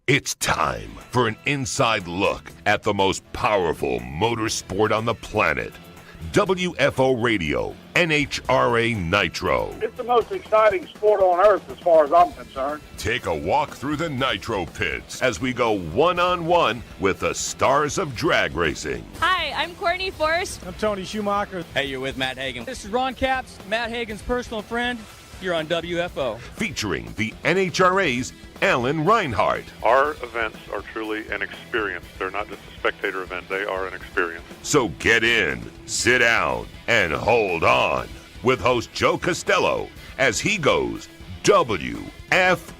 It's time for an inside look at the most powerful motorsport on the planet. WFO Radio, NHRA Nitro. It's the most exciting sport on earth as far as I'm concerned. Take a walk through the Nitro pits as we go one-on-one with the stars of drag racing. Hi, I'm Courtney Forrest. I'm Tony Schumacher. Hey, you're with Matt Hagan. This is Ron Capps, Matt Hagan's personal friend. You're on WFO. Featuring the NHRA's Alan Reinhart. Our events are truly an experience. They're not just a spectator event. They are an experience. So get in, sit down, and hold on with host Joe Castello as he goes WFO.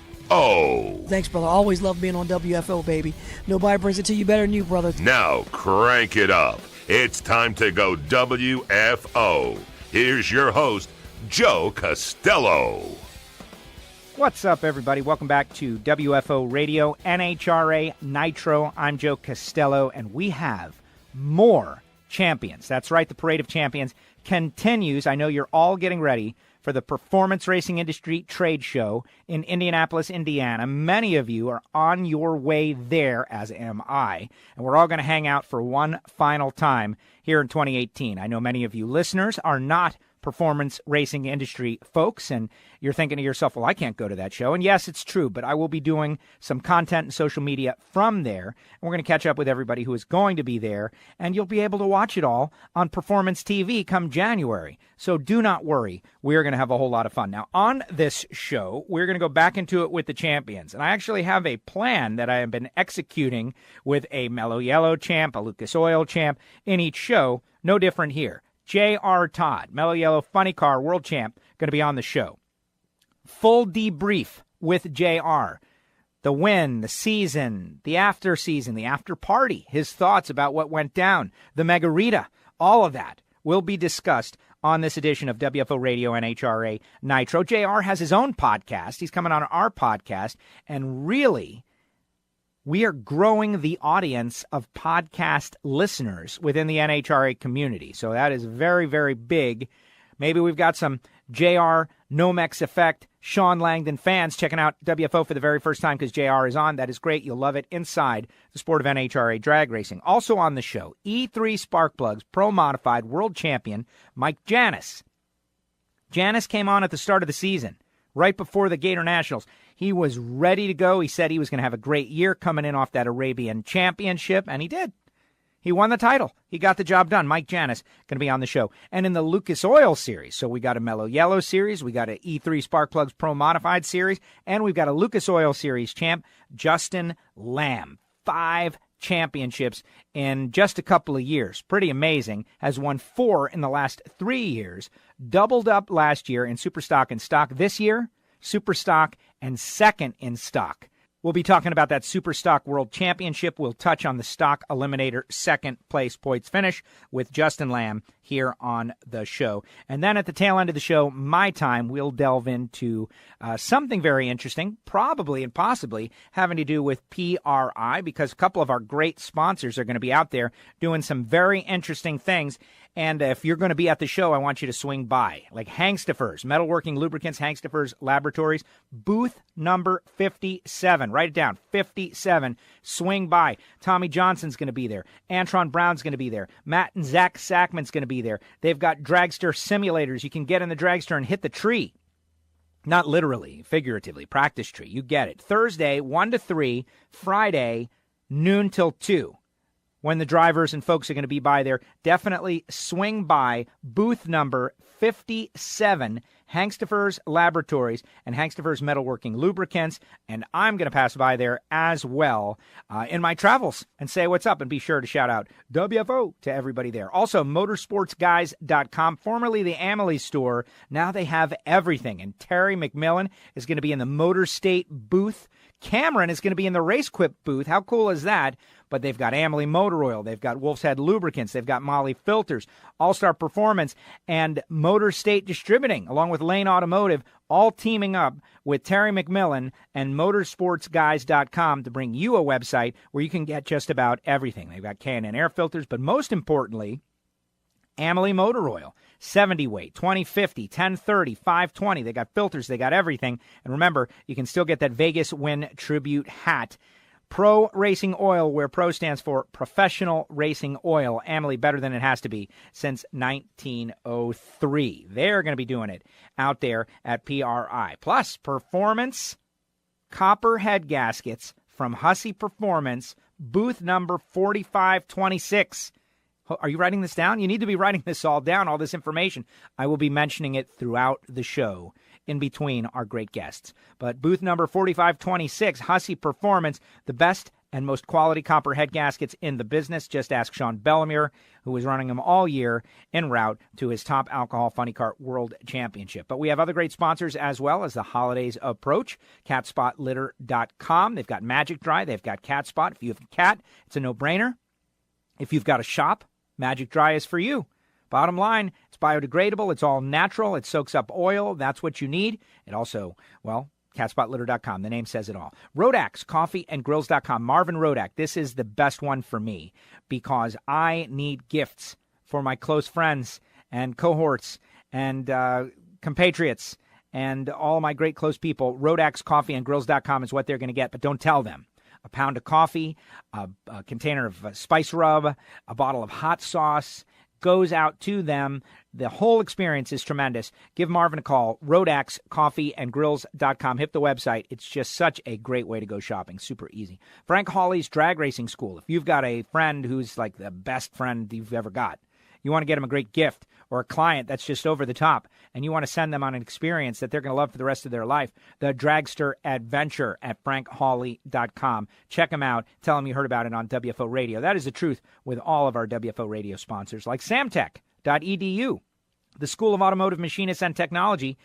Thanks, brother. Always love being on WFO, baby. Nobody brings it to you better than you, brother. Now crank it up. It's time to go WFO. Here's your host, Joe Castello. What's up, everybody? Welcome back to WFO Radio, NHRA Nitro. I'm Joe Castello, and we have more champions. That's right, the Parade of Champions continues. I know you're all getting ready for the Performance Racing Industry Trade Show in Indianapolis, Indiana. Many of you are on your way there, as am I, and we're all going to hang out for one final time here in 2018. I know many of you listeners are not performance racing industry folks, and you're thinking to yourself, well, I can't go to that show. And yes, it's true, but I will be doing some content and social media from there, and we're going to catch up with everybody who is going to be there, and you'll be able to watch it all on Performance TV come January. So do not worry. We're going to have a whole lot of fun. Now, on this show, we're going to go back into it with the champions, and I actually have a plan that I have been executing with a Mellow Yellow champ, a Lucas Oil champ in each show. No different here. J.R. Todd, Mellow Yellow Funny Car World Champ, going to be on the show. Full debrief with J.R. The win, the season, the after season, the after party, his thoughts about what went down, the Margarita, all of that will be discussed on this edition of WFO Radio NHRA Nitro. J.R. has his own podcast. He's coming on our podcast, and really, we are growing the audience of podcast listeners within the NHRA community. So that is very, very big. Maybe we've got some JR, Nomex Effect, Sean Langdon fans checking out WFO for the very first time because JR is on. That is great. You'll love it inside the sport of NHRA drag racing. Also on the show, E3 Spark Plugs Pro Modified World Champion Mike Janis. Janis came on at the start of the season, right before the Gator Nationals. He was ready to go. He said he was going to have a great year coming in off that Arabian Championship, and he did. He won the title. He got the job done. Mike Janis going to be on the show. And in the Lucas Oil series, so we got a Mellow Yellow series, we got an E3 Spark Plugs Pro Modified series, and we've got a Lucas Oil series champ, Justin Lamb. 5 championships in just a couple of years. Pretty amazing. Has won 4 in the last 3 years. Doubled up last year in Super Stock and Stock. This year, Super Stock and second in Stock. We'll be talking about that Super Stock World Championship. We'll touch on the Stock Eliminator second place points finish with Justin Lamb here on the show. And then at the tail end of the show, my time, we'll delve into something very interesting, probably and possibly having to do with PRI, because a couple of our great sponsors are going to be out there doing some very interesting things. And if you're going to be at the show, I want you to swing by. Like Hangstafers, Metalworking Lubricants, Hangstafers Laboratories, booth number 57. Write it down, 57. Swing by. Tommy Johnson's going to be there. Antron Brown's going to be there. Matt and Zach Sackman's going to be there. They've got dragster simulators. You can get in the dragster and hit the tree. Not literally, figuratively, practice tree. You get it. Thursday, 1 to 3. Friday, noon till 2. When the drivers and folks are going to be by there, definitely swing by booth number 57, Hangstafers Laboratories and Hangstafers Metalworking Lubricants, and I'm going to pass by there as well in my travels and say what's up, and be sure to shout out WFO to everybody there. Also, motorsportsguys.com, formerly the Amelie store. Now they have everything, and Terry McMillan is going to be in the Motor State booth. Cameron is going to be in the Race Quip booth. How cool is that? But they've got Amelie Motor Oil, they've got Wolf's Head Lubricants, they've got Molly Filters, All-Star Performance, and Motor State Distributing, along with Lane Automotive, all teaming up with Terry McMillan and motorsportsguys.com to bring you a website where you can get just about everything. They've got K&N air filters, but most importantly, Amelie Motor Oil, 70 weight, 2050, 1030, 520. They got filters, they got everything. And remember, you can still get that Vegas Win Tribute hat. Pro Racing Oil, where Pro stands for Professional Racing Oil. Amelie, better than it has to be since 1903. They're going to be doing it out there at PRI. Plus, Performance copper head gaskets from Hussey Performance, booth number 4526. Are you writing this down? You need to be writing this all down, all this information. I will be mentioning it throughout the show in between our great guests. But booth number 4526, Hussey Performance, the best and most quality copper head gaskets in the business. Just ask Sean Bellemere, who was running them all year en route to his Top Alcohol Funny Cart World Championship. But we have other great sponsors as well as the holidays approach. CatSpotLitter.com. They've got Magic Dry. They've got Cat Spot. If you have a cat, it's a no-brainer. If you've got a shop, Magic Dry is for you. Bottom line, it's biodegradable. It's all natural. It soaks up oil. That's what you need. It also, well, CatSpotLitter.com. The name says it all. Rodax, CoffeeAndGrills.com. Marvin Rodak. This is the best one for me because I need gifts for my close friends and cohorts and compatriots and all of my great close people. Rodax, CoffeeAndGrills.com is what they're going to get, but don't tell them. A pound of coffee, a container of spice rub, a bottle of hot sauce goes out to them. The whole experience is tremendous. Give Marvin a call. Rodax, CoffeeAndGrills.com. Hit the website. It's just such a great way to go shopping. Super easy. Frank Hawley's Drag Racing School. If you've got a friend who's like the best friend you've ever got, you want to get them a great gift or a client that's just over the top, and you want to send them on an experience that they're going to love for the rest of their life, the Dragster Adventure at frankhawley.com. Check them out. Tell them you heard about it on WFO Radio. That is the truth with all of our WFO Radio sponsors, like samtech.edu, the School of Automotive Machinists and Technology,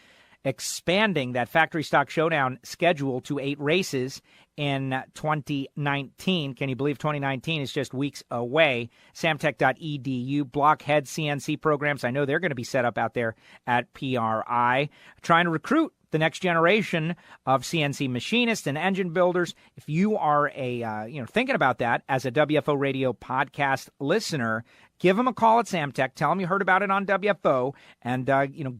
expanding that factory stock showdown schedule to 8 races in 2019. Can you believe 2019 is just weeks away? Samtech.edu, blockhead CNC programs. I know they're going to be set up out there at PRI, trying to recruit the next generation of CNC machinists and engine builders. If you are thinking about that as a WFO Radio podcast listener, give them a call at Samtech. Tell them you heard about it on WFO and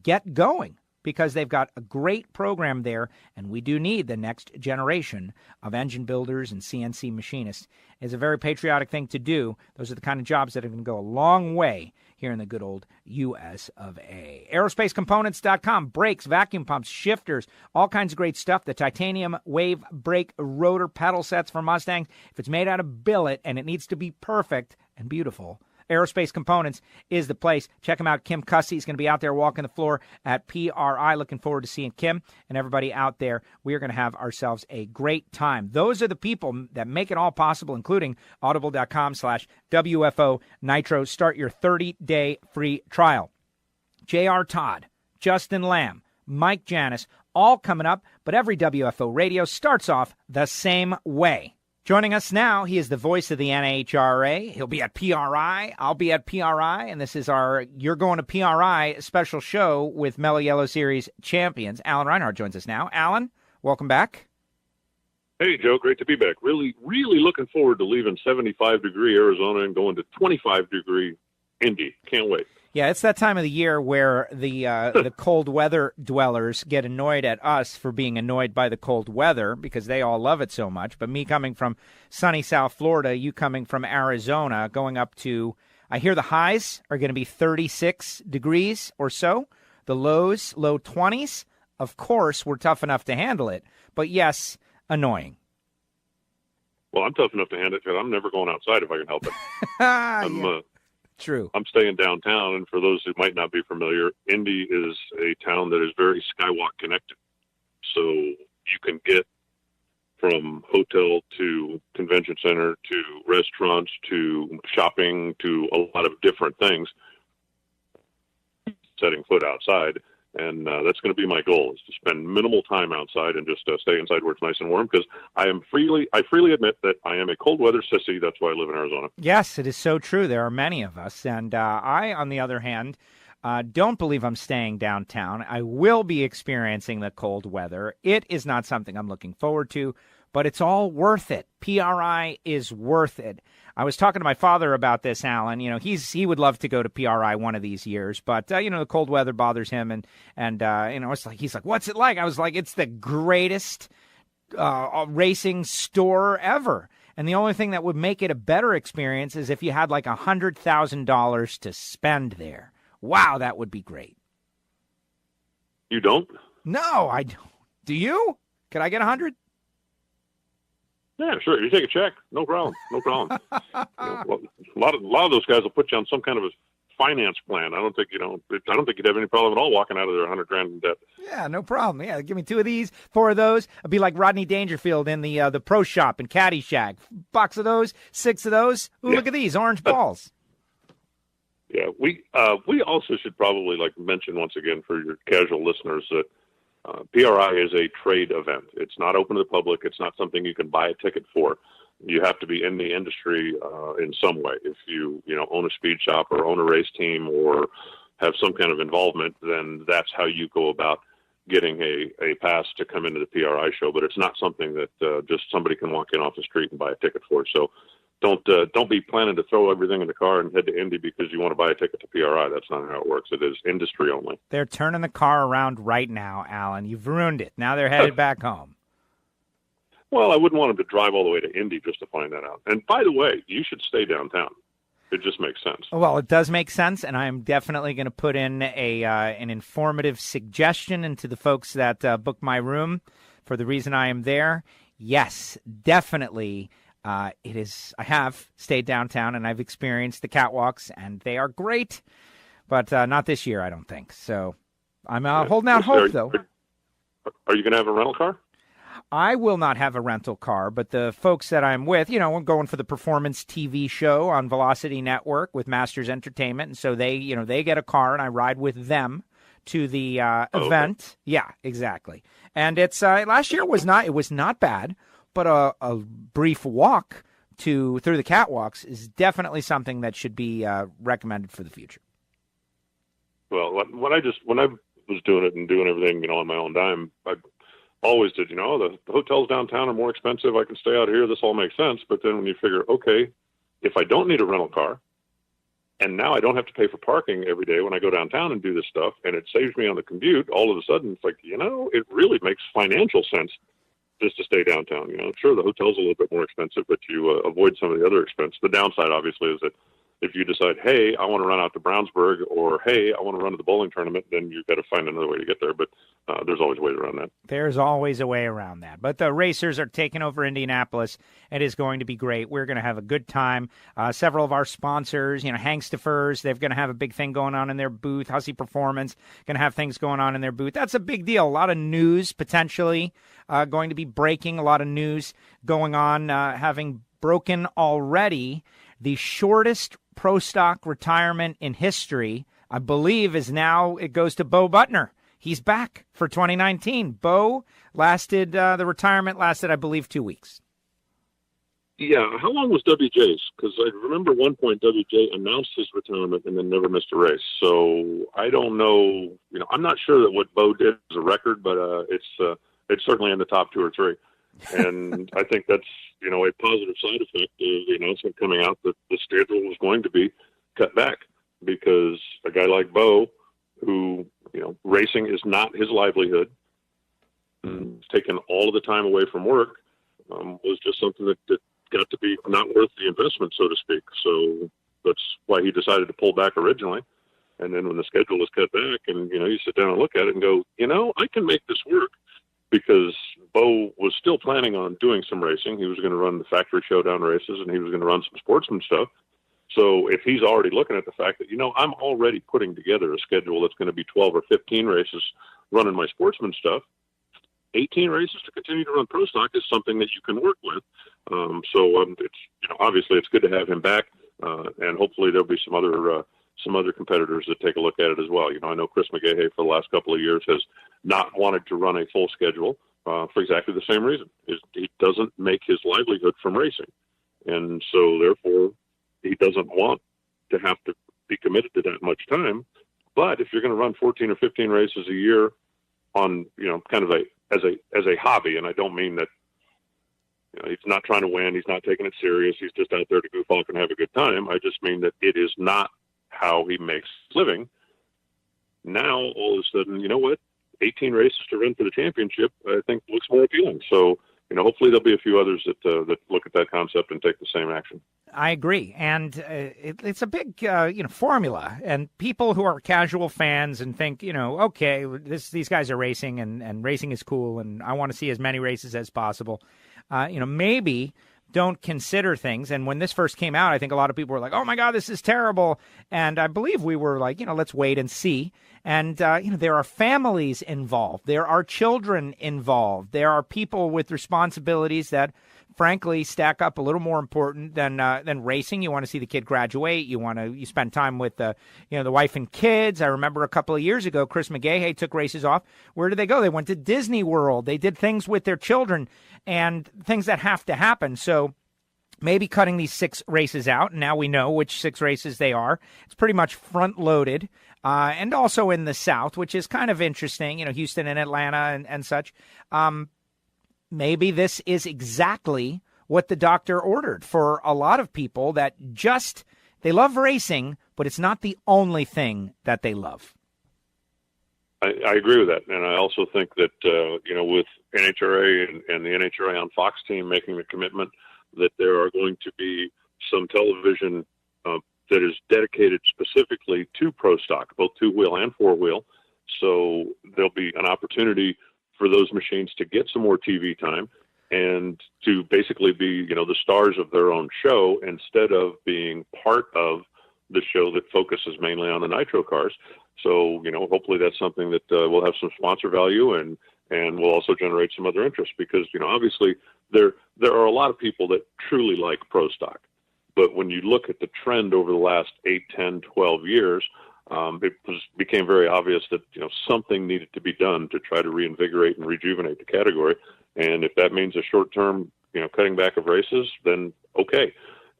get going, because they've got a great program there, and we do need the next generation of engine builders and CNC machinists. It's a very patriotic thing to do. Those are the kind of jobs that are going to go a long way here in the good old U.S. of A. AerospaceComponents.com, brakes, vacuum pumps, shifters, all kinds of great stuff. The titanium wave brake rotor pedal sets for Mustangs. If it's made out of billet and it needs to be perfect and beautiful, Aerospace Components is the place. Check him out. Kim Cussy is going to be out there walking the floor at PRI. Looking forward to seeing Kim and everybody out there. We are going to have ourselves a great time. Those are the people that make it all possible, including audible.com/WFO Nitro. Start your 30-day free trial. J.R. Todd, Justin Lamb, Mike Janis, all coming up, but every WFO radio starts off the same way. Joining us now, he is the voice of the NHRA. He'll be at PRI. I'll be at PRI, and this is our You're Going to PRI special show with Mellow Yellow Series champions. Alan Reinhart joins us now. Alan, welcome back. Hey, Joe, great to be back. Really, really looking forward to leaving 75-degree Arizona and going to 25-degree Indy. Can't wait. Yeah, it's that time of the year where the cold weather dwellers get annoyed at us for being annoyed by the cold weather because they all love it so much. But me coming from sunny South Florida, you coming from Arizona, going up to, I hear the highs are going to be 36 degrees or so. The lows, low 20s. Of course, we're tough enough to handle it. But yes, annoying. Well, I'm tough enough to handle it because I'm never going outside if I can help it. True. I'm staying downtown, and for those who might not be familiar, Indy is a town that is very skywalk connected. So you can get from hotel to convention center to restaurants to shopping to a lot of different things setting foot outside. And that's going to be my goal, is to spend minimal time outside and just stay inside where it's nice and warm, because I freely admit that I am a cold weather sissy. That's why I live in Arizona. Yes, it is so true. There are many of us. And I, on the other hand, don't believe I'm staying downtown. I will be experiencing the cold weather. It is not something I'm looking forward to, but it's all worth it. PRI is worth it. I was talking to my father about this, Alan. You know, he would love to go to PRI one of these years, but the cold weather bothers him, and it's like, he's like, what's it like? I was like, it's the greatest racing store ever. And the only thing that would make it a better experience is if you had like $100,000 to spend there. Wow, that would be great. You don't? No, I don't. Do you? Could I get 100? Yeah, sure. You take a check, no problem, no problem. A lot of those guys will put you on some kind of a finance plan. I don't think you'd have any problem at all walking out of there $100,000 in debt. Yeah, no problem. Yeah, give me 2 of these, 4 of those. I'd be like Rodney Dangerfield in the pro shop in Caddyshack. Box of those, 6 of those. Ooh, yeah. Look at these orange balls. Yeah, we also should probably mention once again for your casual listeners that PRI is a trade event. It's not open to the public. It's not something you can buy a ticket for. You have to be in the industry in some way. If you own a speed shop or own a race team or have some kind of involvement, then that's how you go about getting a pass to come into the PRI show. But it's not something that just somebody can walk in off the street and buy a ticket for. So don't be planning to throw everything in the car and head to Indy because you want to buy a ticket to PRI. That's not how it works. It is industry only. They're turning the car around right now, Alan. You've ruined it. Now they're headed back home. Well, I wouldn't want them to drive all the way to Indy just to find that out. And by the way, you should stay downtown. It just makes sense. Well, it does make sense, and I'm definitely going to put in an informative suggestion into the folks that book my room for the reason I am there. Yes, definitely. It is. I have stayed downtown, and I've experienced the catwalks, and they are great, but not this year, I don't think. So I'm holding out hope, though. Are you going to have a rental car? I will not have a rental car, but the folks that I'm with, I'm going for the performance TV show on Velocity Network with Masters Entertainment, and so they get a car, and I ride with them to the event. Okay. Yeah, exactly. And it's last year was not bad. But a brief walk through the catwalks is definitely something that should be recommended for the future. Well, when I was doing it and doing everything, on my own dime, I always did, the hotels downtown are more expensive. I can stay out here. This all makes sense. But then when you figure, okay, if I don't need a rental car, and now I don't have to pay for parking every day when I go downtown and do this stuff, and it saves me on the commute, all of a sudden it's like, it really makes financial sense just to stay downtown. Sure, the hotel's a little bit more expensive, but you avoid some of the other expense. The downside, obviously, is that if you decide, hey, I want to run out to Brownsburg, or hey, I want to run to the bowling tournament, then you've got to find another way to get there. But there's always ways around that. There's always a way around that. But the racers are taking over Indianapolis. It is going to be great. We're going to have a good time. Several of our sponsors, Hangstifers, they're going to have a big thing going on in their booth. Hussey Performance going to have things going on in their booth. That's a big deal. A lot of news potentially going to be breaking. A lot of news going on, having broken already. The shortest pro stock retirement in history, I believe, is now, it goes to Bo Butner. He's back for 2019. Bo the retirement lasted, I believe, 2 weeks. Yeah. How long was WJ's? Because I remember one point WJ announced his retirement and then never missed a race. So I don't know. I'm not sure that what Bo did is a record, but it's certainly in the top 2 or 3. And I think that's, a positive side effect of the announcement coming out that the schedule was going to be cut back, because a guy like Bo, who, racing is not his livelihood, and taking all of the time away from work, was just something that got to be not worth the investment, so to speak. So that's why he decided to pull back originally. And then when the schedule was cut back and, you sit down and look at it and go, I can make this work. Because Bo was still planning on doing some racing. He was going to run the factory showdown races, and he was going to run some sportsman stuff. So if he's already looking at the fact that, I'm already putting together a schedule that's going to be 12 or 15 races running my sportsman stuff, 18 races to continue to run pro stock is something that you can work with. It's, obviously it's good to have him back, and hopefully there'll be some other competitors that take a look at it as well. I know Chris McGahey for the last couple of years has not wanted to run a full schedule for exactly the same reason. He doesn't make his livelihood from racing. And so therefore he doesn't want to have to be committed to that much time. But if you're going to run 14 or 15 races a year on, kind of as a hobby, and I don't mean that, he's not trying to win, he's not taking it serious, he's just out there to goof off and have a good time. I just mean that it is not how he makes his living. Now, all of a sudden, 18 races to run for the championship, I think looks more appealing. So, hopefully there'll be a few others that look at that concept and take the same action. I agree, and it's a big formula. And people who are casual fans and think, okay, these guys are racing, and racing is cool, and I want to see as many races as possible. Maybe don't consider things. And when this first came out, I think a lot of people were like, "Oh my God, this is terrible." And I believe we were like, let's wait and see. And there are families involved, there are children involved, there are people with responsibilities that, frankly, stack up a little more important than racing. You want to see the kid graduate. You spend time with the wife and kids. I remember a couple of years ago, Chris McGahey took races off. Where did they go? They went to Disney World. They did things with their children and things that have to happen. So maybe cutting these 6 races out, and now we know which 6 races they are. It's pretty much front-loaded, and also in the South, which is kind of interesting, Houston and Atlanta and such. Maybe this is exactly what the doctor ordered for a lot of people that they love racing, but it's not the only thing that they love. I agree with that. And I also think that, with NHRA and the NHRA on Fox team making the commitment that there are going to be some television that is dedicated specifically to pro stock, both 2-wheel and 4-wheel. So there'll be an opportunity for those machines to get some more TV time and to basically be, the stars of their own show instead of being part of the show that focuses mainly on the nitro cars. So, hopefully that's something that will have some sponsor value and will also generate some other interest because, obviously there are a lot of people that truly like pro stock. But when you look at the trend over the last 8, 10, 12 years, it became very obvious that, something needed to be done to try to reinvigorate and rejuvenate the category. And if that means a short-term, cutting back of races, then okay.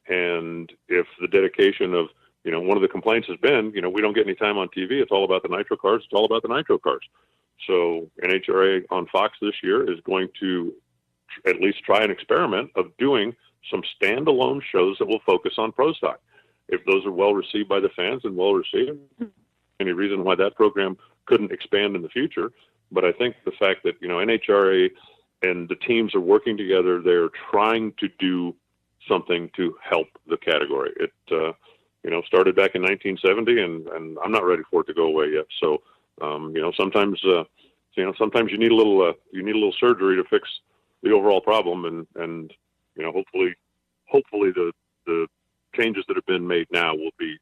And if the dedication of, one of the complaints has been, we don't get any time on TV. It's all about the nitro cars. It's all about the nitro cars. So NHRA on Fox this year is going to at least try an experiment of doing some standalone shows that will focus on pro stock. If those are well received by the fans and well received, any reason why that program couldn't expand in the future. But I think the fact that, NHRA and the teams are working together, they're trying to do something to help the category. It, started back in 1970 and I'm not ready for it to go away yet. So, sometimes you need a little surgery to fix the overall problem. And hopefully the changes that have been made now will be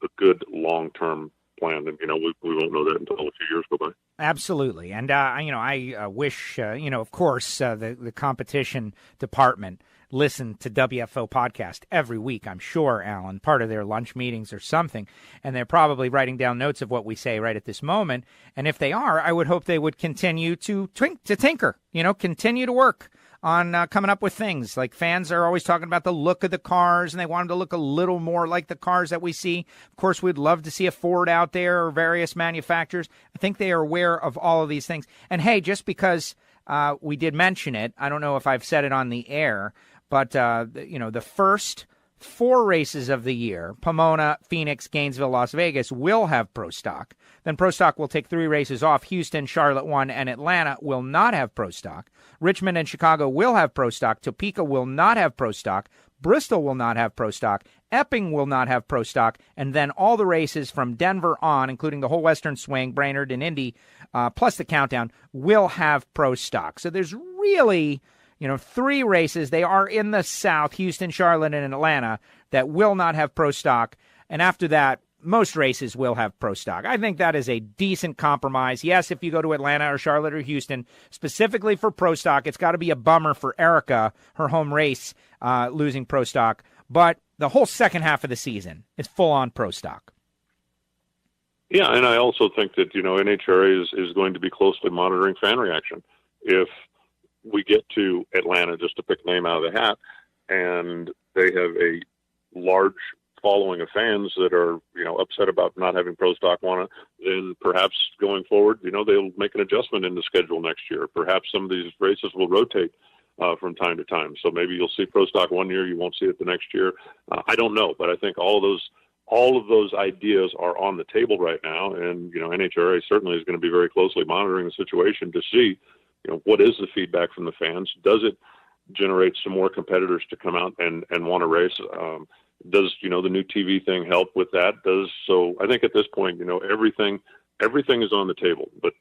a good long-term plan. And, we won't know that until a few years go by. Absolutely. And, I wish, of course, the competition department listened to WFO podcast every week, I'm sure, Alan, part of their lunch meetings or something. And they're probably writing down notes of what we say right at this moment. And if they are, I would hope they would continue to tinker, continue to work on coming up with things. Like fans are always talking about the look of the cars, and they want them to look a little more like the cars that we see. Of course, we'd love to see a Ford out there or various manufacturers. I think they are aware of all of these things. And hey, just because we did mention it, I don't know if I've said it on the air, but the first 4 races of the year, Pomona, Phoenix, Gainesville, Las Vegas, will have Pro Stock. Then Pro Stock will take 3 races off. Houston, Charlotte 1, and Atlanta will not have Pro Stock. Richmond and Chicago will have Pro Stock. Topeka will not have Pro Stock. Bristol will not have Pro Stock. Epping will not have Pro Stock. And then all the races from Denver on, including the whole Western Swing, Brainerd, and Indy, plus the Countdown, will have Pro Stock. So there's really 3 races. They are in the South, Houston, Charlotte, and Atlanta, that will not have Pro Stock. And after that, most races will have Pro Stock. I think that is a decent compromise. Yes, if you go to Atlanta or Charlotte or Houston, specifically for Pro Stock, it's got to be a bummer for Erica, her home race, losing Pro Stock. But the whole second half of the season is full-on Pro Stock. Yeah, and I also think that, NHRA is going to be closely monitoring fan reaction. If we get to Atlanta, just to pick a name out of the hat, and they have a large following of fans that are, upset about not having Pro Stock on it, then perhaps going forward, they'll make an adjustment in the schedule next year. Perhaps some of these races will rotate from time to time. So maybe you'll see Pro Stock one year, you won't see it the next year. I don't know, but I think all of those ideas are on the table right now. And, NHRA certainly is going to be very closely monitoring the situation to see, what is the feedback from the fans? Does generate some more competitors to come out and want to race. Does, the new TV thing help with that? So I think at this point, everything is on the table, but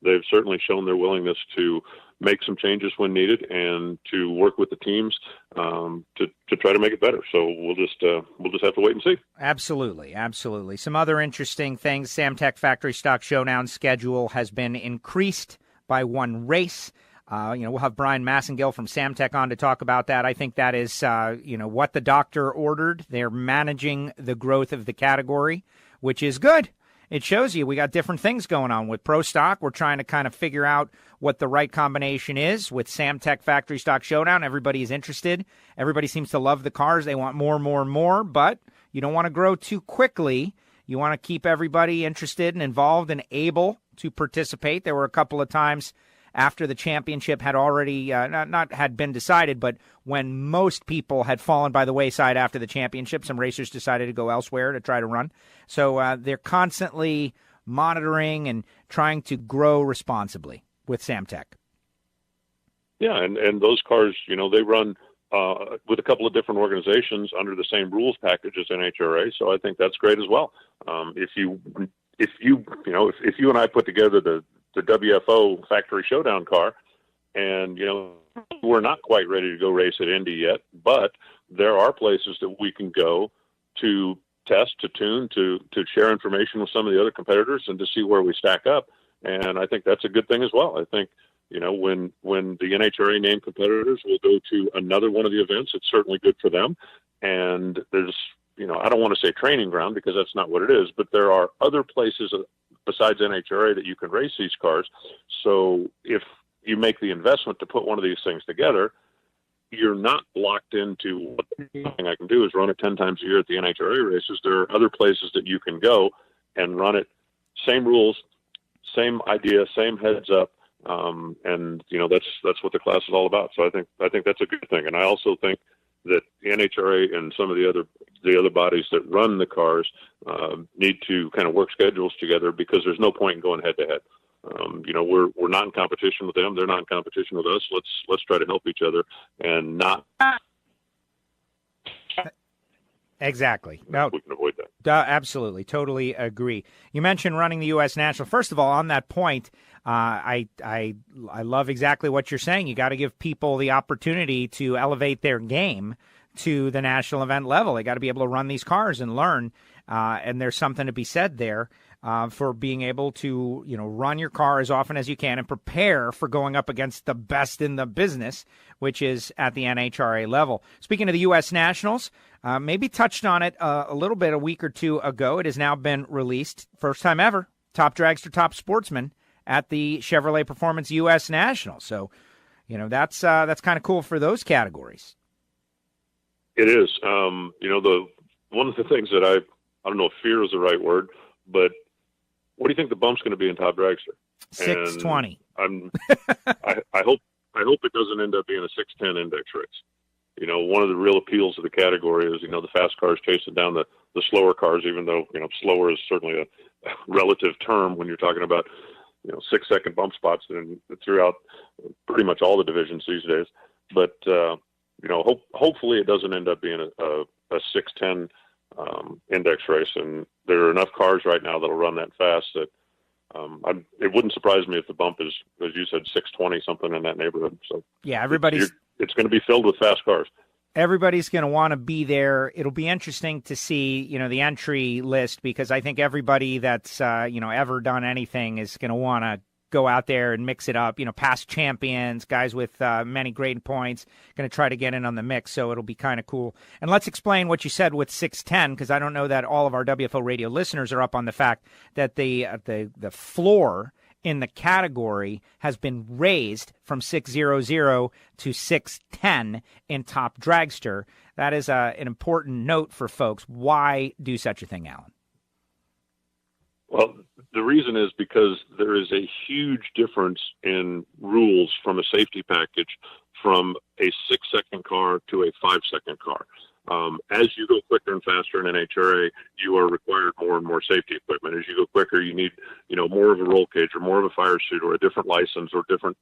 they've certainly shown their willingness to make some changes when needed and to work with the teams to try to make it better. So we'll just have to wait and see. Absolutely. Some other interesting things. Samtech Factory Stock Showdown schedule has been increased by one race. We'll have Brian Massengill from Samtech on to talk about that. I think that is, what the doctor ordered. They're managing the growth of the category, which is good. It shows you we got different things going on. With Pro Stock, we're trying to kind of figure out what the right combination is. With Samtech Factory Stock Showdown, everybody is interested. Everybody seems to love the cars. They want more, but you don't want to grow too quickly. You want to keep everybody interested and involved and able to participate. There were a couple of times after the championship had already not had been decided, but when most people had fallen by the wayside after the championship, some racers decided to go elsewhere to try to run. So they're constantly monitoring and trying to grow responsibly with Samtech. Yeah, and those cars, they run with a couple of different organizations under the same rules package as NHRA, so I think that's great as well. If you and I put together the WFO Factory Showdown car, and we're not quite ready to go race at Indy yet, but there are places that we can go to test, to tune, to share information with some of the other competitors and to see where we stack up. And I think that's a good thing as well. I think when the NHRA named competitors will go to another one of the events, it's certainly good for them. And there's I don't want to say training ground because that's not what it is, but there are other places besides NHRA that you can race these cars. So if you make the investment to put one of these things together, you're not locked into what the thing I can do is run it 10 times a year at the NHRA races. There are other places that you can go and run it. Same rules, same idea, same heads up. And that's what the class is all about. So I think that's a good thing. And I also think that the NHRA and some of the other bodies that run the cars need to kind of work schedules together, because there's no point in going head to head. We're not in competition with them. They're not in competition with us. Let's try to help each other and not. Exactly. No, we can avoid that. Absolutely. Totally agree. You mentioned running the U.S. National. First of all, on that point, I love exactly what you're saying. You got to give people the opportunity to elevate their game to the national event level. They got to be able to run these cars and learn. And there's something to be said there for being able to, run your car as often as you can and prepare for going up against the best in the business, which is at the NHRA level. Speaking of the U.S. Nationals, maybe touched on it a little bit a week or two ago. It has now been released. First time ever. Top dragster, top sportsman at the Chevrolet Performance U.S. National. So, that's kind of cool for those categories. It is. One of the things that I don't know if fear is the right word, but what do you think the bump's going to be in top dragster? 620. I hope it doesn't end up being a 610 index race. One of the real appeals of the category is, the fast cars chasing down the slower cars, even though, slower is certainly a relative term when you're talking about, 6-second bump spots throughout pretty much all the divisions these days. But, hopefully it doesn't end up being a 610 index race. And there are enough cars right now that'll run that fast that it wouldn't surprise me if the bump is, as you said, 620, something in that neighborhood. So yeah, it's going to be filled with fast cars. Everybody's going to want to be there. It'll be interesting to see, the entry list, because I think everybody that's, ever done anything is going to want to go out there and mix it up. Past champions, guys with many great points, going to try to get in on the mix. So it'll be kind of cool. And let's explain what you said with 610, because I don't know that all of our WFO radio listeners are up on the fact that the floor in the category has been raised from 600 to 610 in top dragster. That is an important note for folks. Why do such a thing, Alan? Well, the reason is because there is a huge difference in rules from a safety package from a 6-second car to a 5-second car. As you go quicker and faster in NHRA, you are required more and more safety equipment. As you go quicker, you need, more of a roll cage or more of a fire suit or a different license or different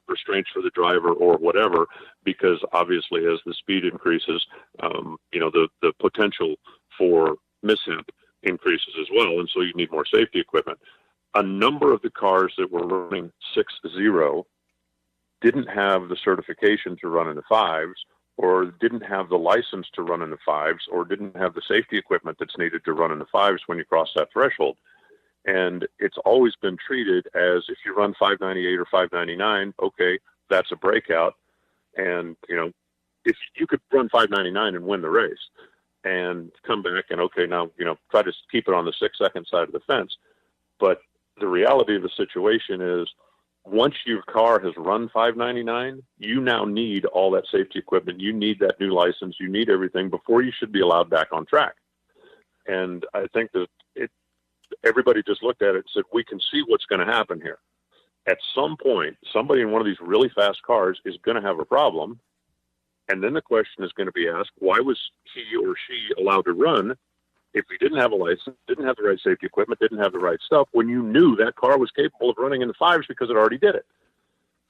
restraints for the driver or whatever, because obviously as the speed increases, the potential for mishap increases as well. And so you need more safety equipment. A number of the cars that were running 6.0 didn't have the certification to run in the 5s, or didn't have the license to run in the 5s, or didn't have the safety equipment that's needed to run in the 5s when you cross that threshold. And it's always been treated as, if you run 598 or 599, okay, that's a breakout. And, if you could run 599 and win the race and come back and, okay, now, try to keep it on the 6-second side of the fence. But the reality of the situation is, once your car has run 599, you now need all that safety equipment. You need that new license. You need everything before you should be allowed back on track. And I think that everybody just looked at it and said, we can see what's going to happen here. At some point, somebody in one of these really fast cars is going to have a problem. And then the question is going to be asked, why was he or she allowed to run if he didn't have a license, didn't have the right safety equipment, didn't have the right stuff, when you knew that car was capable of running in the 5s because it already did it?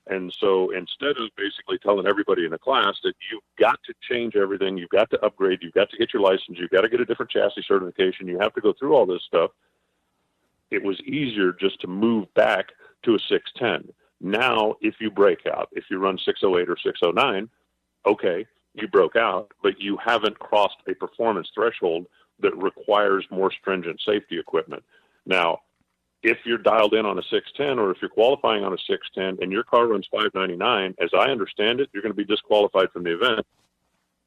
And so instead of basically telling everybody in the class that you've got to change everything, you've got to upgrade, you've got to get your license, you've got to get a different chassis certification, you have to go through all this stuff, it was easier just to move back to a 610. Now, if you break out, if you run 608 or 609, okay, you broke out, but you haven't crossed a performance threshold that requires more stringent safety equipment. Now, if you're dialed in on a 610, or if you're qualifying on a 610 and your car runs 599, as I understand it, you're going to be disqualified from the event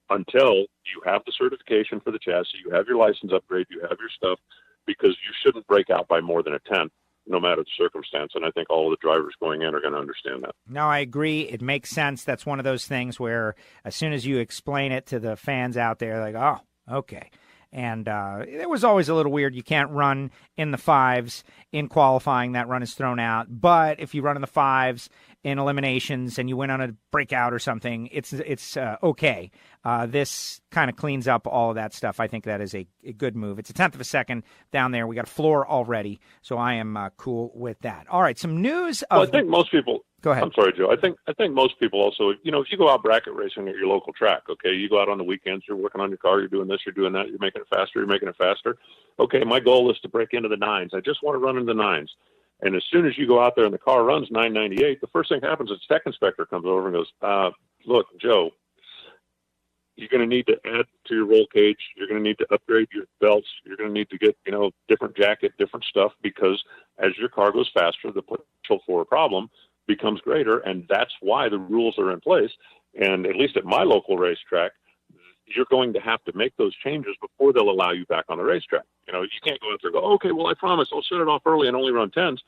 until you have the certification for the chassis, you have your license upgrade, you have your stuff, because you shouldn't break out by more than a tenth, no matter the circumstance. And I think all of the drivers going in are going to understand that. No, I agree. It makes sense. That's one of those things where as soon as you explain it to the fans out there, like, oh, okay. And it was always a little weird. You can't run in the 5s in qualifying. That run is thrown out. But if you run in the 5s in eliminations and you win on a breakout or something, it's okay. This kind of cleans up all of that stuff. I think that is a good move. It's a tenth of a second down there. We got a floor already, so I am cool with that. All right, some news. Well, I think most people. Go ahead. I'm sorry, Joe. I think most people also, if you go out bracket racing at your local track, okay, you go out on the weekends, you're working on your car, you're doing this, you're doing that, you're making it faster. Okay, my goal is to break into the 9s. I just want to run in the 9s. And as soon as you go out there and the car runs 998, the first thing happens is tech inspector comes over and goes, look, Joe, you're going to need to add to your roll cage. You're going to need to upgrade your belts. You're going to need to get, different jacket, different stuff, because as your car goes faster, the potential for a problem becomes greater. And that's why the rules are in place. And at least at my local racetrack, you're going to have to make those changes before they'll allow you back on the racetrack. You can't go out there and go, okay, well, I promise I'll set it off early and only run 10s,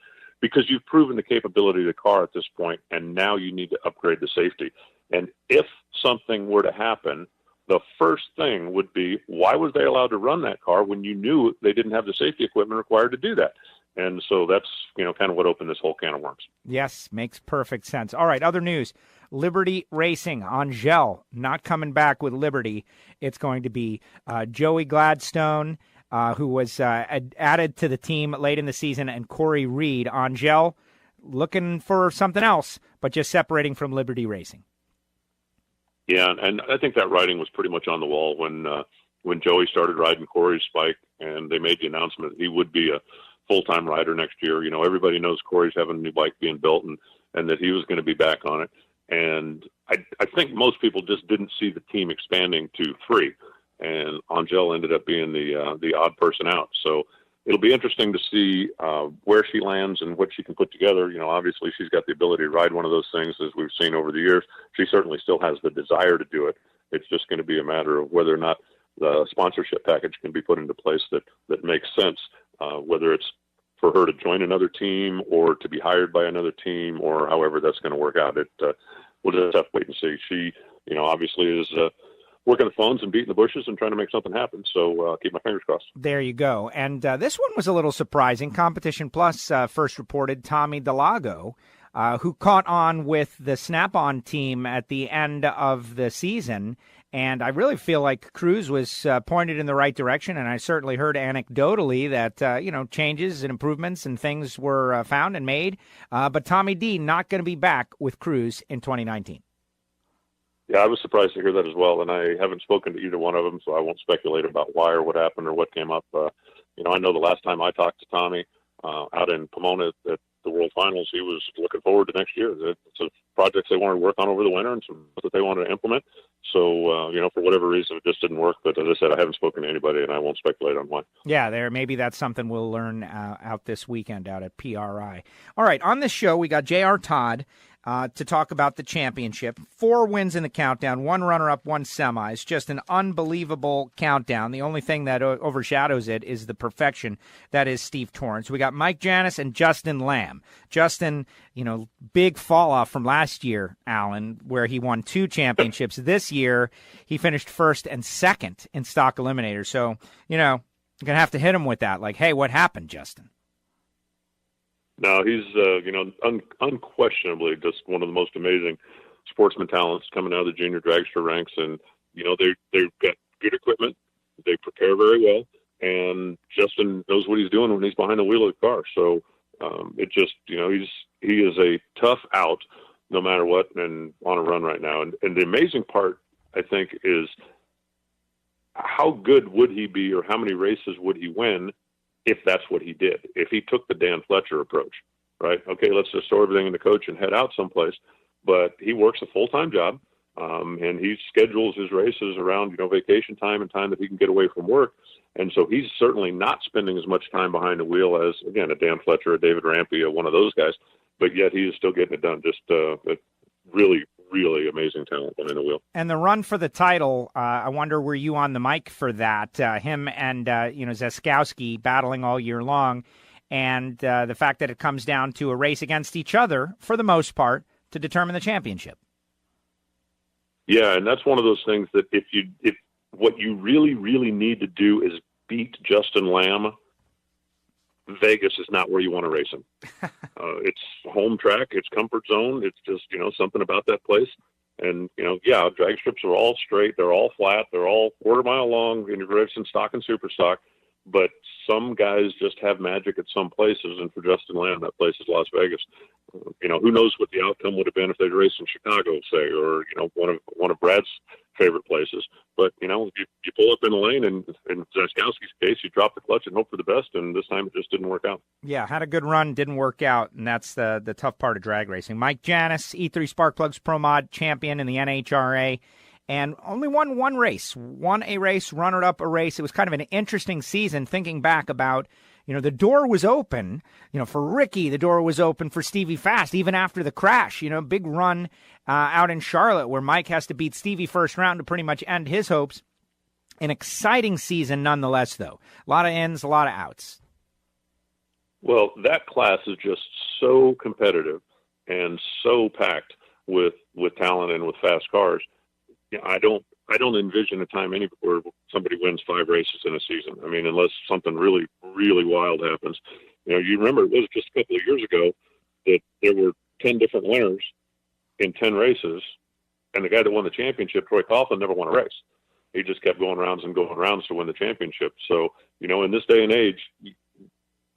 because you've proven the capability of the car at this point, and now you need to upgrade the safety. And if something were to happen, the first thing would be, why was they allowed to run that car when you knew they didn't have the safety equipment required to do that? And so that's, kind of what opened this whole can of worms. Yes, makes perfect sense. All right, other news. Liberty Racing, Angel, not coming back with Liberty. It's going to be Joey Gladstone, who was added to the team late in the season, and Corey Reed. Angel, looking for something else, but just separating from Liberty Racing. Yeah, and I think that writing was pretty much on the wall when Joey started riding Corey's Spike, and they made the announcement he would be a full-time rider next year. Everybody knows Corey's having a new bike being built, and that he was going to be back on it. And I think most people just didn't see the team expanding to 3, and Angel ended up being the odd person out. So it'll be interesting to see where she lands and what she can put together. Obviously she's got the ability to ride one of those things, as we've seen over the years. She certainly still has the desire to do it. It's just going to be a matter of whether or not the sponsorship package can be put into place that makes sense, whether it's for her to join another team or to be hired by another team, or however that's going to work out. We'll just have to wait and see. She, obviously is working the phones and beating the bushes and trying to make something happen. So keep my fingers crossed. There you go. And this one was a little surprising. Competition Plus first reported Tommy Delago who caught on with the Snap-on team at the end of the season. And I really feel like Cruz was pointed in the right direction, and I certainly heard anecdotally that, changes and improvements and things were found and made. But Tommy D not going to be back with Cruz in 2019. Yeah, I was surprised to hear that as well, and I haven't spoken to either one of them, so I won't speculate about why or what happened or what came up. I know the last time I talked to Tommy out in Pomona at the World Finals, he was looking forward to next year. It's a project they wanted to work on over the winter and some that they wanted to implement. So, for whatever reason, it just didn't work. But as I said, I haven't spoken to anybody, and I won't speculate on why. Yeah, maybe that's something we'll learn out this weekend out at PRI. All right, on this show, we got J.R. Todd to talk about the championship. 4 wins in the countdown, 1 runner-up, 1 semis. Just an unbelievable countdown. The only thing that overshadows it is the perfection that is Steve Torrence. We got Mike Janis and Justin Lamb. Justin, big fall-off from last year, Alan, where he won 2 championships. This year, he finished first and second in stock eliminator. So, you're going to have to hit him with that. Like, hey, what happened, Justin? No, he's, unquestionably just one of the most amazing sportsman talents coming out of the junior dragster ranks. And, they've got good equipment. They prepare very well. And Justin knows what he's doing when he's behind the wheel of the car. So he is a tough out no matter what and on a run right now. And the amazing part, I think, is how good would he be or how many races would he win if that's what he did, if he took the Dan Fletcher approach, right? Okay, let's just throw everything in the coach and head out someplace. But he works a full-time job, and he schedules his races around, vacation time and time that he can get away from work. And so he's certainly not spending as much time behind the wheel as, again, a Dan Fletcher, a David Rampy, one of those guys. But yet he is still getting it done. Just a really, really amazing talent behind the wheel. And the run for the title, I wonder, were you on the mic for that? Him and, Zeskowski battling all year long, and the fact that it comes down to a race against each other, for the most part, to determine the championship. Yeah, and that's one of those things that if what you really, really need to do is beat Justin Lamb, Vegas is not where you want to race him. It's home track. It's comfort zone. It's just, something about that place. And, drag strips are all straight. They're all flat. They're all quarter-mile long in racing stock and super stock. But some guys just have magic at some places. And for Justin Lamb, that place is Las Vegas. Who knows what the outcome would have been if they'd raced in Chicago, say, or, one of Brad's favorite places. But, you pull up in the lane, and in Zaskowski's case, you drop the clutch and hope for the best, and this time it just didn't work out. Yeah, had a good run, didn't work out, and that's the tough part of drag racing. Mike Janis, E3 Spark Plugs Pro Mod champion in the NHRA, and only won one race, runner-up a race. It was kind of an interesting season thinking back about, the door was open, for Ricky, the door was open for Stevie Fast, even after the crash, big run out in Charlotte where Mike has to beat Stevie first round to pretty much end his hopes. An exciting season nonetheless, though. A lot of ins, a lot of outs. Well, that class is just so competitive and so packed with talent and with fast cars. I don't envision a time where somebody wins 5 races in a season. I mean, unless something really, really wild happens. You remember it was just a couple of years ago that there were 10 different winners in 10 races, and the guy that won the championship, Troy Coughlin, never won a race. He just kept going rounds and going rounds to win the championship. So, in this day and age,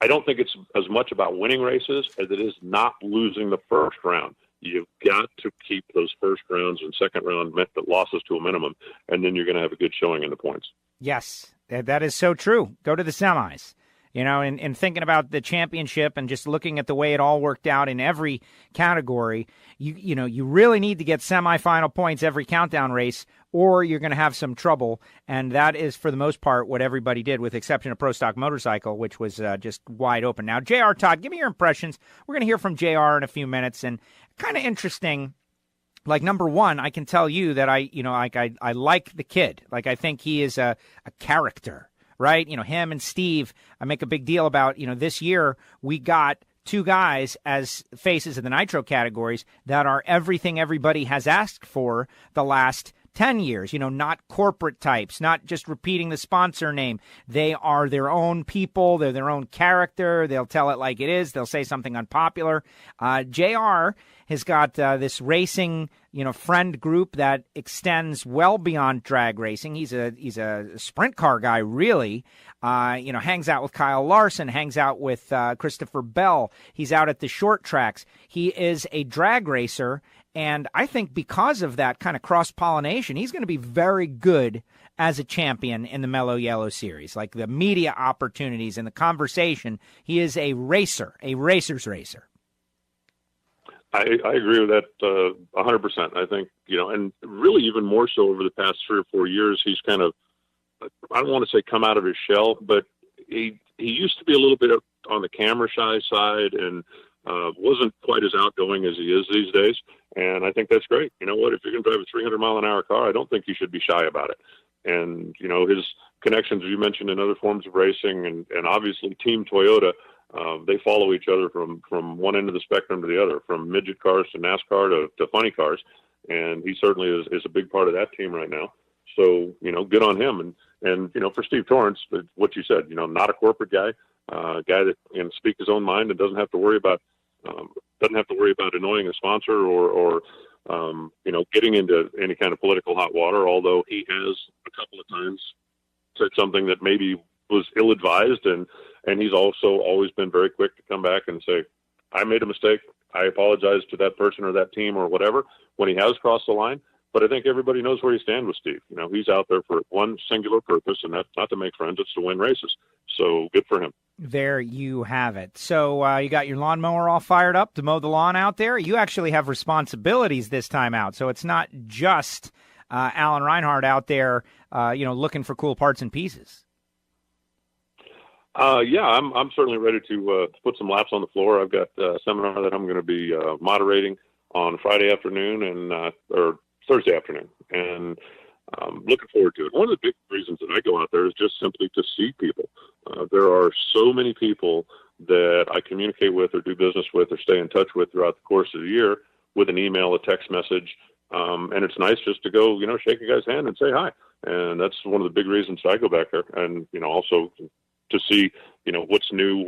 I don't think it's as much about winning races as it is not losing the first round. You've got to keep those first rounds and second round losses to a minimum, and then you're going to have a good showing in the points. Yes, that is so true. Go to the semis. In thinking about the championship and just looking at the way it all worked out in every category, you really need to get semifinal points every countdown race, or you're going to have some trouble. And that is, for the most part, what everybody did, with the exception of Pro Stock Motorcycle, which was just wide open. Now, J.R. Todd, give me your impressions. We're going to hear from J.R. in a few minutes, and kind of interesting. Like, number one, I can tell you that I like the kid. Like, I think he is a character. Right? Him and Steve, I make a big deal about, this year we got 2 guys as faces of the Nitro categories that are everything everybody has asked for the last 10 years, not corporate types, not just repeating the sponsor name. They are their own people. They're their own character. They'll tell it like it is. They'll say something unpopular. JR has got this racing, friend group that extends well beyond drag racing. He's a sprint car guy, really. Hangs out with Kyle Larson, hangs out with Christopher Bell. He's out at the short tracks. He is a drag racer, and I think because of that kind of cross-pollination, he's going to be very good as a champion in the Mellow Yellow Series. Like the media opportunities and the conversation, he is a racer, a racer's racer. I agree with that 100%. I think, and really even more so over the past 3 or 4 years, he's kind of, I don't want to say come out of his shell, but he used to be a little bit on the camera shy side and wasn't quite as outgoing as he is these days. And I think that's great. You know what? If you're going to drive a 300-mile-an-hour car, I don't think you should be shy about it. And, his connections, you mentioned, in other forms of racing and obviously Team Toyota, they follow each other from one end of the spectrum to the other, from midget cars to NASCAR to funny cars. And he certainly is a big part of that team right now. So, good on him. And for Steve Torrance, what you said, not a corporate guy, a guy that can speak his own mind and doesn't have to worry about annoying a sponsor or getting into any kind of political hot water, although he has a couple of times said something that maybe was ill-advised, and he's also always been very quick to come back and say, I made a mistake. I apologize to that person or that team or whatever when he has crossed the line. But I think everybody knows where you stand with Steve. He's out there for one singular purpose, and that's not to make friends, it's to win races. So good for him. There you have it. So you got your lawnmower all fired up to mow the lawn out there. You actually have responsibilities this time out. So it's not just Alan Reinhart out there, looking for cool parts and pieces. I'm certainly ready to put some laps on the floor. I've got a seminar that I'm going to be moderating on Friday afternoon or Thursday afternoon, and looking forward to it. One of the big reasons that I go out there is just simply to see people. There are so many people that I communicate with or do business with or stay in touch with throughout the course of the year with an email, a text message, and it's nice just to go, shake a guy's hand and say hi. And that's one of the big reasons I go back there. And, also to see, what's new,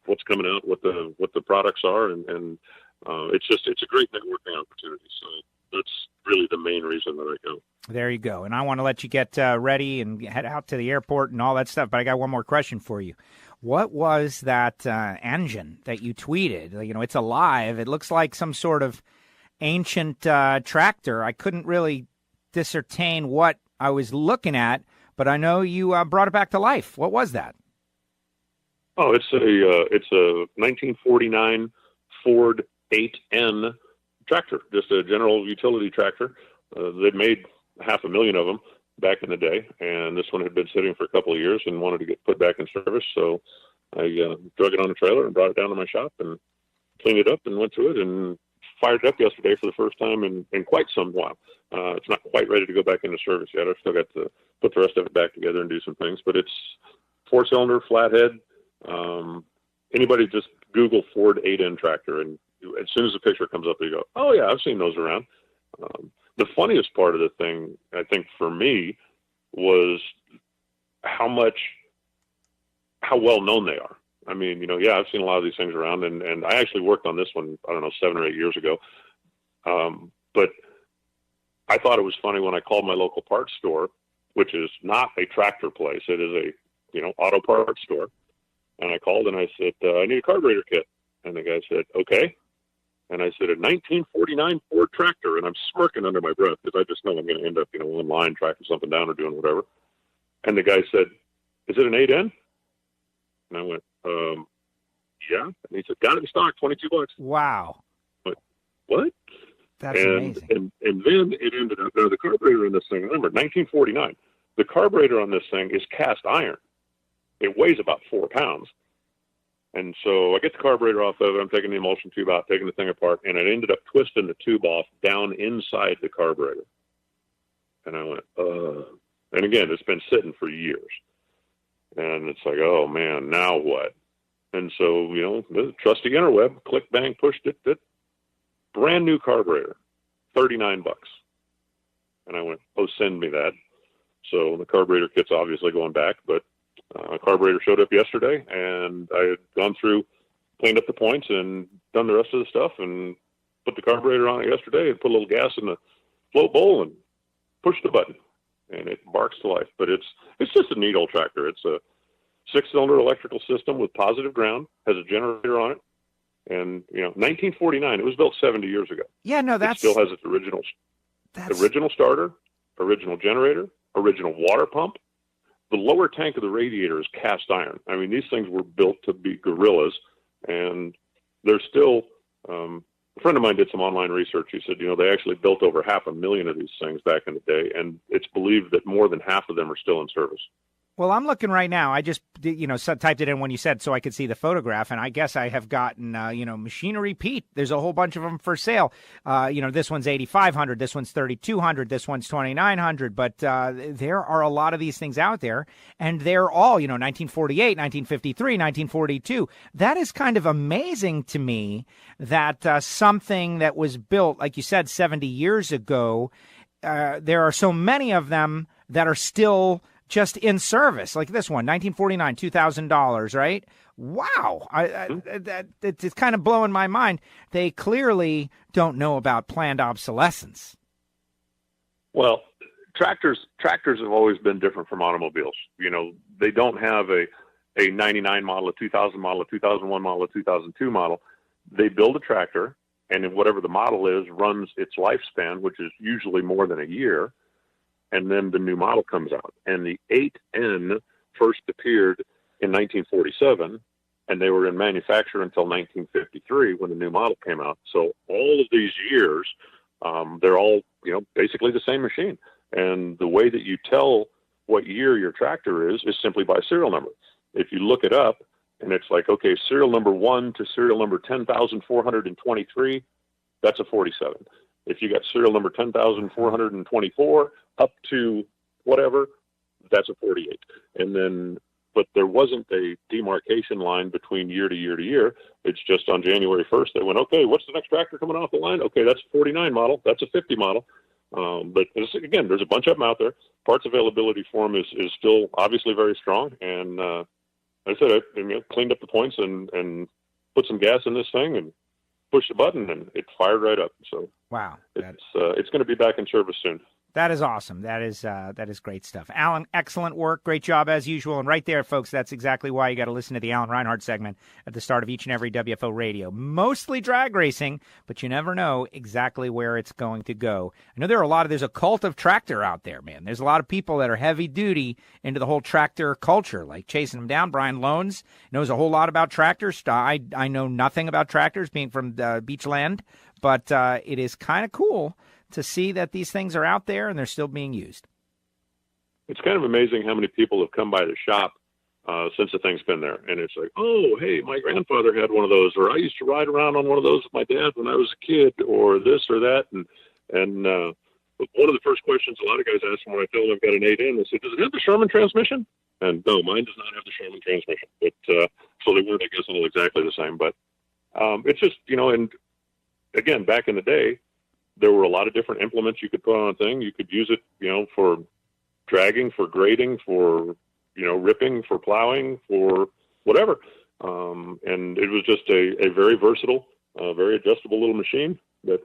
what's coming out, what the products are. And it's a great networking opportunity. So that's really the main reason that I go. There you go. And I want to let you get ready and head out to the airport and all that stuff. But I got one more question for you. What was that engine that you tweeted? It's alive. It looks like some sort of ancient tractor. I couldn't really discern what I was looking at, but I know you brought it back to life. What was that? Oh, it's a 1949 Ford 8N tractor, just a general utility tractor. They'd made 500,000 of them back in the day, and this one had been sitting for a couple of years and wanted to get put back in service. So I drug it on a trailer and brought it down to my shop and cleaned it up and went through it and fired it up yesterday for the first time in quite some while. It's not quite ready to go back into service yet. I've still got to put the rest of it back together and do some things, but it's 4-cylinder, flathead. Anybody just Google Ford 8N tractor, and as soon as the picture comes up, you go, oh yeah, I've seen those around. The funniest part of the thing, I think for me, was how well known they are. I mean, I've seen a lot of these things around, and I actually worked on this one, 7 or 8 years ago. But I thought it was funny when I called my local parts store, which is not a tractor place. It is a, auto parts store. And I called and I said, I need a carburetor kit. And the guy said, okay. And I said, a 1949 Ford tractor. And I'm smirking under my breath because I just know I'm going to end up, online tracking something down or doing whatever. And the guy said, is it an 8N? And I went, yeah. And he said, got it in stock, $22. Wow. I went, what? That's amazing. And then it ended up, the carburetor in this thing, remember, 1949. The carburetor on this thing is cast iron. It weighs about 4 pounds. And so I get the carburetor off of it. I'm taking the emulsion tube out, taking the thing apart, and it ended up twisting the tube off down inside the carburetor. And I went, and again, it's been sitting for years. And it's like, oh man, now what? And so, the trusty interweb, click, bang, pushed it, brand new carburetor, $39. And I went, oh, send me that. So the carburetor kit's obviously going back, but carburetor showed up yesterday, and I had gone through, cleaned up the points, and done the rest of the stuff, and put the carburetor on it yesterday, and put a little gas in the float bowl, and pushed the button, and it barks to life. But it's just a neat old tractor. It's a 6-cylinder electrical system with positive ground, has a generator on it, and 1949. It was built 70 years ago. Yeah, no, it still has its original starter, original generator, original water pump. The lower tank of the radiator is cast iron. I mean, these things were built to be gorillas, and they're still. A friend of mine did some online research. He said, they actually built over 500,000 of these things back in the day, and it's believed that more than half of them are still in service. Well, I'm looking right now. I just, typed it in when you said so I could see the photograph, and I guess I have gotten, Machinery Pete. There's a whole bunch of them for sale. This one's $8,500, this one's $3,200, this one's $2,900, but there are a lot of these things out there, and they're all, 1948, 1953, 1942. That is kind of amazing to me that something that was built, like you said, 70 years ago, there are so many of them that are still just in service, like this one, 1949, $2,000, right? Wow. It's kind of blowing my mind. They clearly don't know about planned obsolescence. Well, tractors have always been different from automobiles. They don't have a 99 model, a 2000 model, a 2001 model, a 2002 model. They build a tractor, and then whatever the model is runs its lifespan, which is usually more than a year. And then the new model comes out. And the 8N first appeared in 1947, and they were in manufacture until 1953 when the new model came out. So all of these years, they're all, basically the same machine. And the way that you tell what year your tractor is simply by serial number. If you look it up, and it's like, okay, serial number 1 to serial number 10,423, that's a 47. If you got serial number 10,424 up to whatever, that's a 48. And then, but there wasn't a demarcation line between year to year to year. It's just on January 1st, they went, okay, what's the next tractor coming off the line? Okay, that's a 49 model. That's a 50 model. But again, there's a bunch of them out there. Parts availability for them is still obviously very strong. And like I said, I cleaned up the points and put some gas in this thing and pushed the button, and it fired right up. So wow, it's going to be back in service soon. That is awesome. That is great stuff. Alan, excellent work. Great job as usual. And right there, folks, that's exactly why you got to listen to the Alan Reinhart segment at the start of each and every WFO radio. Mostly drag racing, but you never know exactly where it's going to go. I know there's a cult of tractor out there, man. There's a lot of people that are heavy duty into the whole tractor culture, like chasing them down. Brian Loans knows a whole lot about tractors. I know nothing about tractors, being from Beachland, but it is kind of cool to see that these things are out there and they're still being used. It's kind of amazing how many people have come by the shop since the thing's been there. And it's like, oh, hey, my grandfather had one of those, or I used to ride around on one of those with my dad when I was a kid, or this or that. And one of the first questions a lot of guys ask me when I tell them I've got an 8N, they say, does it have the Sherman transmission? And no, mine does not have the Sherman transmission. But so they weren't, I guess, all exactly the same. But it's just, and again, back in the day, there were a lot of different implements you could put on a thing. You could use it, for dragging, for grading, for, ripping, for plowing, for whatever. And it was just a very versatile, very adjustable little machine that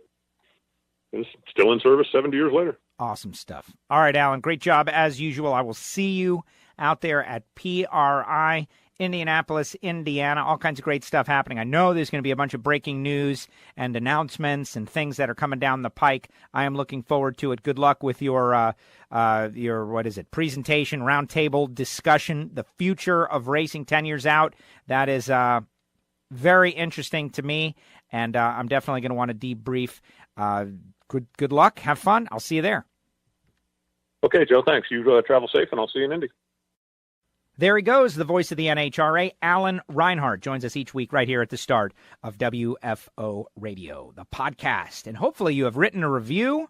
is still in service 70 years later. Awesome stuff. All right, Alan, great job as usual. I will see you out there at PRI, Indianapolis, Indiana. All kinds of great stuff happening. I know there's going to be a bunch of breaking news and announcements and things that are coming down the pike. I am looking forward to it. Good luck with your presentation, roundtable discussion, the future of racing 10 years out. That is very interesting to me, and I'm definitely going to want to debrief. Good luck. Have fun. I'll see you there. Okay, Joe, thanks. You travel safe, and I'll see you in Indy. There he goes, the voice of the NHRA, Alan Reinhart, joins us each week right here at the start of WFO Radio, the podcast. And hopefully you have written a review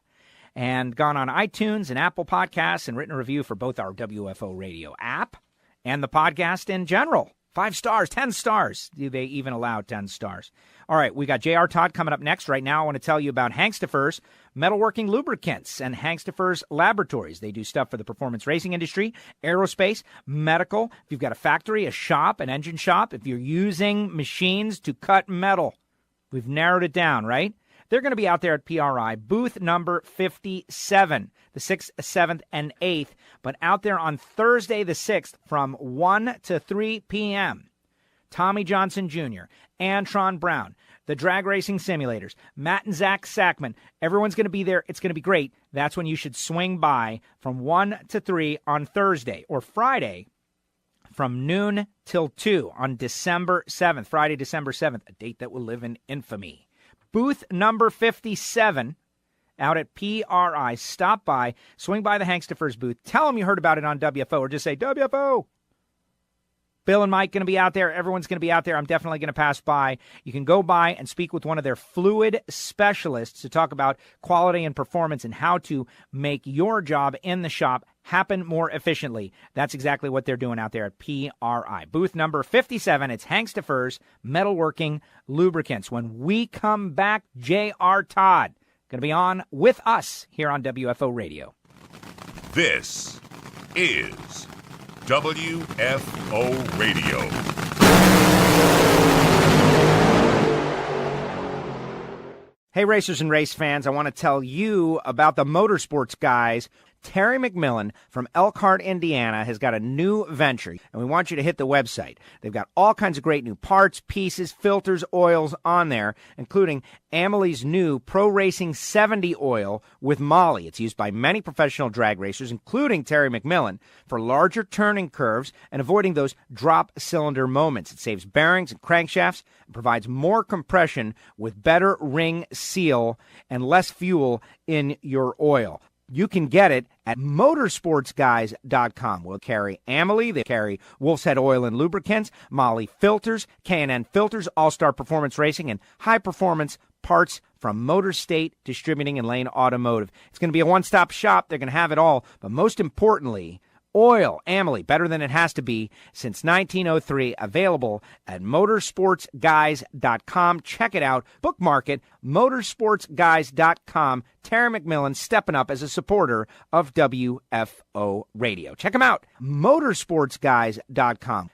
and gone on iTunes and Apple Podcasts and written a review for both our WFO Radio app and the podcast in general. 5 stars, 10 stars. Do they even allow 10 stars? All right, we got J.R. Todd coming up next. Right now, I want to tell you about Hangstifer's Metalworking Lubricants and Hangstifer's Laboratories. They do stuff for the performance racing industry, aerospace, medical. If you've got a factory, a shop, an engine shop, if you're using machines to cut metal, we've narrowed it down, right? They're going to be out there at PRI, booth number 57, the 6th, 7th, and 8th, but out there on Thursday the 6th from 1 to 3 p.m. Tommy Johnson Jr., Antron Brown, the drag racing simulators, Matt and Zach Sackman. Everyone's going to be there. It's going to be great. That's when you should swing by from 1 to 3 on Thursday, or Friday from noon till 2 on December 7th, Friday, December 7th, a date that will live in infamy. Booth number 57 out at PRI. Stop by, swing by the Hangstifer's booth. Tell them you heard about it on WFO, or just say, WFO. Bill and Mike going to be out there. Everyone's going to be out there. I'm definitely going to pass by. You can go by and speak with one of their fluid specialists to talk about quality and performance and how to make your job in the shop happen more efficiently. That's exactly what they're doing out there at PRI. Booth number 57, it's Hangstifer's Metalworking Lubricants. When we come back, J.R. Todd going to be on with us here on WFO Radio. This is WFO Radio. Hey, racers and race fans, I want to tell you about the motorsports guys. Terry McMillan from Elkhart, Indiana, has got a new venture, and we want you to hit the website. They've got all kinds of great new parts, pieces, filters, oils on there, including Amelie's new Pro Racing 70 oil with Molly. It's used by many professional drag racers, including Terry McMillan, for larger turning curves and avoiding those drop cylinder moments. It saves bearings and crankshafts and provides more compression with better ring seal and less fuel in your oil. You can get it at motorsportsguys.com. We'll carry Amelie, they carry Wolf's Head Oil and Lubricants, Molly Filters, K&N Filters, All-Star Performance Racing, and high-performance parts from Motor State Distributing and Lane Automotive. It's going to be a one-stop shop. They're going to have it all. But most importantly, oil, Amelie, better than it has to be since 1903, available at motorsportsguys.com. Check it out. Bookmark it, motorsportsguys.com. Terry McMillan stepping up as a supporter of WFO Radio. Check him out, motorsportsguys.com.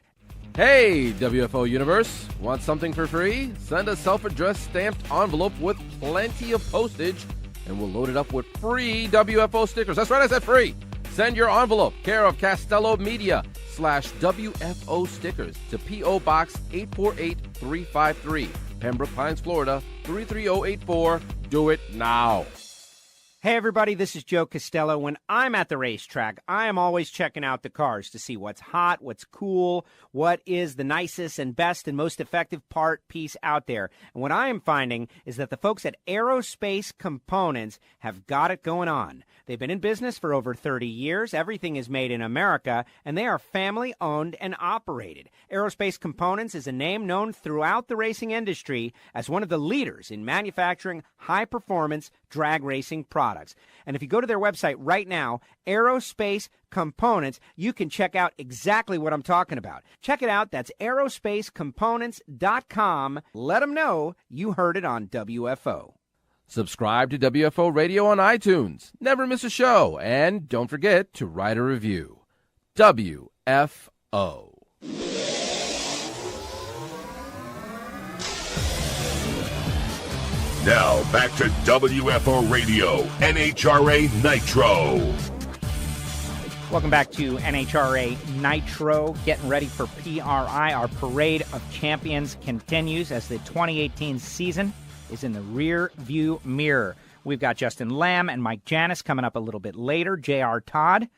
Hey, WFO Universe. Want something for free? Send a self-addressed stamped envelope with plenty of postage, and we'll load it up with free WFO stickers. That's right, I said free. Send your envelope, care of Castello Media /WFO stickers to P.O. Box 848353, Pembroke Pines, Florida 33084. Do it now. Hey, everybody, this is Joe Castello. When I'm at the racetrack, I am always checking out the cars to see what's hot, what's cool, what is the nicest and best and most effective part piece out there. And what I am finding is that the folks at Aerospace Components have got it going on. They've been in business for over 30 years. Everything is made in America, and they are family-owned and operated. Aerospace Components is a name known throughout the racing industry as one of the leaders in manufacturing high-performance drag racing products. And if you go to their website right now, Aerospace Components, you can check out exactly what I'm talking about. Check it out. That's aerospacecomponents.com. Let them know you heard it on WFO. Subscribe to WFO Radio on iTunes. Never miss a show. And don't forget to write a review. WFO. Now back to WFO Radio, NHRA Nitro. Welcome back to NHRA Nitro. Getting ready for PRI. Our Parade of Champions continues as the 2018 season is in the rear view mirror. We've got Justin Lamb and Mike Janis coming up a little bit later. J.R. Todd.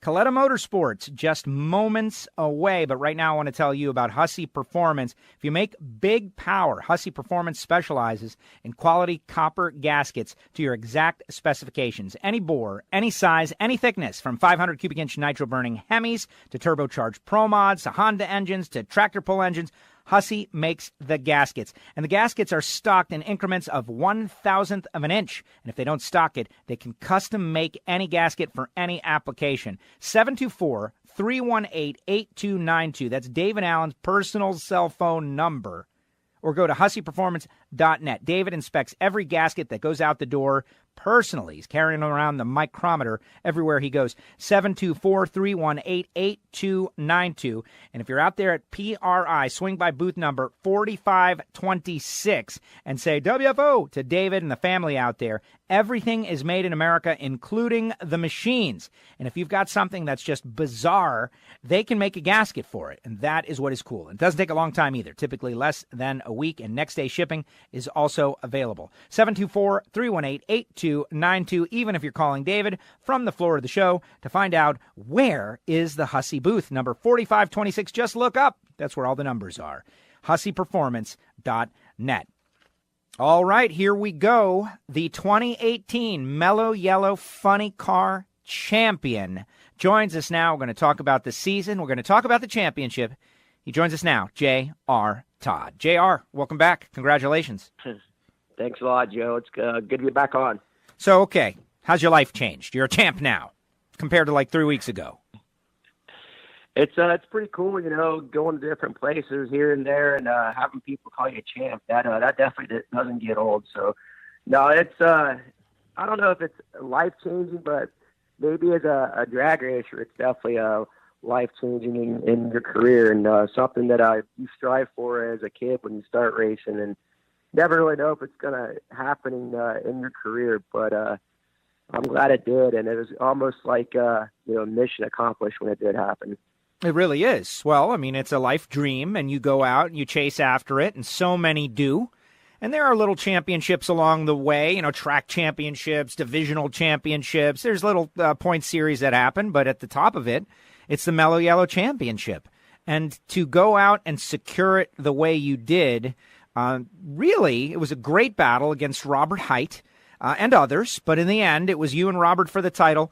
Coletta Motorsports just moments away, but right now I want to tell you about Hussey Performance. If you make big power, Hussey Performance specializes in quality copper gaskets to your exact specifications. Any bore, any size, any thickness, from 500 cubic inch nitro burning Hemis to turbocharged Pro Mods to Honda engines to tractor pull engines. Hussey makes the gaskets, and the gaskets are stocked in increments of 1/1000th of an inch. And if they don't stock it, they can custom make any gasket for any application. 724-318-8292. That's David Allen's personal cell phone number. Or go to husseyperformance.net. David inspects every gasket that goes out the door personally. He's carrying around the micrometer everywhere he goes. 724-318-8292. And if you're out there at PRI, swing by booth number 4526 and say WFO to David and the family out there. Everything is made in America, including the machines. And if you've got something that's just bizarre, they can make a gasket for it. And that is what is cool. It doesn't take a long time either, typically less than a week. And next day shipping is also available. 724-318-8292, even if you're calling David from the floor of the show to find out where is the Hussey booth. Number 4526, just look up. That's where all the numbers are. husseyperformance.net. All right, here we go. The 2018 Mellow Yellow Funny Car Champion joins us now. We're going to talk about the season. We're going to talk about the championship. He joins us now, J.R. Todd. J.R., welcome back. Congratulations. Thanks a lot, Joe. It's good to be back on. So, okay, how's your life changed? You're a champ now compared to like 3 weeks ago. It's pretty cool, going to different places here and there and having people call you a champ. That definitely doesn't get old. So, no, it's I don't know if it's life-changing, but maybe as a drag racer, it's definitely life-changing in your career and something that you strive for as a kid when you start racing and never really know if it's going to happen in your career, but I'm glad it did, and it was almost like mission accomplished when it did happen. It really is. Well, I mean, it's a life dream, and you go out and you chase after it, and so many do. And there are little championships along the way, track championships, divisional championships. There's little point series that happen, but at the top of it, it's the Mellow Yellow Championship. And to go out and secure it the way you did, really, it was a great battle against Robert Height and others. But in the end, it was you and Robert for the title.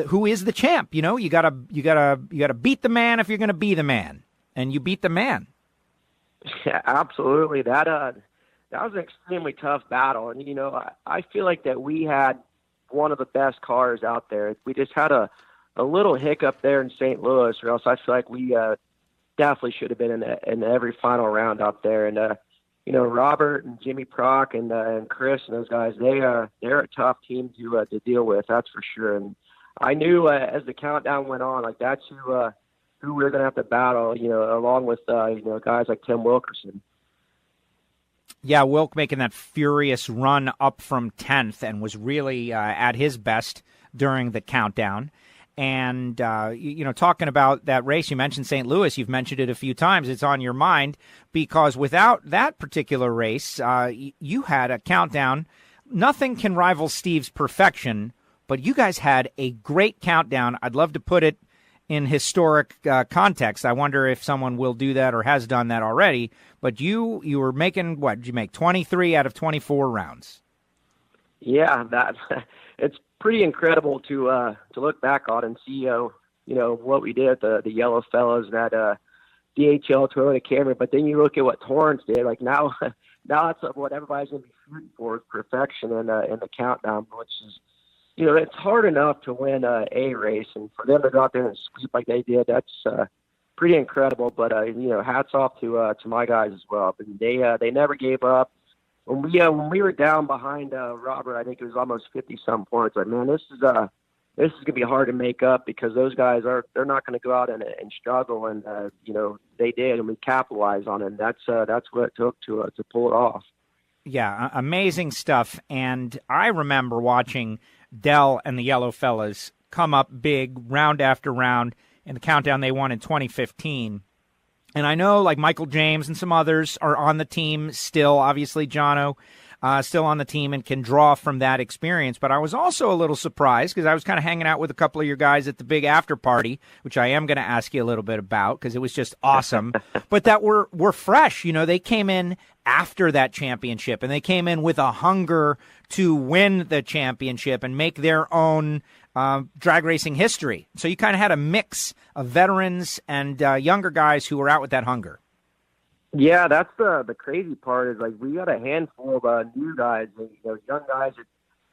Who is the champ? You gotta beat the man if you're gonna be the man, and you beat the man. Yeah, absolutely. That was an extremely tough battle, and I feel like that we had one of the best cars out there. We just had a little hiccup there in St. Louis, or else I feel like we definitely should have been in every final round out there. And Robert and Jimmy Prock and Chris and those guys, they're a tough team to deal with. That's for sure. And I knew as the countdown went on, like that's who we were going to have to battle. Along with guys like Tim Wilkerson. Yeah, Wilk making that furious run up from 10th and was really at his best during the countdown. And, talking about that race, you mentioned St. Louis. You've mentioned it a few times. It's on your mind because without that particular race, you had a countdown. Nothing can rival Steve's perfection, but you guys had a great countdown. I'd love to put it in historic context. I wonder if someone will do that or has done that already. But you were making, what did you make, 23 out of 24 rounds? Yeah, it's pretty incredible to look back on and see what we did, the Yellow Fellas, that DHL Toyota Camry. But then you look at what Torrance did. Like now that's what everybody's going to be shooting for, is perfection in the countdown, which is it's hard enough to win a race, and for them to go out there and sweep like they did, that's pretty incredible. But hats off to my guys as well. But they never gave up. When we were down behind Robert, I think it was almost 50-some points. Like, man, this is gonna be hard to make up because those guys they're not going to go out and struggle, and they did, and we capitalized on it. And that's what it took to pull it off. Yeah, amazing stuff. And I remember watching Dell and the Yellow Fellas come up big round after round in the countdown they won in 2015. And I know, like, Michael James and some others are on the team still, obviously Jono still on the team and can draw from that experience. But I was also a little surprised because I was kind of hanging out with a couple of your guys at the big after party, which I am going to ask you a little bit about because it was just awesome. But that were fresh. They came in after that championship, and they came in with a hunger to win the championship and make their own drag racing history. So you kind of had a mix of veterans and younger guys who were out with that hunger. Yeah, that's the crazy part is like we got a handful of new guys, young guys that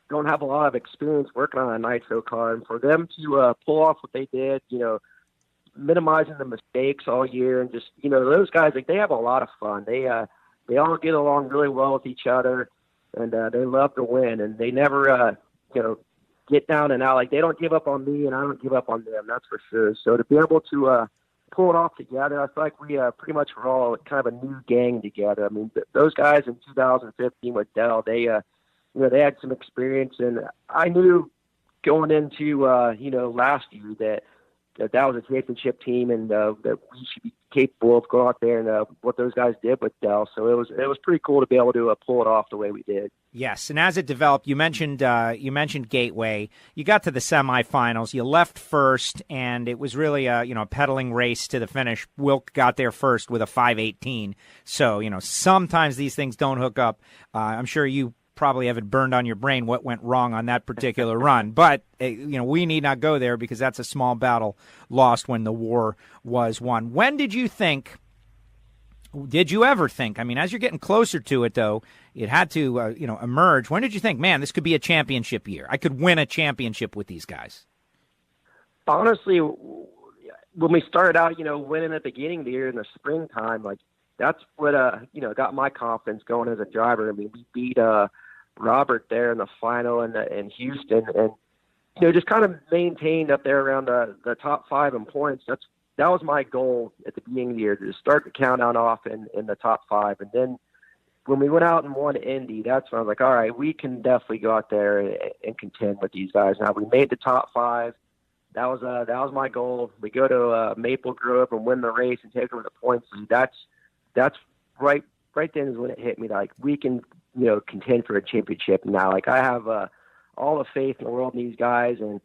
don't have a lot of experience working on a nitro car, and for them to pull off what they did, minimizing the mistakes all year, and just those guys, like, they have a lot of fun. They all get along really well with each other, and they love to win, and they never get down and out. Like, they don't give up on me, and I don't give up on them. That's for sure. So to be able to pull it off together, I feel like we pretty much were all kind of a new gang together. I mean, those guys in 2015 with Dell, they had some experience, and I knew going into last year that was a championship team, and that we should be capable of going out there and what those guys did with Dell. So it was pretty cool to be able to pull it off the way we did. Yes, and as it developed, you mentioned Gateway. You got to the semifinals. You left first, and it was really a pedaling race to the finish. Wilk got there first with a 5:18. So sometimes these things don't hook up. I'm sure you probably have it burned on your brain what went wrong on that particular run. But, we need not go there because that's a small battle lost when the war was won. When did you ever think, I mean, as you're getting closer to it, though, it had to, emerge. When did you think, man, this could be a championship year? I could win a championship with these guys? Honestly, when we started out, winning at the beginning of the year in the springtime, like, that's what, got my confidence going as a driver. I mean, we beat Robert there in the final in Houston, and just kind of maintained up there around the top 5 in points. That was my goal at the beginning of the year, to start the countdown off in the top 5. And then when we went out and won Indy, that's when I was like, all right, we can definitely go out there and contend with these guys. Now, we made the top 5. That was my goal. We go to Maple Grove and win the race and take over the points lead. That's right then is when it hit me, like, we can contend for a championship now. Like, I have all the faith in the world in these guys, and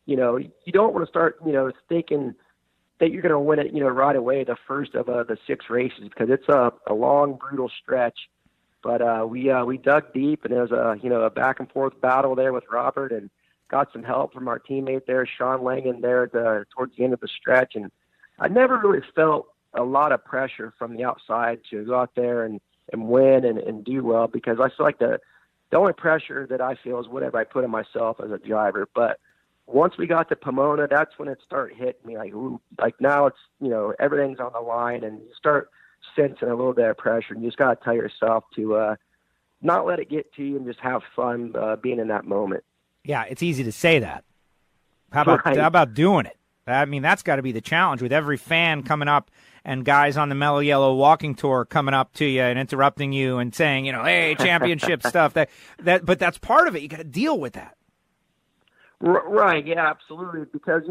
you don't want to start thinking that you're going to win it right away, the first of the 6 races, because it's a long, brutal stretch. But we dug deep, and there was a back and forth battle there with Robert, and got some help from our teammate there, Sean Langan, there towards the end of the stretch. And I never really felt a lot of pressure from the outside to go out there and win and do well, because I feel like the only pressure that I feel is whatever I put on myself as a driver. But once we got to Pomona, that's when it started hitting me, like, ooh, like now it's, everything's on the line, and you start sensing a little bit of pressure, and you just got to tell yourself to not let it get to you and just have fun being in that moment. Yeah, it's easy to say that. How about doing it? I mean, that's got to be the challenge with every fan coming up and guys on the Mellow Yellow walking tour coming up to you and interrupting you and saying, hey, championship stuff. But that's part of it. You got to deal with that. Right. Yeah, absolutely. Because,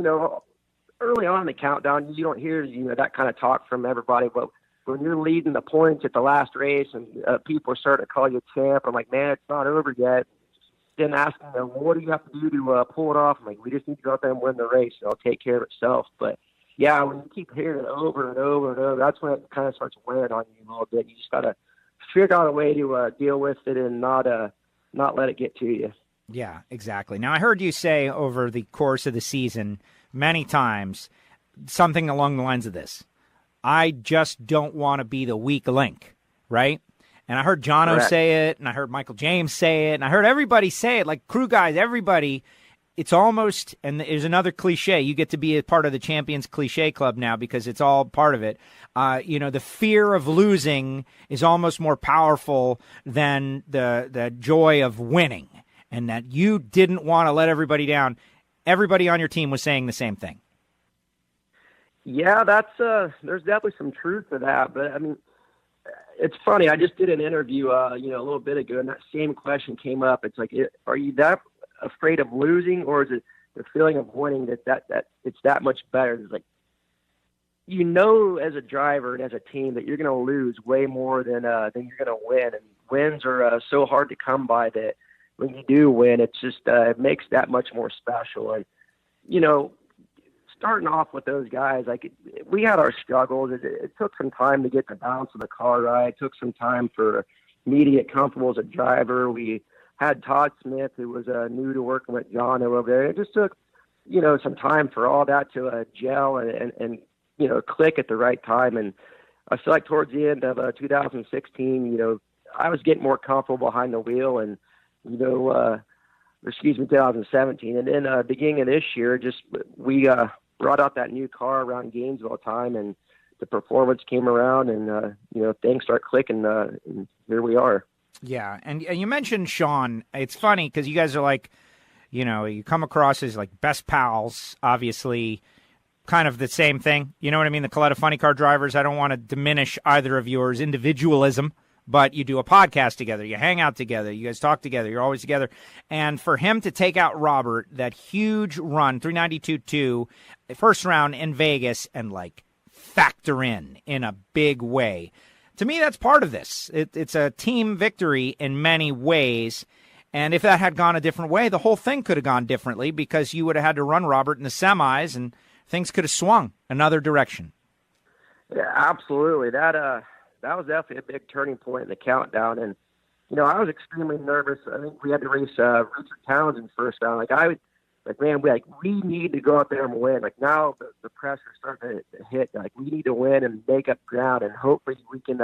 early on in the countdown, you don't hear, that kind of talk from everybody. But when you're leading the points at the last race and people are starting to call you champ, I'm like, man, it's not over yet. Then asking them, well, what do you have to do to pull it off? I'm like, we just need to go out there and win the race. It'll take care of itself. But yeah, when you keep hearing it over and over and over, that's when it kind of starts wearing on you a little bit. You just got to figure out a way to deal with it and not let it get to you. Yeah, exactly. Now, I heard you say over the course of the season many times something along the lines of this: I just don't want to be the weak link, right? And I heard Jono say it, and I heard Michael James say it, and I heard everybody say it, like crew guys, everybody. It's almost, and there's another cliche, you get to be a part of the Champions Cliche Club now because it's all part of it. The fear of losing is almost more powerful than the joy of winning, and that you didn't want to let everybody down. Everybody on your team was saying the same thing. Yeah, there's definitely some truth to that, but I mean, it's funny. I just did an interview, a little bit ago, and that same question came up. It's like, are you that afraid of losing, or is it the feeling of winning that it's that much better? It's like, as a driver and as a team that you're going to lose way more than you're going to win, and wins are so hard to come by that when you do win, it's just it makes that much more special. And starting off with those guys, like, we had our struggles. It took some time to get the balance of the car right. It took some time for me to get comfortable as a driver. We had Todd Smith, who was new to working with John over there. It just took, some time for all that to gel and click at the right time. And I feel like towards the end of 2016, I was getting more comfortable behind the wheel, and 2017, and then beginning of this year, we brought out that new car around Gainesville time, and the performance came around, and things start clicking, and here we are. Yeah, and you mentioned Sean. It's funny because you guys are like, you come across as like best pals, obviously. Kind of the same thing. You know what I mean? The Coletta Funny Car Drivers, I don't want to diminish either of yours individualism, but you do a podcast together. You hang out together. You guys talk together. You're always together. And for him to take out Robert, that huge run, 392.2, first round in Vegas, and like factor in a big way. To me, that's part of this. It's a team victory in many ways. And if that had gone a different way, the whole thing could have gone differently because you would have had to run Robert in the semis and things could have swung another direction. Yeah, absolutely. That was definitely a big turning point in the countdown. And, I was extremely nervous. I think we had to race Richard Townsend first round. We need to go out there and win. Like, now the pressure's starting to hit. Like, we need to win and make up ground, and hopefully we can,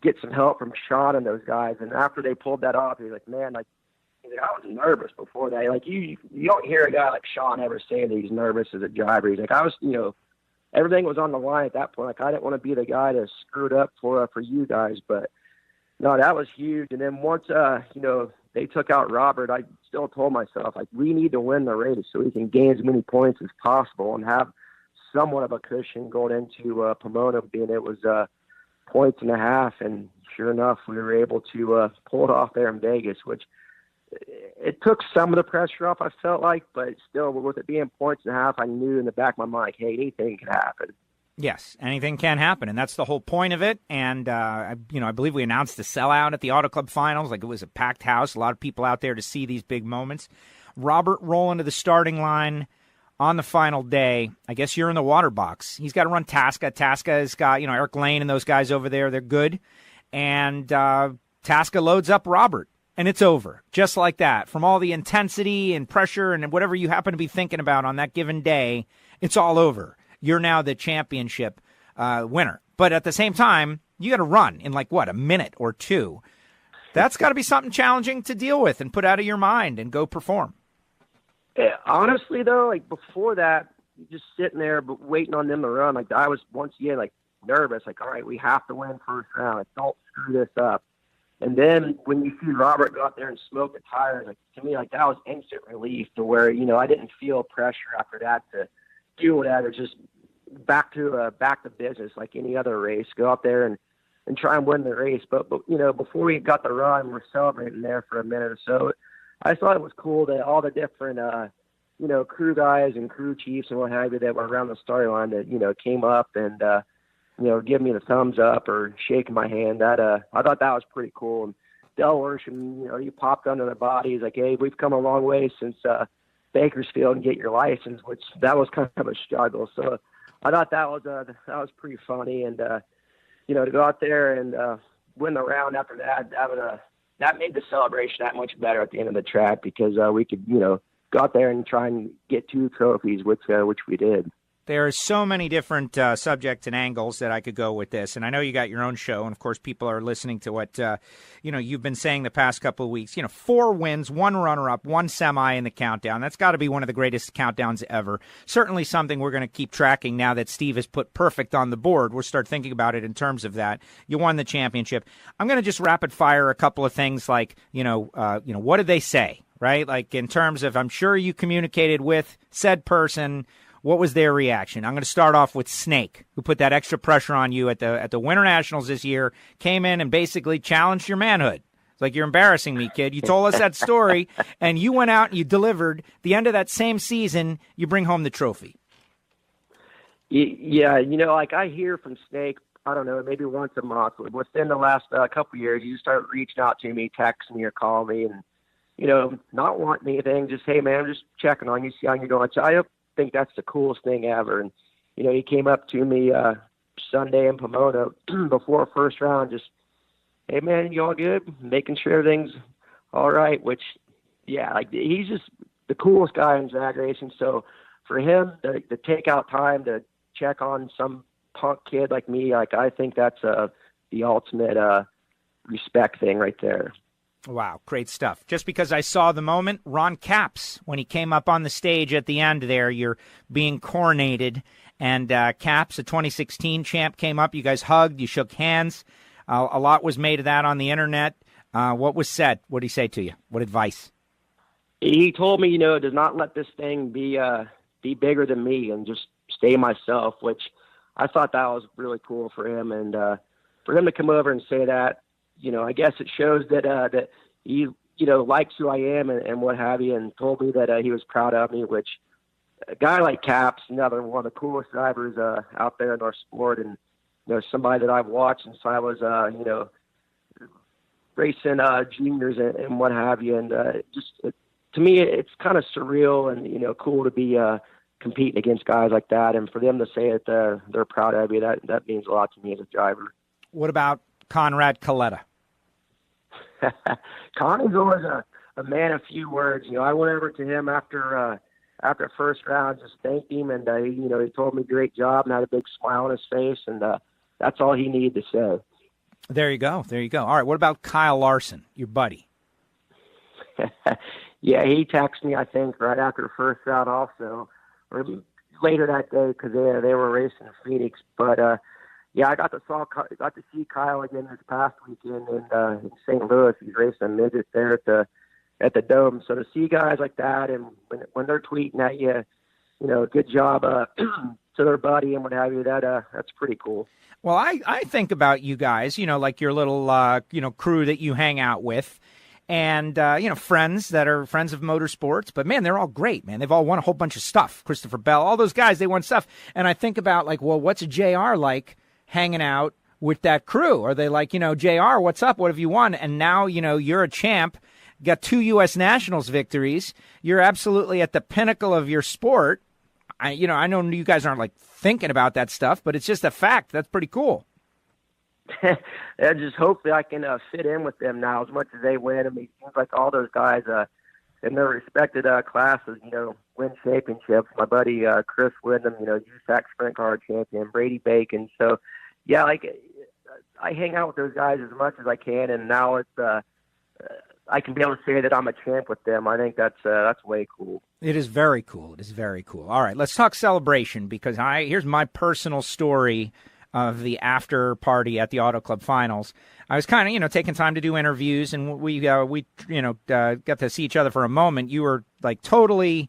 get some help from Sean and those guys. And after they pulled that off, he was like, man, I was nervous before that. Like, you don't hear a guy like Sean ever say that he's nervous as a driver. He's like, I was, everything was on the line at that point. Like, I didn't want to be the guy to screw it up for you guys. But no, that was huge. And then once, they took out Robert, I still told myself, like, we need to win the race so we can gain as many points as possible and have somewhat of a cushion going into Pomona, being it was 1.5 points. And sure enough, we were able to pull it off there in Vegas, which it took some of the pressure off, I felt like, but still, with it being 1.5 points, I knew in the back of my mind, hey, anything can happen. Yes, anything can happen, and that's the whole point of it. And, I believe we announced the sellout at the Auto Club Finals. Like, it was a packed house, a lot of people out there to see these big moments. Robert rolling to the starting line on the final day. I guess you're in the water box. He's got to run Tasca. Tasca's got, Eric Lane and those guys over there. They're good. And Tasca loads up Robert. And it's over, just like that. From all the intensity and pressure and whatever you happen to be thinking about on that given day, it's all over. You're now the championship winner. But at the same time, you got to run in a minute or two. That's got to be something challenging to deal with and put out of your mind and go perform. Yeah, honestly, though, before that, just sitting there but waiting on them to run, I was once again nervous. All right, we have to win first round. Don't screw this up. And then when you see Robert go out there and smoke the tires, to me, that was instant relief to where, I didn't feel pressure after that to do whatever, just back to business like any other race. Go out there and try and win the race. But before we got the run, we're celebrating there for a minute or so. I thought it was cool that all the different, crew guys and crew chiefs and what have you that were around the starting line that, came up and, give me the thumbs up or shaking my hand. That I thought that was pretty cool. And Del Worsham, he popped under the body. He's like, hey, we've come a long way since Bakersfield and get your license, which that was kind of a struggle. So I thought that was pretty funny. And, to go out there and win the round after that, that made the celebration that much better at the end of the track because we could, go out there and try and get 2 trophies, which we did. There are so many different subjects and angles that I could go with this, and I know you got your own show, and of course people are listening to what you've been saying the past couple of weeks. 4 wins, 1 runner-up, 1 semi in the countdown. That's got to be one of the greatest countdowns ever. Certainly something we're going to keep tracking now that Steve has put perfect on the board. We'll start thinking about it in terms of that. You won the championship. I'm going to just rapid fire a couple of things like what did they say, right? In terms of, I'm sure you communicated with said person. What was their reaction? I'm going to start off with Snake, who put that extra pressure on you at the Winter Nationals this year, came in and basically challenged your manhood. It's like, you're embarrassing me, kid. You told us that story, and you went out and you delivered. The end of that same season, you bring home the trophy. Yeah, I hear from Snake, I don't know, maybe once a month. Within the last couple of years, you start reaching out to me, texting me or calling me, and, not wanting anything, just, hey, man, I'm just checking on you, see how you're doing. So I think that's the coolest thing ever. And he came up to me Sunday in Pomona before first round, just, hey man, you all good? Making sure everything's all right. Which, yeah, he's just the coolest guy in drag racing. So for him to take out time to check on some punk kid like me, like I think that's the ultimate respect thing right there. Wow, great stuff. Just because I saw the moment, Ron Capps, when he came up on the stage at the end there, you're being coronated, and Capps, a 2016 champ, came up. You guys hugged, you shook hands. A lot was made of that on the internet. What was said? What did he say to you? What advice? He told me, to not let this thing be bigger than me and just stay myself, which I thought that was really cool for him. And for him to come over and say that, I guess it shows that he, likes who I am and what have you, and told me that he was proud of me, which a guy like Capps, another one of the coolest drivers out there in our sport, and, somebody that I've watched since I was, racing juniors and what have you. And to me, it's kind of surreal and, cool to be competing against guys like that. And for them to say that they're proud of you, that means a lot to me as a driver. What about Conrad Coletta? Connie's always a man of few words. I went over to him after first round, just thanked him, and he told me great job and had a big smile on his face, and that's all he needed to say. There you go. All right, what about Kyle Larson, your buddy? Yeah, he texted me, I think, right after the first round also, or later that day, because they were racing in Phoenix. But yeah, I got to see Kyle again this past weekend in St. Louis. He's racing a midget there at the Dome. So to see guys like that, and when they're tweeting at you, good job to their buddy and what have you, that's pretty cool. Well, I think about you guys, like your little crew that you hang out with, and friends that are friends of motorsports. But man, they're all great, man. They've all won a whole bunch of stuff. Christopher Bell, all those guys, they won stuff. And I think about what's a JR like hanging out with that crew? Are they like, JR, what's up? What have you won? And now, you're a champ, got 2 U.S. Nationals victories. You're absolutely at the pinnacle of your sport. I know you guys aren't thinking about that stuff, but it's just a fact. That's pretty cool. Just hopefully I can fit in with them now as much as they win. I mean, it seems like all those guys in their respected classes, win championships. My buddy Chris Wyndham, USAC Sprint Car champion, Brady Bacon. So, yeah, I hang out with those guys as much as I can, and now it's I can be able to say that I'm a champ with them. I think that's way cool. It is very cool. All right, let's talk celebration, because here's my personal story of the after party at the Auto Club Finals. I was kind of, taking time to do interviews, and we got to see each other for a moment. You were totally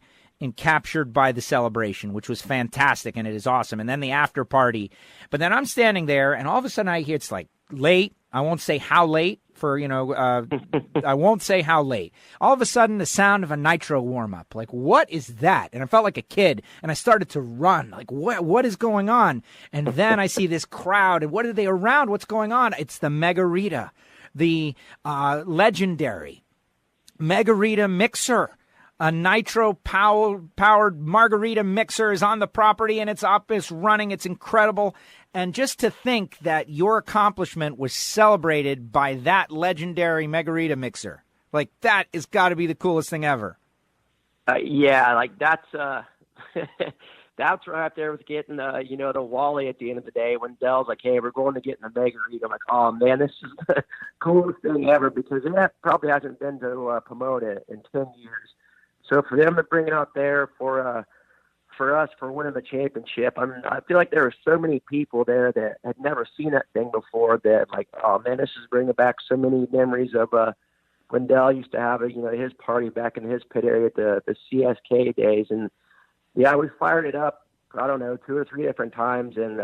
captured by the celebration, which was fantastic, and it is awesome. And then the after party. But then I'm standing there, and all of a sudden I hear it's late. I won't say how late I won't say how late. All of a sudden, the sound of a Nitro warm-up. What is that? And I felt like a kid, and I started to run. What is going on? And then I see this crowd, and what are they around? What's going on? It's the Margarita, the legendary Margarita mixer. A Nitro-powered Margarita mixer is on the property, and it's up, it's running, it's incredible. And just to think that your accomplishment was celebrated by that legendary Margarita mixer, that has got to be the coolest thing ever. Yeah, that's that's right up there with getting the Wally at the end of the day when Dell's like, hey, we're going to get in the Margarita. I'm like, oh man, this is the coolest thing ever, because it probably hasn't been to promote it in 10 years. So for them to bring it out there for us for winning the championship, I feel like there were so many people there that had never seen that thing before, that oh man, this is bringing back so many memories of when Dell used to have his party back in his pit area at the CSK days. And yeah, we fired it up, I don't know, 2 or 3 different times, and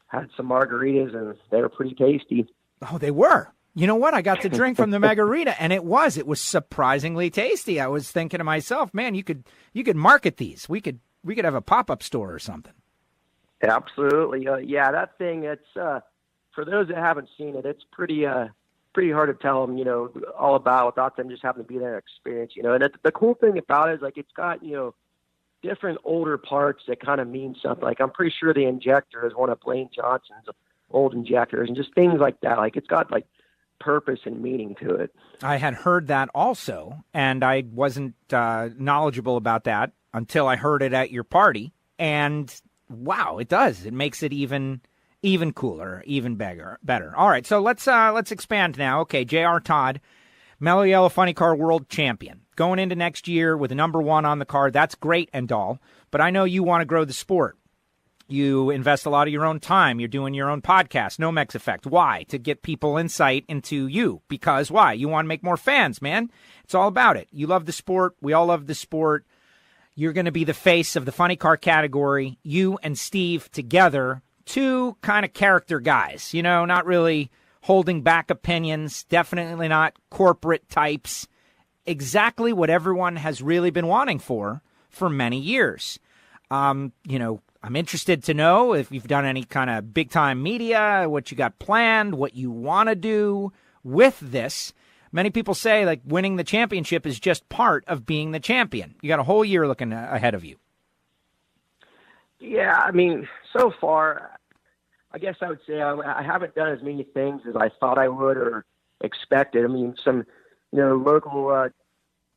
had some margaritas, and they were pretty tasty. Oh, they were. You know what? I got to drink from the Margarita, and it was surprisingly tasty. I was thinking to myself, man, you could market these. We could have a pop-up store or something. Absolutely. Yeah, that thing, it's for those that haven't seen it, it's pretty hard to tell them, all about without them just having to be there and experience, And the cool thing about it is it's got, different older parts that kind of mean something. I'm pretty sure the injector is one of Blaine Johnson's old injectors, and just things like that. It's got purpose and meaning to it. I had heard that also, and I wasn't knowledgeable about that until I heard it at your party. And wow, it does. It makes it even cooler, even better. All right, so let's expand now. Okay, J.R. Todd, Mellow Yellow Funny Car World Champion. Going into next year with a number 1 on the card, that's great and all, but I know you want to grow the sport. You invest a lot of your own time. You're doing your own podcast, Nomex Effect. Why? To get people insight into you. Because why? You want to make more fans, man. It's all about it. You love the sport. We all love the sport. You're going to be the face of the funny car category. You and Steve together, 2 kind of character guys, not really holding back opinions, definitely not corporate types. Exactly what everyone has really been wanting for many years. I'm interested to know if you've done any kind of big-time media, what you got planned, what you want to do with this. Many people say, like, winning the championship is just part of being the champion. You got a whole year looking ahead of you. Yeah, I mean, so far, I guess I would say I haven't done as many things as I thought I would or expected. I mean, some, local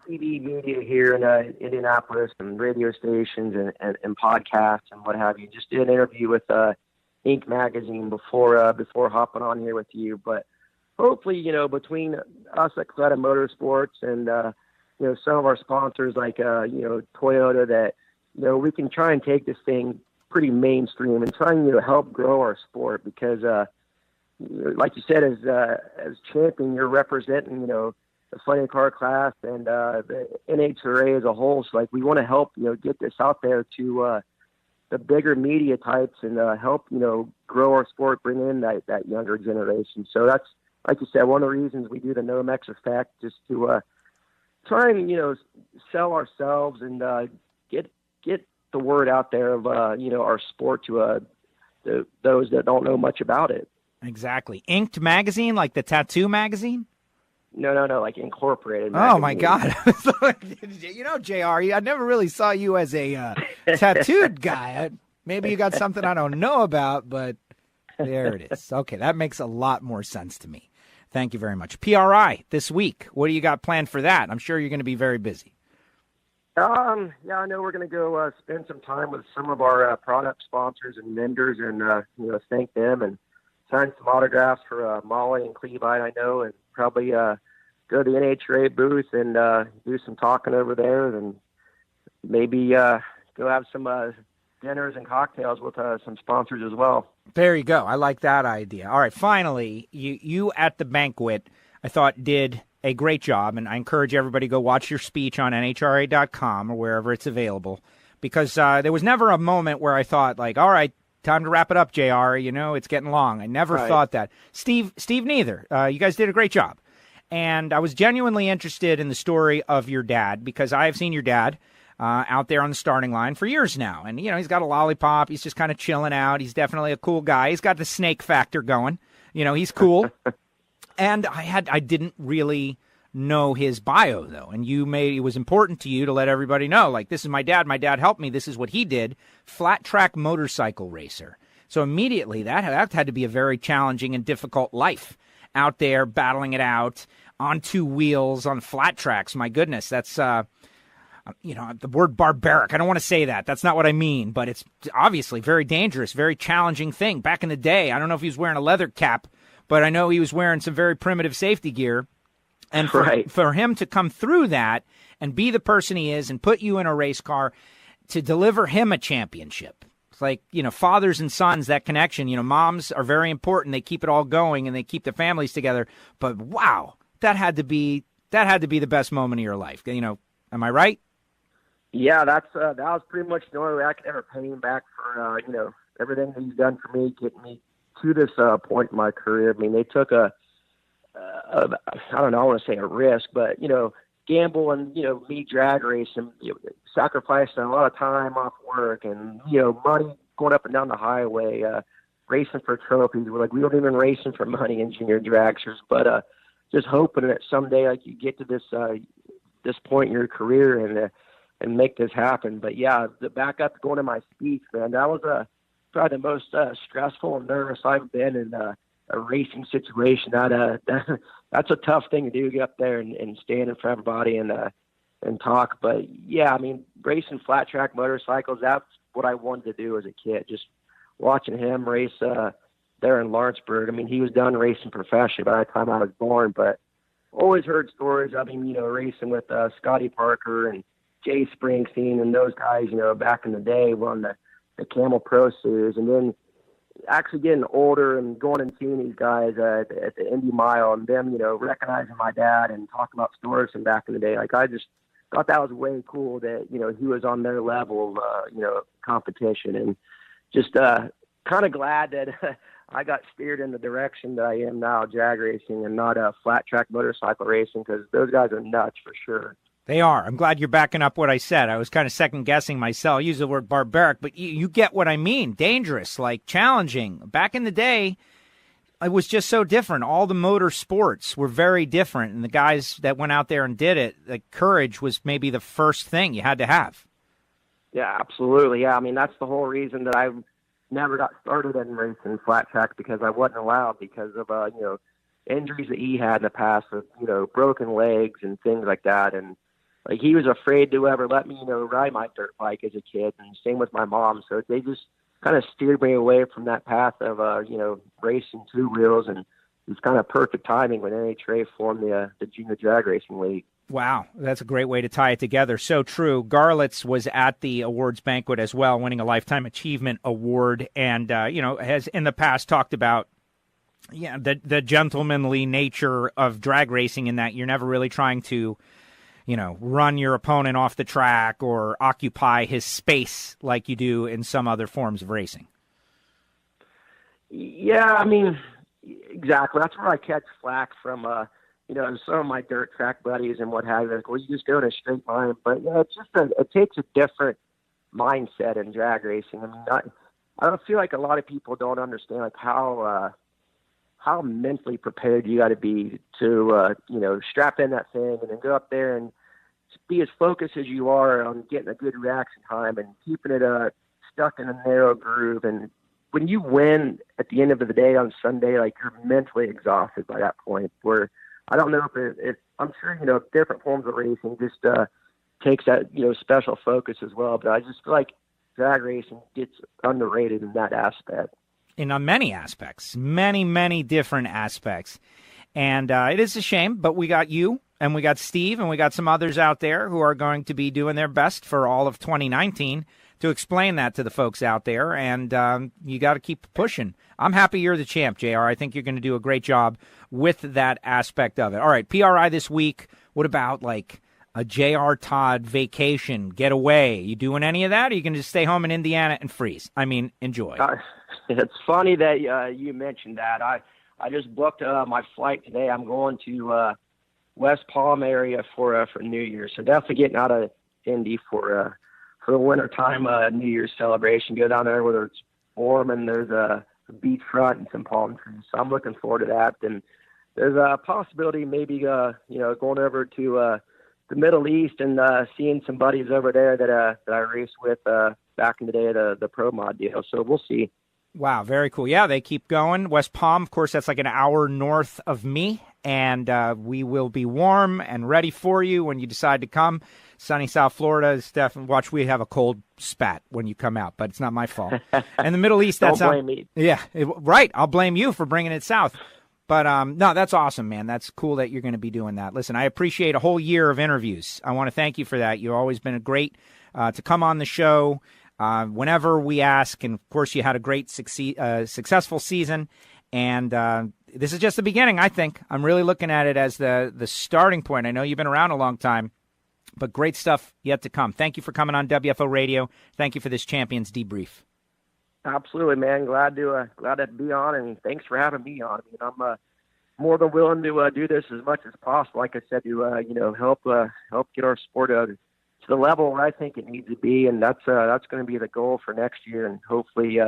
TV media here in Indianapolis and radio stations and podcasts and what have you. Just did an interview with Inc. magazine before hopping on here with you. But hopefully, between us at Castello Motorsports and some of our sponsors like Toyota, that we can try and take this thing pretty mainstream and try and help grow our sport, because like you said, as champion, you're representing the funny car class and the NHRA as a whole. So like we want to help get this out there to the bigger media types and help grow our sport, bring in that younger generation. So that's, like you said, one of the reasons we do the Nomex Effect, just to try and sell ourselves and get the word out there of our sport to those that don't know much about it. Exactly. Inked magazine, like the tattoo magazine? No, like Incorporated magazine. Oh my God. JR, I never really saw you as a tattooed guy. Maybe you got something I don't know about, but there it is. Okay, that makes a lot more sense to me. Thank you very much. PRI this week. What do you got planned for that? I'm sure you're going to be very busy. Yeah, I know we're going to go spend some time with some of our product sponsors and vendors, and thank them and sign some autographs for Molly and Cleveland, I know, and probably go to the NHRA booth and do some talking over there, and maybe go have some dinners and cocktails with some sponsors as well. There you go. I like that idea. All right, finally, you at the banquet, I thought, did a great job, and I encourage everybody to go watch your speech on NHRA.com or wherever it's available, because there was never a moment where I thought, like, all right, time to wrap it up, JR. It's getting long. I never thought that. Steve neither. You guys did a great job. And I was genuinely interested in the story of your dad, because I have seen your dad out there on the starting line for years now. And, he's got a lollipop. He's just kind of chilling out. He's definitely a cool guy. He's got the snake factor going. He's cool. And I didn't really know his bio, though. And it was important to you to let everybody know, like, this is my dad. My dad helped me. This is what he did. Flat track motorcycle racer. So immediately that had to be a very challenging and difficult life out there, battling it out on 2 wheels on flat tracks. My goodness, that's, the word barbaric. I don't want to say that. That's not what I mean, but it's obviously very dangerous, very challenging thing. Back in the day, I don't know if he was wearing a leather cap, but I know he was wearing some very primitive safety gear. And for him to come through that and be the person he is and put you in a race car to deliver him a championship. It's like, fathers and sons, that connection. Moms are very important. They keep it all going and they keep the families together. But wow, that had to be the best moment of your life. Am I right? Yeah, that was pretty much the only way I could ever pay him back for everything that he's done for me, getting me to this point in my career. I mean, they took I don't know, I want to say a risk, but, gamble and, me drag racing, sacrificing a lot of time off work and, money going up and down the highway, racing for trophies. We're like, we don't even racing for money in junior dragsters, but just hoping that someday, like, you get to this point in your career and make this happen. But yeah, the back up going to my speech, man, that was probably the most stressful and nervous I've been in a racing situation. That's a tough thing to do, get up there and stand in front of everybody and talk. But yeah, I mean, racing flat track motorcycles, that's what I wanted to do as a kid. Just watching him race there in Lawrenceburg. I mean, he was done racing professionally by the time I was born, but always heard stories of him, racing with Scotty Parker and Jay Springsteen and those guys, back in the day won the Camel Pro Series. And then actually getting older and going and seeing these guys at the Indy Mile and them, recognizing my dad and talking about stories from back in the day. Like, I just thought that was way cool that, he was on their level of, competition, and just kind of glad that I got steered in the direction that I am now, drag racing and not flat track motorcycle racing, because those guys are nuts for sure. They are. I'm glad you're backing up what I said. I was kind of second-guessing myself. I use the word barbaric, but you get what I mean. Dangerous, like challenging. Back in the day, it was just so different. All the motor sports were very different, and the guys that went out there and did it, the courage was maybe the first thing you had to have. Yeah, absolutely. Yeah, I mean, that's the whole reason that I never got started in racing flat track, because I wasn't allowed because of, injuries that he had in the past with, broken legs and things like that. And like, he was afraid to ever let me, ride my dirt bike as a kid, and same with my mom. So they just kind of steered me away from that path of, racing two wheels. And it was kind of perfect timing when NHRA formed the Junior Drag Racing League. Wow, that's a great way to tie it together. So true. Garlitz was at the awards banquet as well, winning a Lifetime Achievement Award, and, has in the past talked about the gentlemanly nature of drag racing, in that you're never really trying to, run your opponent off the track or occupy his space like you do in some other forms of racing. Yeah, I mean, exactly. That's where I catch flack from, some of my dirt track buddies and what have you. Like, well, you just go in a straight line. But, it's just it takes a different mindset in drag racing. I mean, I don't feel like a lot of people don't understand, like, how mentally prepared you got to be to, strap in that thing and then go up there and be as focused as you are on getting a good reaction time and keeping it stuck in a narrow groove. And when you win at the end of the day on Sunday, like, you're mentally exhausted by that point, where I don't know if I'm sure, different forms of racing just takes that, special focus as well. But I just feel like drag racing gets underrated in that aspect. In many aspects, many different aspects. And it is a shame, but we got you and we got Steve and we got some others out there who are going to be doing their best for all of 2019 to explain that to the folks out there. And you got to keep pushing. I'm happy you're the champ, JR. I think you're going to do a great job with that aspect of it. All right, PRI this week. What about, like, a JR Todd vacation, getaway? You doing any of that, or are you going to just stay home in Indiana and freeze? I mean, enjoy. It's funny that you mentioned that. I just booked my flight today. I'm going to West Palm area for New Year's. So definitely getting out of Indy for the wintertime New Year's celebration. Go down there where it's warm and there's a beachfront and some palm trees. So I'm looking forward to that. And there's a possibility maybe going over to the Middle East and seeing some buddies over there that I raced with back in the day, the Pro Mod deal. So we'll see. Wow, very cool. Yeah, they keep going. West Palm, of course, that's like an hour north of me, and we will be warm and ready for you when you decide to come. Sunny South Florida is definitely, watch, we have a cold spat when you come out, but it's not my fault. And the Middle East, that's... Don't blame me. Yeah, right. I'll blame you for bringing it south. But no, that's awesome, man. That's cool that you're going to be doing that. Listen, I appreciate a whole year of interviews. I want to thank you for that. You've always been a great to come on the show whenever we ask. And, of course, you had a great successful season. And this is just the beginning, I think. I'm really looking at it as the starting point. I know you've been around a long time, but great stuff yet to come. Thank you for coming on WFO Radio. Thank you for this Champions Debrief. Absolutely, man. Glad to be on, and thanks for having me on. I mean, I'm more than willing to do this as much as possible. Like I said, to help get our sport to the level where I think it needs to be, and that's going to be the goal for next year, and hopefully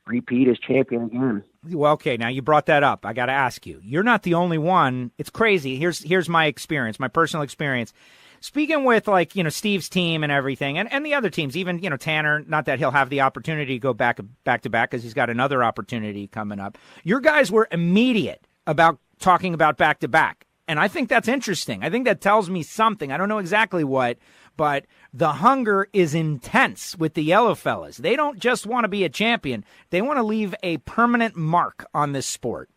repeat as champion again. Well, okay, now you brought that up. I got to ask you. You're not the only one. It's crazy. Here's my experience, my personal experience. Speaking with, like, Steve's team and everything, and the other teams, even, Tanner, not that he'll have the opportunity to go back to back because he's got another opportunity coming up. Your guys were immediate about talking about back to back. And I think that's interesting. I think that tells me something. I don't know exactly what, but the hunger is intense with the yellow fellas. They don't just want to be a champion. They want to leave a permanent mark on this sport.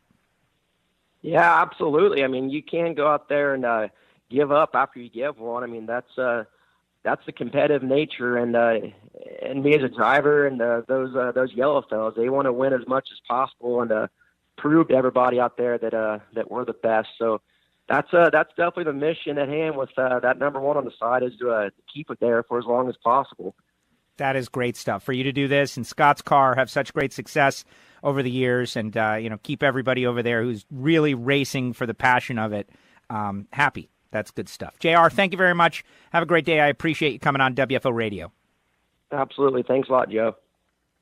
Yeah, absolutely. I mean, you can't go out there and give up after you give one. I mean, that's the competitive nature, and me as a driver and those yellow fellas, they want to win as much as possible and prove to everybody out there that we're the best. So that's definitely the mission at hand with that number one on the side, is to keep it there for as long as possible. That is great stuff for you to do this, and Scott's car have such great success over the years, and keep everybody over there who's really racing for the passion of it happy. That's good stuff. JR, thank you very much. Have a great day. I appreciate you coming on WFO Radio. Absolutely. Thanks a lot, Joe.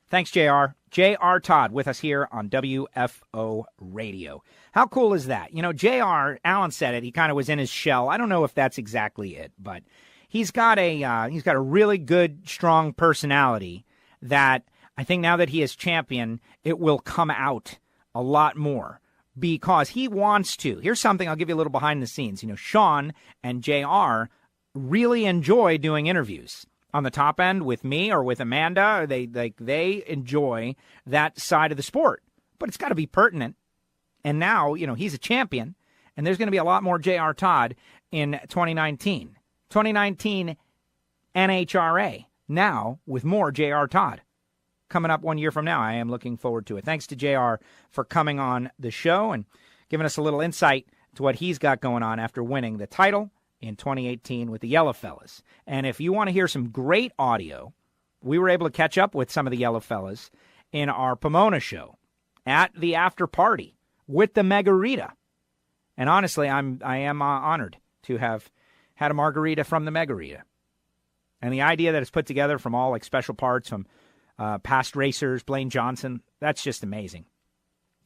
Thanks, JR. JR Todd with us here on WFO Radio. How cool is that? JR, Alan said it, he kind of was in his shell. I don't know if that's exactly it, but he's got a really good, strong personality that I think now that he is champion, it will come out a lot more because he wants to. Here's something, I'll give you a little behind the scenes. Sean and JR really enjoy doing interviews on the top end with me or with Amanda. They enjoy that side of the sport, but it's got to be pertinent. And now, he's a champion, and there's going to be a lot more JR Todd in 2019. 2019 NHRA now with more JR Todd. Coming up 1 year from now. I am looking forward to it. Thanks to JR for coming on the show and giving us a little insight to what he's got going on after winning the title in 2018 with the Yellow Fellas. And if you want to hear some great audio, we were able to catch up with some of the Yellow Fellas in our Pomona show at the after party with the Margarita. And honestly, I am honored to have had a margarita from the Margarita. And the idea that it's put together from all special parts from past racers, Blaine Johnson, that's just amazing.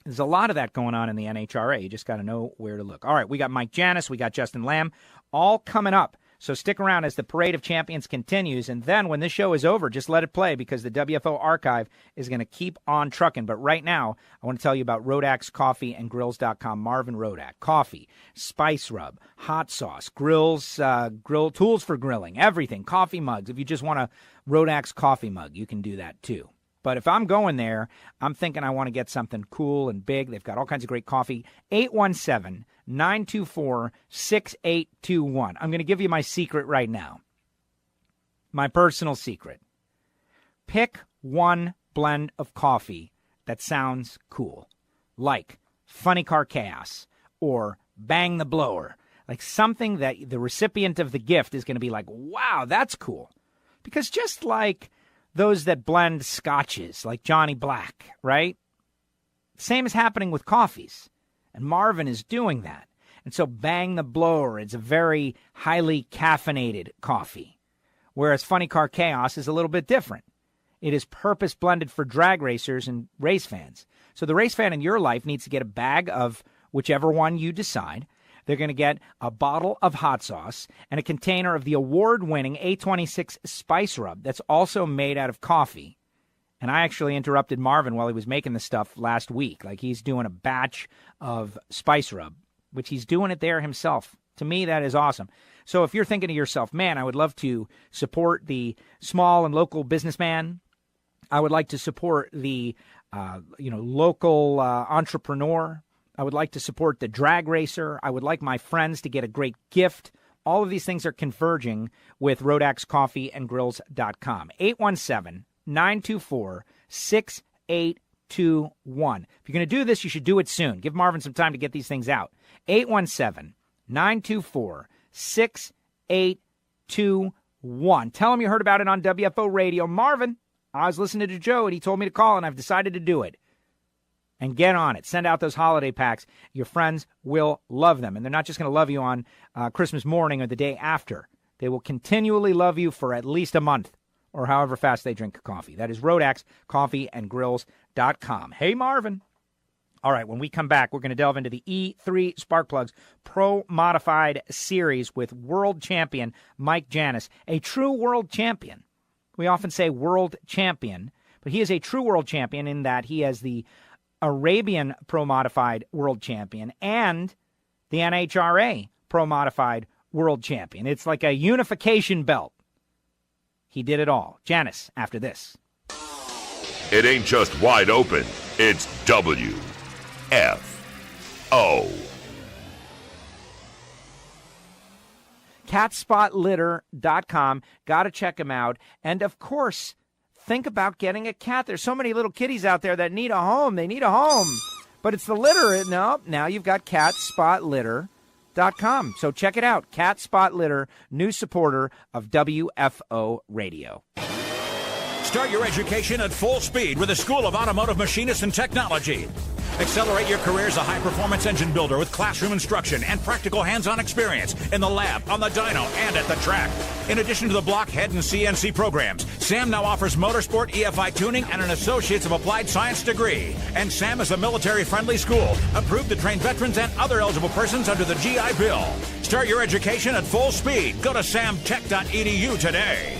There's a lot of that going on in the NHRA. You just got to know where to look. All right, we got Mike Janis, we got Justin Lamb, all coming up. So stick around as the Parade of Champions continues. And then when this show is over, just let it play because the WFO archive is going to keep on trucking. But right now, I want to tell you about Rodax Coffee and Grills.com. Marvin Rodak. Coffee, spice rub, hot sauce, grills, grill tools for grilling, everything. Coffee mugs. If you just want a Rodax coffee mug, you can do that too. But if I'm going there, I'm thinking I want to get something cool and big. They've got all kinds of great coffee. 817-924-6821. I'm going to give you my secret right now. My personal secret. Pick one blend of coffee that sounds cool. Like Funny Car Chaos or Bang the Blower. Like something that the recipient of the gift is going to be like, wow, that's cool. Because just like those that blend scotches, like Johnny Black, right? Same is happening with coffees. And Marvin is doing that. And so Bang the Blower, it's a very highly caffeinated coffee. Whereas Funny Car Chaos is a little bit different. It is purpose blended for drag racers and race fans. So the race fan in your life needs to get a bag of whichever one you decide. They're going to get a bottle of hot sauce and a container of the award-winning A26 Spice Rub that's also made out of coffee. And I actually interrupted Marvin while he was making the stuff last week. Like he's doing a batch of Spice Rub, which he's doing it there himself. To me, that is awesome. So if you're thinking to yourself, man, I would love to support the small and local businessman. I would like to support the local entrepreneur. I would like to support the drag racer. I would like my friends to get a great gift. All of these things are converging with Rodax Coffee and Grills.com. 817-924-6821. If you're going to do this, you should do it soon. Give Marvin some time to get these things out. 817-924-6821. Tell him you heard about it on WFO Radio. Marvin, I was listening to Joe, and he told me to call, and I've decided to do it. And get on it. Send out those holiday packs. Your friends will love them. And they're not just going to love you on Christmas morning or the day after. They will continually love you for at least a month or however fast they drink coffee. That is Rodax Coffee and Grills.com. Hey, Marvin. All right, when we come back, we're going to delve into the E3 Spark Plugs Pro Modified Series with world champion Mike Janis, a true world champion. We often say world champion, but he is a true world champion in that he has the Arabian Pro Modified World Champion and the NHRA Pro Modified World Champion. It's like a unification belt. He did it all. Janis, after this. It ain't just wide open, it's WFO. CatSpotLitter.com. Got to check them out. And, of course, think about getting a cat. There's so many little kitties out there that need a home. They need a home. But it's the litter. No, now you've got CatSpotLitter.com. So check it out. Cat Spot Litter, new supporter of WFO Radio. Start your education at full speed with the School of Automotive Machinists and Technology. Accelerate your career as a high-performance engine builder with classroom instruction and practical hands-on experience in the lab, on the dyno, and at the track. In addition to the block, head, and CNC programs, SAM now offers motorsport, EFI tuning, and an Associates of Applied Science degree. And SAM is a military-friendly school, approved to train veterans and other eligible persons under the GI Bill. Start your education at full speed. Go to samtech.edu today.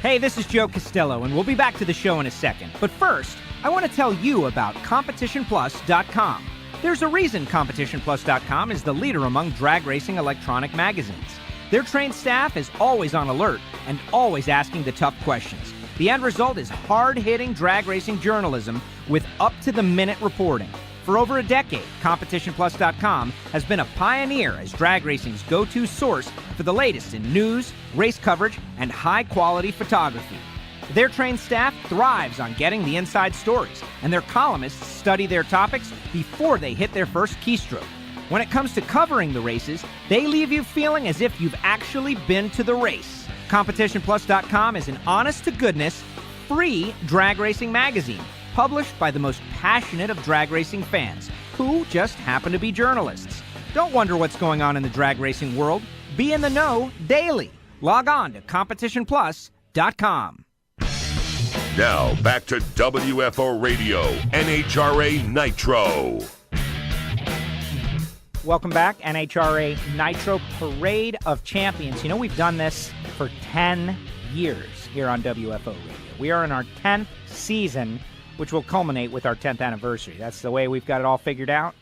Hey, this is Joe Castello, and we'll be back to the show in a second. But first, I want to tell you about CompetitionPlus.com. There's a reason CompetitionPlus.com is the leader among drag racing electronic magazines. Their trained staff is always on alert and always asking the tough questions. The end result is hard-hitting drag racing journalism with up-to-the-minute reporting. For over a decade, CompetitionPlus.com has been a pioneer as drag racing's go-to source for the latest in news, race coverage, and high-quality photography. Their trained staff thrives on getting the inside stories, and their columnists study their topics before they hit their first keystroke. When it comes to covering the races, they leave you feeling as if you've actually been to the race. CompetitionPlus.com is an honest-to-goodness, free drag racing magazine published by the most passionate of drag racing fans, who just happen to be journalists. Don't wonder what's going on in the drag racing world. Be in the know daily. Log on to CompetitionPlus.com. Now, back to WFO Radio, NHRA Nitro. Welcome back, NHRA Nitro Parade of Champions. You know, we've done this for 10 years here on WFO Radio. We are in our 10th season, which will culminate with our 10th anniversary. That's the way we've got it all figured out.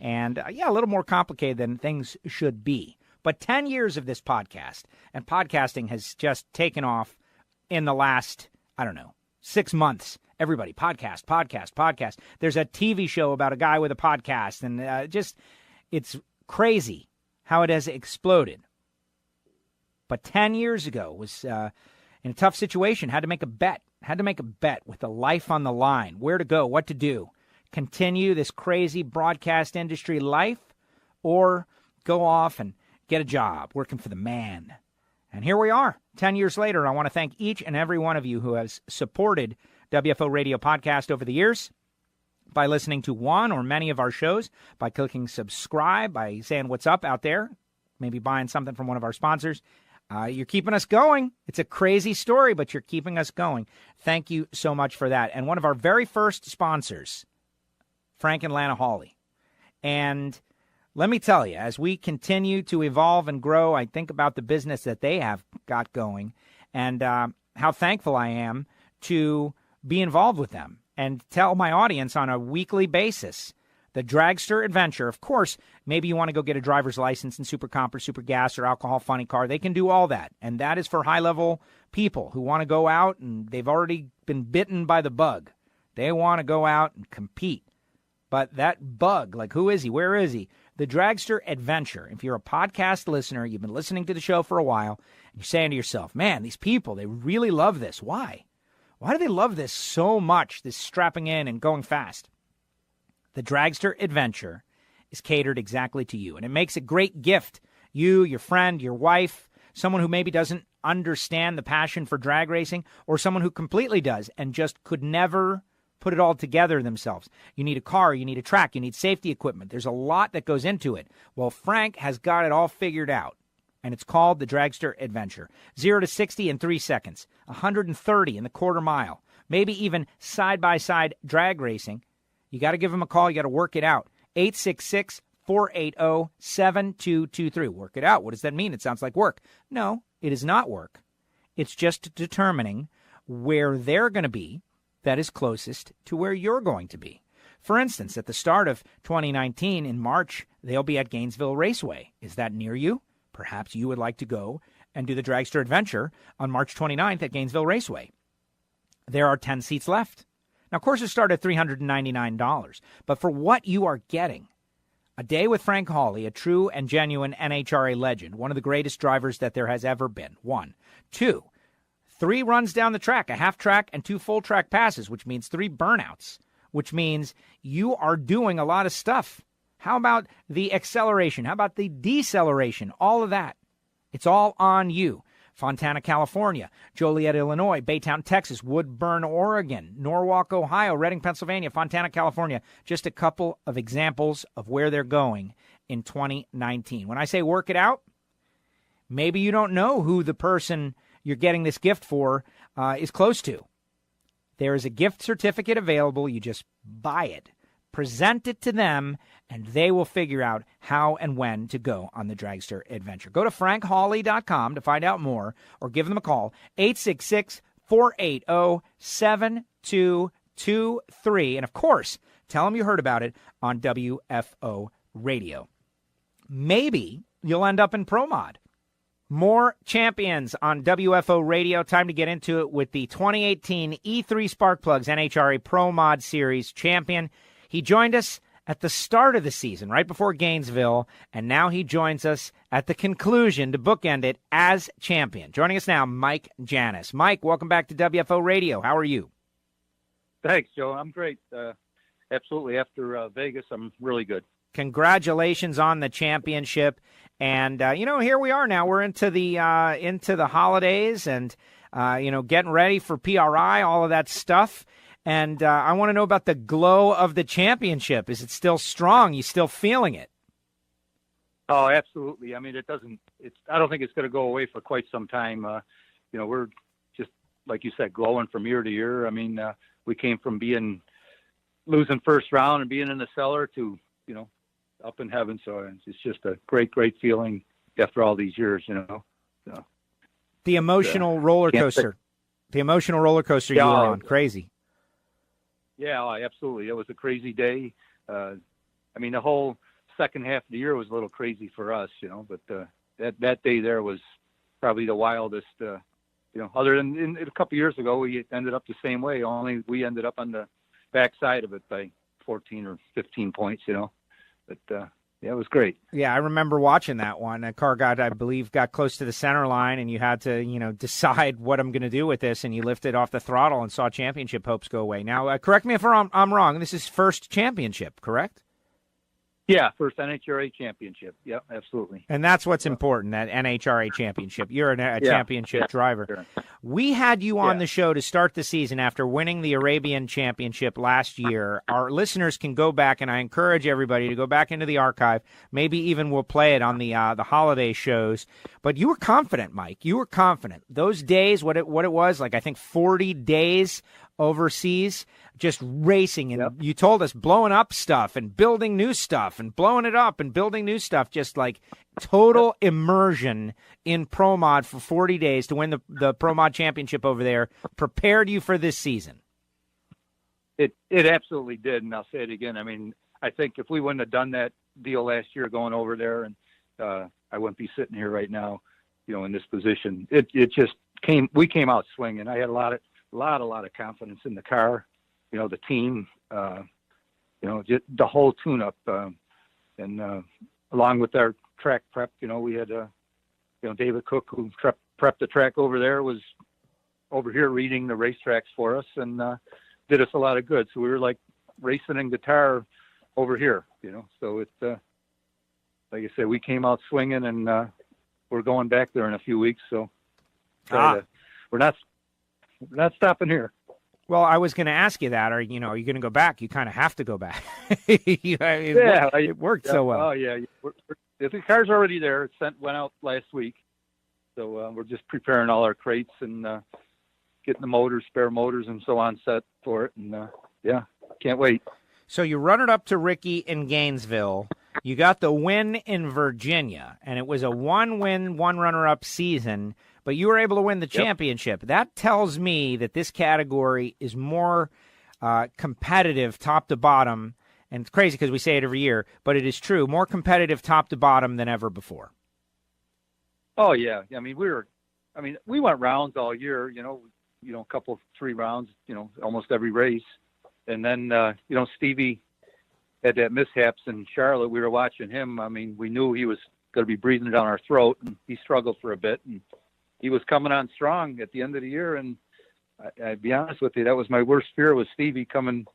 And, a little more complicated than things should be. But 10 years of this podcast, and podcasting has just taken off in the last, 6 months. Everybody, podcast. There's a TV show about a guy with a podcast, and it's crazy how it has exploded. But 10 years ago was in a tough situation, had to make a bet with a life on the line, where to go, what to do, continue this crazy broadcast industry life, or go off and get a job working for the man. And here we are, 10 years later. I want to thank each and every one of you who has supported WFO Radio Podcast over the years by listening to one or many of our shows, by clicking subscribe, by saying what's up out there, maybe buying something from one of our sponsors. You're keeping us going. It's a crazy story, but you're keeping us going. Thank you so much for that. And one of our very first sponsors, Frank and Lana Hawley. And let me tell you, as we continue to evolve and grow, I think about the business that they have got going and how thankful I am to be involved with them and tell my audience on a weekly basis. The Dragster Adventure, of course, maybe you want to go get a driver's license in Super Comp or Super Gas or Alcohol Funny Car. They can do all that. And that is for high-level people who want to go out and they've already been bitten by the bug. They want to go out and compete. But that bug, like who is he? Where is he? The Dragster Adventure. If you're a podcast listener, you've been listening to the show for a while, and you're saying to yourself, man, these people, they really love this. Why? Why do they love this so much, this strapping in and going fast? The Dragster Adventure is catered exactly to you, and it makes a great gift. You, your friend, your wife, someone who maybe doesn't understand the passion for drag racing, or someone who completely does and just could never put it all together themselves. You need a car, you need a track, you need safety equipment. There's a lot that goes into it. Well, Frank has got it all figured out, and it's called the Dragster Adventure. 0 to 60 in 3 seconds, 130 in the quarter mile, maybe even side-by-side drag racing. You got to give them a call. You got to work it out. 866-480-7223. Work it out. What does that mean? It sounds like work. No, it is not work. It's just determining where they're going to be that is closest to where you're going to be. For instance, at the start of 2019 in March, they'll be at Gainesville Raceway. Is that near you? Perhaps you would like to go and do the Dragster Adventure on March 29th at Gainesville Raceway. There are 10 seats left. Now, courses start at $399, but for what you are getting, a day with Frank Hawley, a true and genuine NHRA legend, one of the greatest drivers that there has ever been, 1. 2, 3 runs down the track, a half track and 2 full track passes, which means 3 burnouts, which means you are doing a lot of stuff. How about the acceleration? How about the deceleration? All of that. It's all on you. Fontana, California, Joliet, Illinois, Baytown, Texas, Woodburn, Oregon, Norwalk, Ohio, Reading, Pennsylvania, Fontana, California. Just a couple of examples of where they're going in 2019. When I say work it out, maybe you don't know who the person you're getting this gift for is close to. There is a gift certificate available. You just buy it, present it to them, and they will figure out how and when to go on the Dragster Adventure. Go to frankhawley.com to find out more, or give them a call, 866-480-7223. And, of course, tell them you heard about it on WFO Radio. Maybe you'll end up in Pro Mod. More champions on WFO Radio. Time to get into it with the 2018 E3 Sparkplugs NHRA Pro Mod Series champion. He joined us at the start of the season, right before Gainesville, and now he joins us at the conclusion to bookend it as champion. Joining us now, Mike Janis. Mike, welcome back to WFO Radio. How are you? Thanks, Joe. I'm great. Absolutely. After Vegas, I'm really good. Congratulations on the championship. And, here we are now. We're into the holidays and, getting ready for PRI, all of that stuff. And I want to know about the glow of the championship. Is it still strong? You still feeling it? Oh, absolutely. I mean, I don't think it's going to go away for quite some time. We're just, like you said, glowing from year to year. I mean, we came from losing first round and being in the cellar to, up in heaven. So it's just a great, great feeling after all these years, So, the emotional roller coaster. The emotional roller coaster you were on. Crazy. Yeah, absolutely. It was a crazy day. The whole second half of the year was a little crazy for us, but that day there was probably the wildest, other than a couple of years ago, we ended up the same way, only we ended up on the backside of it by 14 or 15 points, but it was great. Yeah, I remember watching that one. A car got close to the center line, and you had to, decide what I'm going to do with this, and you lifted off the throttle and saw championship hopes go away. Now, correct me if I'm wrong. This is first championship, correct? Yeah, first NHRA championship. Yeah, absolutely. And that's what's important, that NHRA championship. You're a championship driver. Sure. We had you on the show to start the season after winning the Arabian Championship last year. Our listeners can go back, and I encourage everybody to go back into the archive. Maybe even we'll play it on the holiday shows. But you were confident, Mike. You were confident. Those days, what it was, like I think 40 days overseas, just racing, and you told us blowing up stuff and building new stuff and blowing it up and building new stuff, just like total immersion in Pro Mod for 40 days to win the Pro Mod championship over there prepared you for this season. It absolutely did, and I'll say it again. I mean, I think if we wouldn't have done that deal last year going over there, and I wouldn't be sitting here right now, in this position. It just we came out swinging. I had a lot of confidence in the car, the team, just the whole tune-up, and along with our track prep, we had, David Cook, who prepped the track over there, was over here reading the racetracks for us and did us a lot of good. So we were like racing in guitar over here, So it's like I said, we came out swinging, and we're going back there in a few weeks. So we're not stopping here. Well, I was going to ask you that. Are you going to go back? You kind of have to go back. It worked so well. Oh, yeah. The car's already there. It went out last week. So we're just preparing all our crates and getting the motors, spare motors, and so on set for it. And, can't wait. So you run it up to Ricky in Gainesville. You got the win in Virginia, and it was a one-win, one-runner-up season, but you were able to win the championship. That tells me that this category is more competitive top to bottom, and it's crazy because we say it every year, but it is true, more competitive top to bottom than ever before. Oh yeah. I mean, we went rounds all year, a couple, 3 rounds, almost every race. And then, Stevie had that mishaps in Charlotte. We were watching him. I mean, we knew he was going to be breathing down our throat, and he struggled for a bit. And he was coming on strong at the end of the year. And I'd be honest with you, that was my worst fear, was Stevie coming,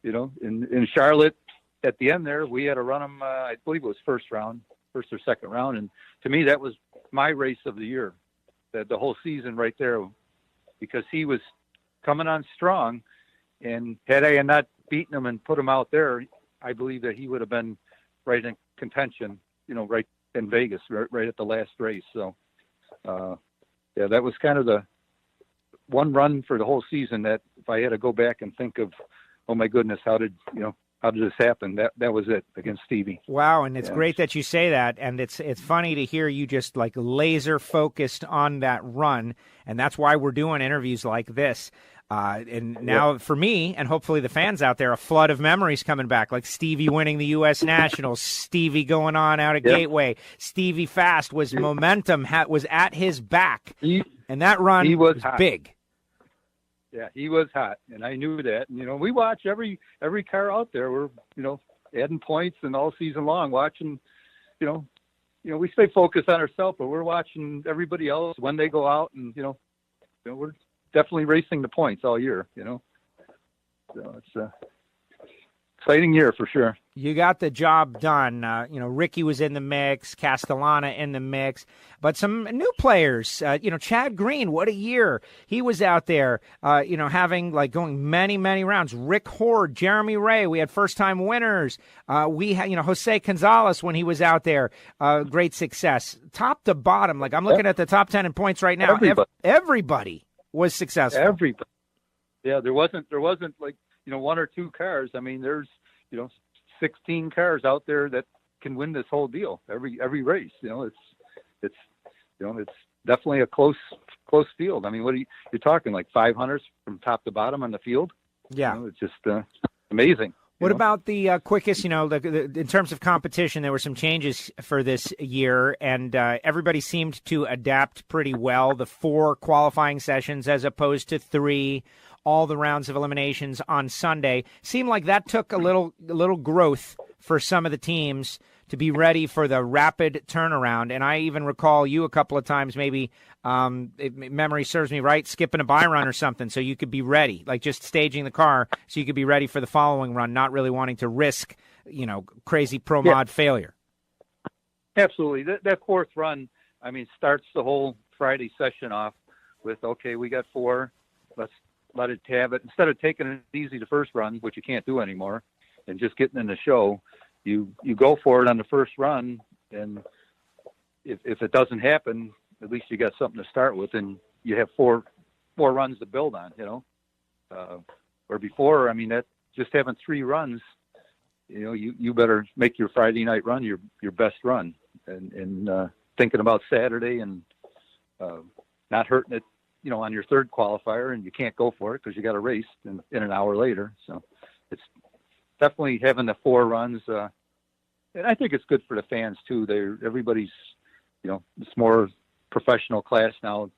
in Charlotte at the end there. We had to run him, I believe it was first or second round. And to me, that was my race of the year, the whole season right there, because he was coming on strong. And had I not beaten him and put him out there, I believe that he would have been right in contention, right in Vegas, right at the last race. So, that was kind of the one run for the whole season that if I had to go back and think of, oh my goodness, how did this happen? That was it against Stevie. Wow, and it's great that you say that, and it's funny to hear you just like laser focused on that run, and that's why we're doing interviews like this. And now for me, and hopefully the fans out there, a flood of memories coming back, like Stevie winning the U.S. Nationals, Stevie going on out at Gateway, Stevie Fast was momentum, was at his back, and that run was big. Yeah, he was hot, and I knew that. And, we watch every car out there. We're, adding points and all season long watching, we stay focused on ourselves, but we're watching everybody else when they go out, and, we're definitely racing the points all year, So it's a exciting year for sure. You got the job done. Ricky was in the mix, Castellano in the mix, but some new players. Chad Green, what a year he was out there. Having going many, many rounds. Rick Horde, Jeremy Ray. We had first-time winners. We had Jose Gonzalez when he was out there. Great success, top to bottom. I'm looking at the top 10 in points right now. Everybody was successful. Everybody. Yeah, there wasn't one or two cars. I mean, there's 16 cars out there that can win this whole deal every race. It's definitely a close field. I mean, you're talking like 500s from top to bottom on the field? Yeah, it's just amazing. What about the quickest, in terms of competition, there were some changes for this year, and everybody seemed to adapt pretty well. The 4 qualifying sessions as opposed to 3, all the rounds of eliminations on Sunday. Seemed like that took a little growth for some of the teams to be ready for the rapid turnaround. And I even recall you a couple of times, maybe, if memory serves me right, skipping a bye run or something so you could be ready, like just staging the car so you could be ready for the following run, not really wanting to risk, crazy pro mod failure. Absolutely. That 4th run, I mean, starts the whole Friday session off with, okay, we got 4, let's let it have it. Instead of taking it easy the first run, which you can't do anymore, and just getting in the show, you go for it on the first run, and if it doesn't happen, at least you got something to start with, and you have four runs to build on, Or before, I mean, that just having 3 runs, you better make your Friday night run your best run, and thinking about Saturday and not hurting it, on your 3rd qualifier, and you can't go for it because you got a race in an hour later. So it's definitely having the 4 runs. And I think it's good for the fans too. Everybody's, it's more professional class now,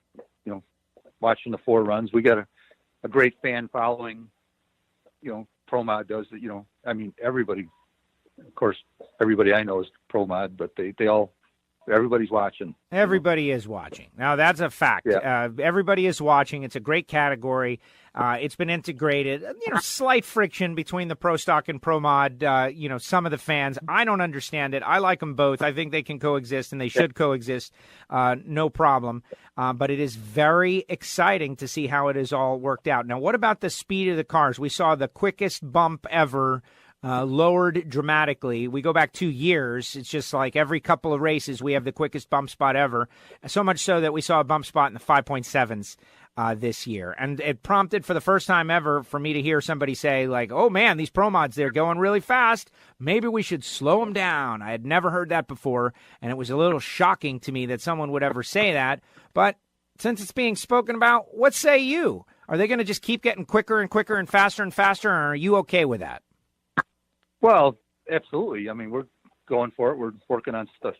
watching the 4 runs. We got a great fan following, Pro Mod does it, I mean, everybody, of course, everybody I know is Pro Mod, but everybody's watching. Everybody is watching. Now, that's a fact. Yeah. Everybody is watching. It's a great category. It's been integrated. Slight friction between the Pro Stock and Pro Mod. Some of the fans, I don't understand it. I like them both. I think they can coexist, and they should coexist. No problem. But it is very exciting to see how it is all worked out. Now, what about the speed of the cars? We saw the quickest bump ever lowered dramatically. We go back 2 years. It's just like every couple of races, we have the quickest bump spot ever. So much so that we saw a bump spot in the 5.7s this year. And it prompted for the first time ever for me to hear somebody say, like, oh, man, these Pro Mods, they're going really fast. Maybe we should slow them down. I had never heard that before, and it was a little shocking to me that someone would ever say that. But since it's being spoken about, what say you? Are they going to just keep getting quicker and quicker and faster, or are you okay with that? Well, absolutely. I mean, we're going for it. We're working on stuff,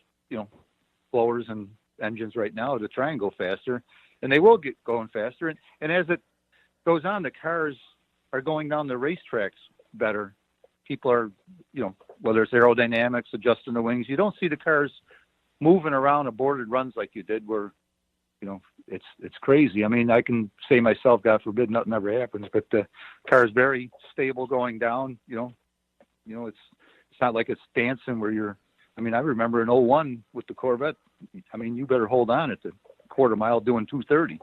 blowers and engines right now to try and go faster, and they will get going faster. And as it goes on, the cars are going down the racetracks better. People are, whether it's aerodynamics, adjusting the wings, you don't see the cars moving around aborted runs like you did where, it's crazy. I mean, I can say myself, God forbid, nothing ever happens, but the car is very stable going down. It's not like it's dancing where I remember in 01 with the Corvette, you better hold on at the quarter mile doing 230.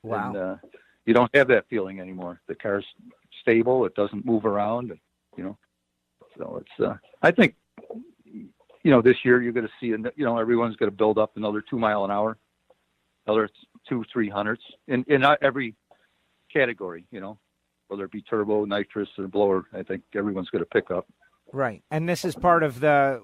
Wow. And, you don't have that feeling anymore. The car's stable. It doesn't move around, so it's, I think, this year you're going to see, everyone's going to build up another 2 mile an hour, another 200-300s in every category, whether it be turbo, nitrous, or blower. I think everyone's going to pick up. Right. And this is part of the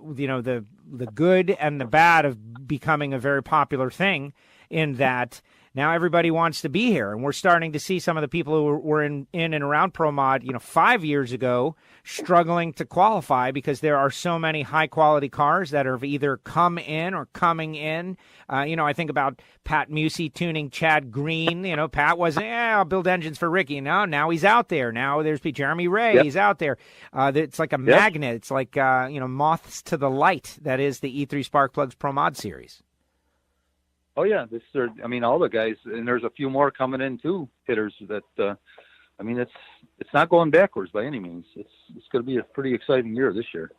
good and the bad of becoming a very popular thing, in that now everybody wants to be here. And we're starting to see some of the people who were in and around Pro Mod, 5 years ago, struggling to qualify because there are so many high-quality cars that have either come in or coming in. I think about Pat Musey tuning Chad Green. Pat was, I'll build engines for Ricky. Now he's out there. Now there's Jeremy Ray. Yep. He's out there. It's like a magnet. It's like, moths to the light. That is the E3 Sparkplugs Pro Mod series. Oh yeah, all the guys, and there's a few more coming in too, hitters that, it's not going backwards by any means. It's going to be a pretty exciting year this year.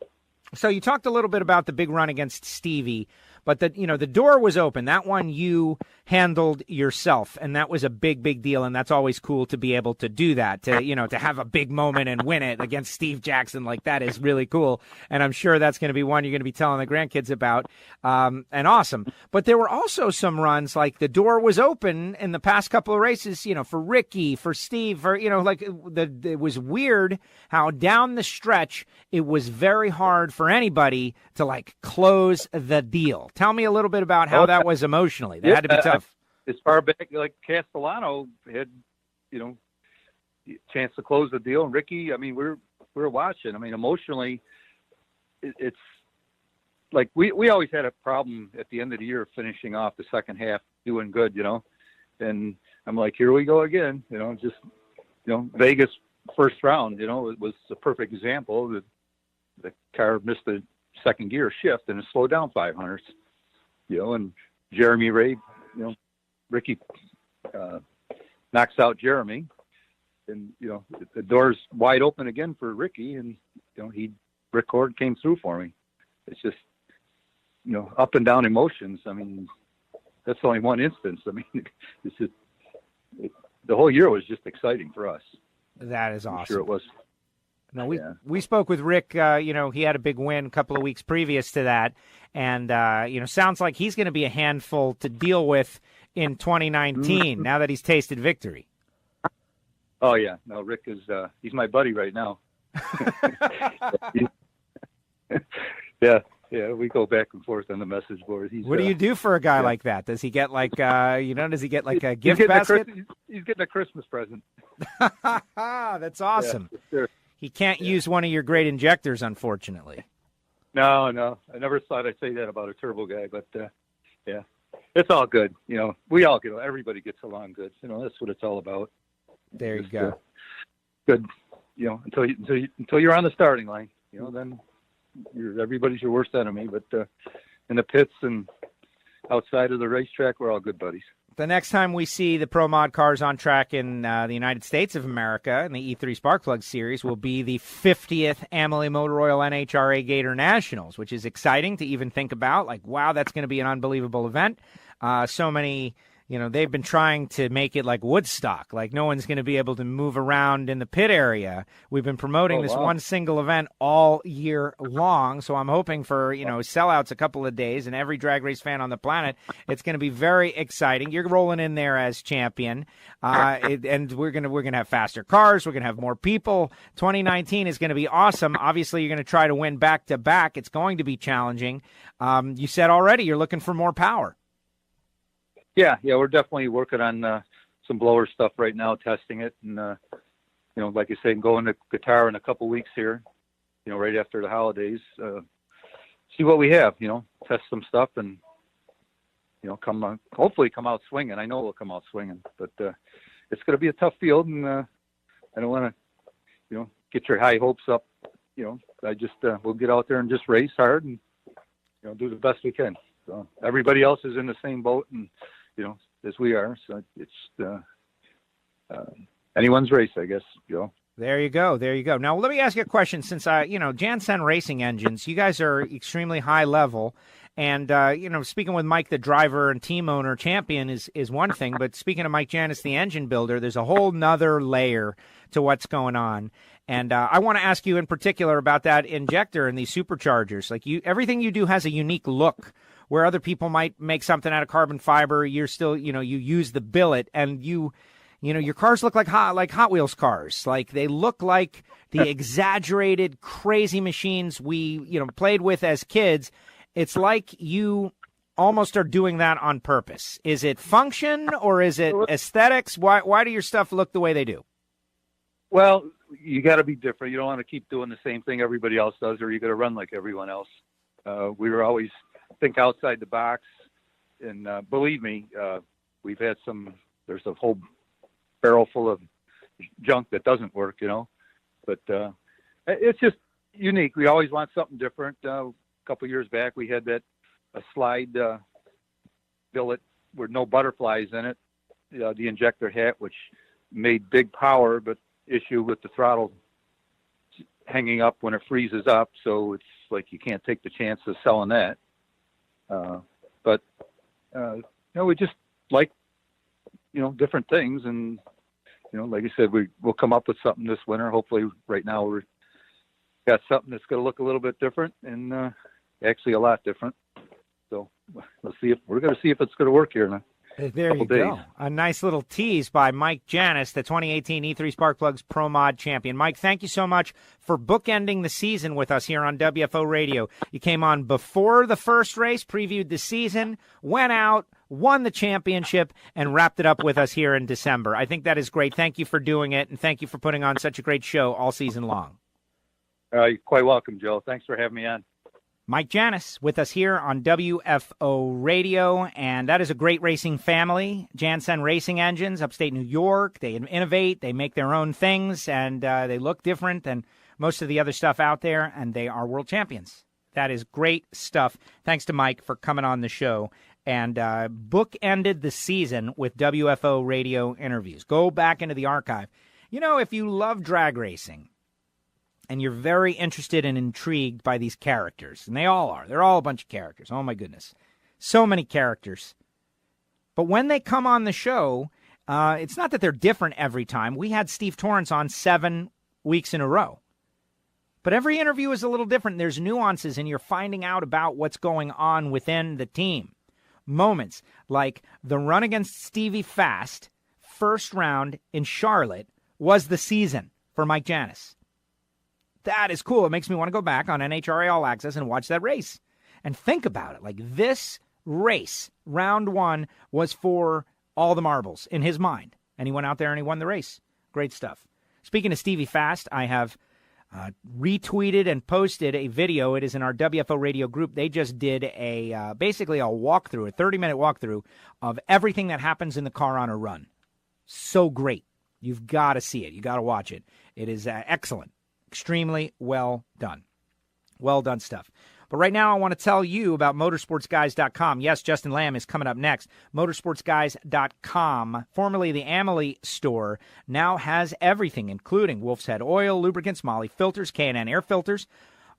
So you talked a little bit about the big run against Stevie, but the door was open. That one you handled yourself, and that was a big, big deal. And that's always cool to be able to do that, to have a big moment and win it against Steve Jackson. Like, that is really cool. And I'm sure that's going to be one you're going to be telling the grandkids about. And awesome. But there were also some runs, like the door was open in the past couple of races, for Ricky, for Steve, it was weird how down the stretch, it was very hard for anybody to close the deal. Tell me a little bit about how that was emotionally. That had to be tough. As far back like Castello had, chance to close the deal. And Ricky, we were watching. Emotionally, it's like we always had a problem at the end of the year finishing off the second half doing good, And I'm like, here we go again. Vegas first round. It was a perfect example. The car missed the second gear shift and it slowed down 500s, and Jeremy Ray, Ricky knocks out Jeremy, and the door's wide open again for Ricky, and Ripcord came through for me. It's just up and down emotions. That's only one instance. It's just the whole year was just exciting for us. That is awesome. I'm sure it was. No, we spoke with Rick. He had a big win a couple of weeks previous to that, and sounds like he's going to be a handful to deal with in 2019. Now that he's tasted victory. Oh yeah, no, Rick is he's my buddy right now. Yeah, we go back and forth on the message board. What do you do for a guy like that? Does he get does he get a gift basket? He's getting a Christmas present. That's awesome. Yeah, sure. He can't use one of your great injectors, unfortunately. No. I never thought I'd say that about a turbo guy, but yeah, it's all good. We all get, everybody gets along good. That's what it's all about. There you go. Good. Until you're on the starting line, then everybody's your worst enemy. But in the pits and outside of the racetrack, we're all good buddies. The next time we see the Pro Mod cars on track in the United States of America in the E3 Sparkplug Series will be the 50th Amalie Motor Oil NHRA Gator Nationals, which is exciting to even think about. Wow, that's going to be an unbelievable event. So many you know, they've been trying to make it like Woodstock, like no one's going to be able to move around in the pit area. We've been promoting this one single event all year long, so I'm hoping for, you know, sellouts a couple of days and every drag race fan on the planet. It's going to be very exciting. You're rolling in there as champion, and we're going to have faster cars. We're going to have more people. 2019 is going to be awesome. Obviously, you're going to try to win back-to-back. It's going to be challenging. You said already you're looking for more power. Yeah, we're definitely working on some blower stuff right now, testing it, and you know, like I say, going to guitar in a couple weeks here, you know, right after the holidays. See what we have, you know, test some stuff and hopefully come out swinging. I know we'll come out swinging, but it's going to be a tough field, and I don't want to, get your high hopes up. I just we'll get out there and just race hard and do the best we can. So everybody else is in the same boat, and as we are. So it's anyone's race, I guess. There you go. There you go. Now, let me ask you a question. Since, Jansen Racing Engines, you guys are extremely high level. And, speaking with Mike, the driver and team owner champion is one thing. But speaking of Mike Janis, the engine builder, there's a whole nother layer to what's going on. And I want to ask you in particular about that injector and these superchargers. Like everything you do has a unique look. Where other people might make something out of carbon fiber, you're still, you use the billet, and your cars look like Hot Wheels cars. Like they look like the exaggerated, crazy machines we, played with as kids. It's like you almost are doing that on purpose. Is it function or is it aesthetics? Why do your stuff look the way they do? Well, you got to be different. You don't want to keep doing the same thing everybody else does, or you're going to run like everyone else. We were always think outside the box, and believe me, we've had there's a whole barrel full of junk that doesn't work, but it's just unique. We always want something different. A couple of years back, we had a slide billet with no butterflies in it, the injector hat, which made big power, but issue with the throttle hanging up when it freezes up. So it's like you can't take the chance of selling that. But we just like, different things. And, like I said, we'll come up with something this winter. Hopefully right now we've got something that's going to look a little bit different and actually a lot different. So we're going to see if it's going to work here in a There you days. go. A nice little tease by Mike Janis, the 2018 E3 Spark Plugs Pro Mod champion. Mike, thank you so much for bookending the season with us here on WFO Radio. You came on before the first race, previewed the season, went out, won the championship, and wrapped it up with us here in December. I think that is great. Thank you for doing it, and thank you for putting on such a great show all season long. You're quite welcome, Joe. Thanks for having me on. Mike Janis with us here on WFO Radio, and that is a great racing family. Jansen Racing Engines, upstate New York. They innovate, they make their own things, and they look different than most of the other stuff out there, and they are world champions. That is great stuff. Thanks to Mike for coming on the show, and bookended the season with WFO Radio interviews. Go back into the archive. If you love drag racing, and you're very interested and intrigued by these characters, and they all are. They're all a bunch of characters. Oh, my goodness. So many characters. But when they come on the show, it's not that they're different every time. We had Steve Torrance on 7 weeks in a row. But every interview is a little different. There's nuances, and you're finding out about what's going on within the team. Moments like the run against Stevie Fast, first round in Charlotte, was the season for Mike Janis. That is cool. It makes me want to go back on NHRA All Access and watch that race and think about it. Like this race, round one, was for all the marbles in his mind. And he went out there and he won the race. Great stuff. Speaking of Stevie Fast, I have retweeted and posted a video. It is in our WFO Radio group. They just did basically a walkthrough, a 30-minute walkthrough of everything that happens in the car on a run. So great. You've got to see it. You got to watch it. It is excellent. Extremely well done. Well done stuff. But right now I want to tell you about motorsportsguys.com. Yes, Justin Lamb is coming up next. Motorsportsguys.com, formerly the Amalie store, now has everything, including Wolf's Head Oil, lubricants, Moly filters, K&N air filters,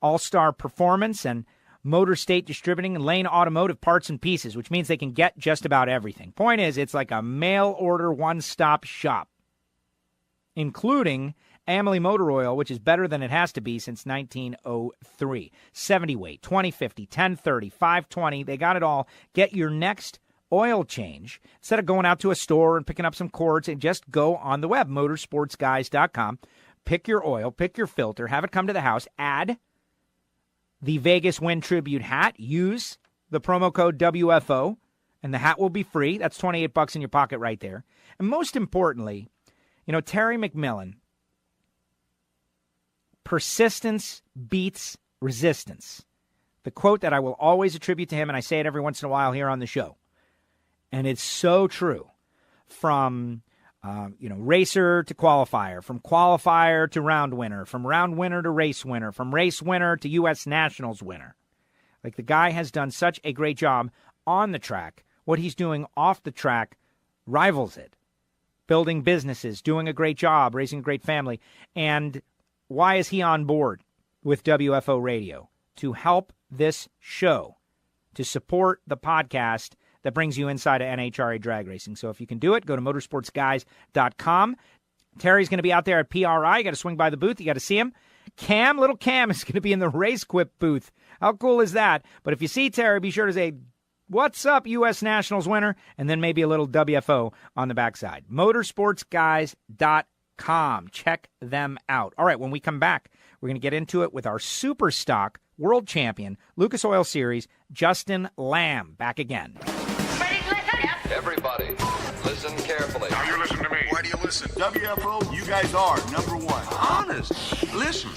All-Star Performance, and Motor State Distributing and Lane Automotive parts and pieces, which means they can get just about everything. Point is, it's like a mail-order one-stop shop, including Amalie Motor Oil, which is better than it has to be since 1903. 70 weight, 2050, 1030, 520. They got it all. Get your next oil change. Instead of going out to a store and picking up some cords, and just go on the web, motorsportsguys.com. Pick your oil, pick your filter, have it come to the house. Add the Vegas Win Tribute hat. Use the promo code WFO, and the hat will be free. That's $28 in your pocket right there. And most importantly, Terry McMillan, persistence beats resistance. The quote that I will always attribute to him, and I say it every once in a while here on the show. And it's so true. From racer to qualifier, from qualifier to round winner, from round winner to race winner, from race winner to U.S. Nationals winner. Like, the guy has done such a great job on the track. What he's doing off the track rivals it. Building businesses, doing a great job, raising a great family. And why is he on board with WFO Radio? To help this show, to support the podcast that brings you inside of NHRA drag racing. So if you can do it, go to motorsportsguys.com. Terry's going to be out there at PRI. You got to swing by the booth. You got to see him. Little Cam is going to be in the Race Quip booth. How cool is that? But if you see Terry, be sure to say, "What's up, U.S. Nationals winner?" And then maybe a little WFO on the backside. Motorsportsguys.com. Check them out. All right, when we come back, we're going to get into it with our super stock world champion, Lucas Oil Series, Justin Lamb. Back again. Everybody, listen carefully. Now you listen to me. Why do you listen? WFO, you guys are number one. Honest. Listen.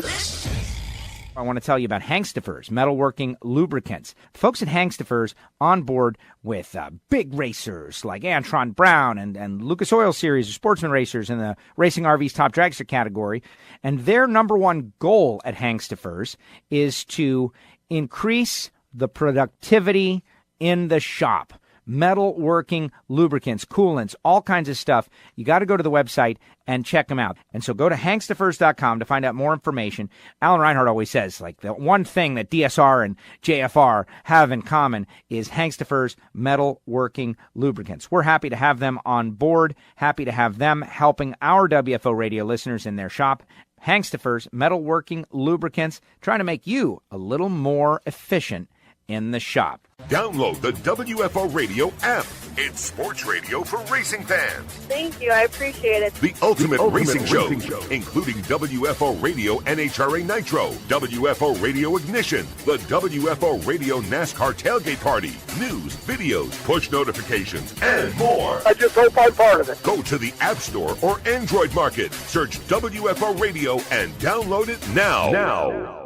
I want to tell you about Hangstafers, metalworking lubricants. Folks at Hangstafers on board with big racers like Antron Brown and Lucas Oil Series, or sportsman racers in the Racing RV's Top Dragster category. And their number one goal at Hangstafers is to increase the productivity in the shop. Metalworking lubricants, coolants, all kinds of stuff. You got to go to the website and check them out. And so go to hangstafers.com to find out more information. Alan Reinhart always says, like, the one thing that DSR and JFR have in common is Hangstafers metalworking lubricants. We're happy to have them on board, happy to have them helping our WFO radio listeners in their shop. Hangstafers metalworking lubricants, trying to make you a little more efficient in the shop. Download the WFO Radio app. It's sports radio for racing fans. Thank you. I appreciate it. The ultimate racing show, including WFO Radio NHRA Nitro, WFO Radio Ignition, the WFO Radio NASCAR Tailgate Party, news, videos, push notifications, and more. I just hope I'm part of it. Go to the App Store or Android Market. Search WFO Radio and download it now.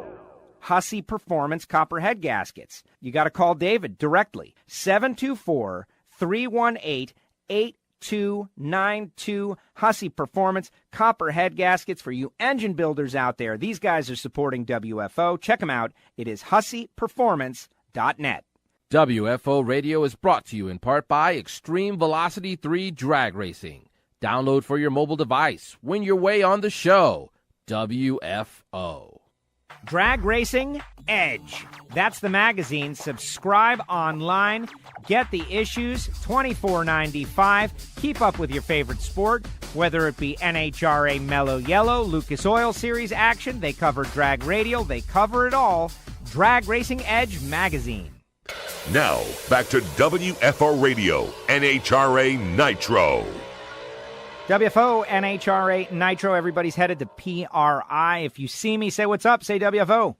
Hussey Performance Copperhead Gaskets. You got to call David directly. 724-318-8292. Hussey Performance Copperhead Gaskets for you engine builders out there. These guys are supporting WFO. Check them out. It is husseyperformance.net. WFO Radio is brought to you in part by Extreme Velocity 3 Drag Racing. Download for your mobile device. Win your way on the show. WFO. Drag Racing Edge. That's the magazine. Subscribe online. Get the issues, $24.95. Keep up with your favorite sport, whether it be NHRA Mellow Yellow, Lucas Oil Series action. They cover drag radio. They cover it all. Drag Racing Edge magazine. Now, back to WFO Radio, NHRA Nitro. WFO, NHRA Nitro. Everybody's headed to PRI. If you see me, say what's up, say WFO.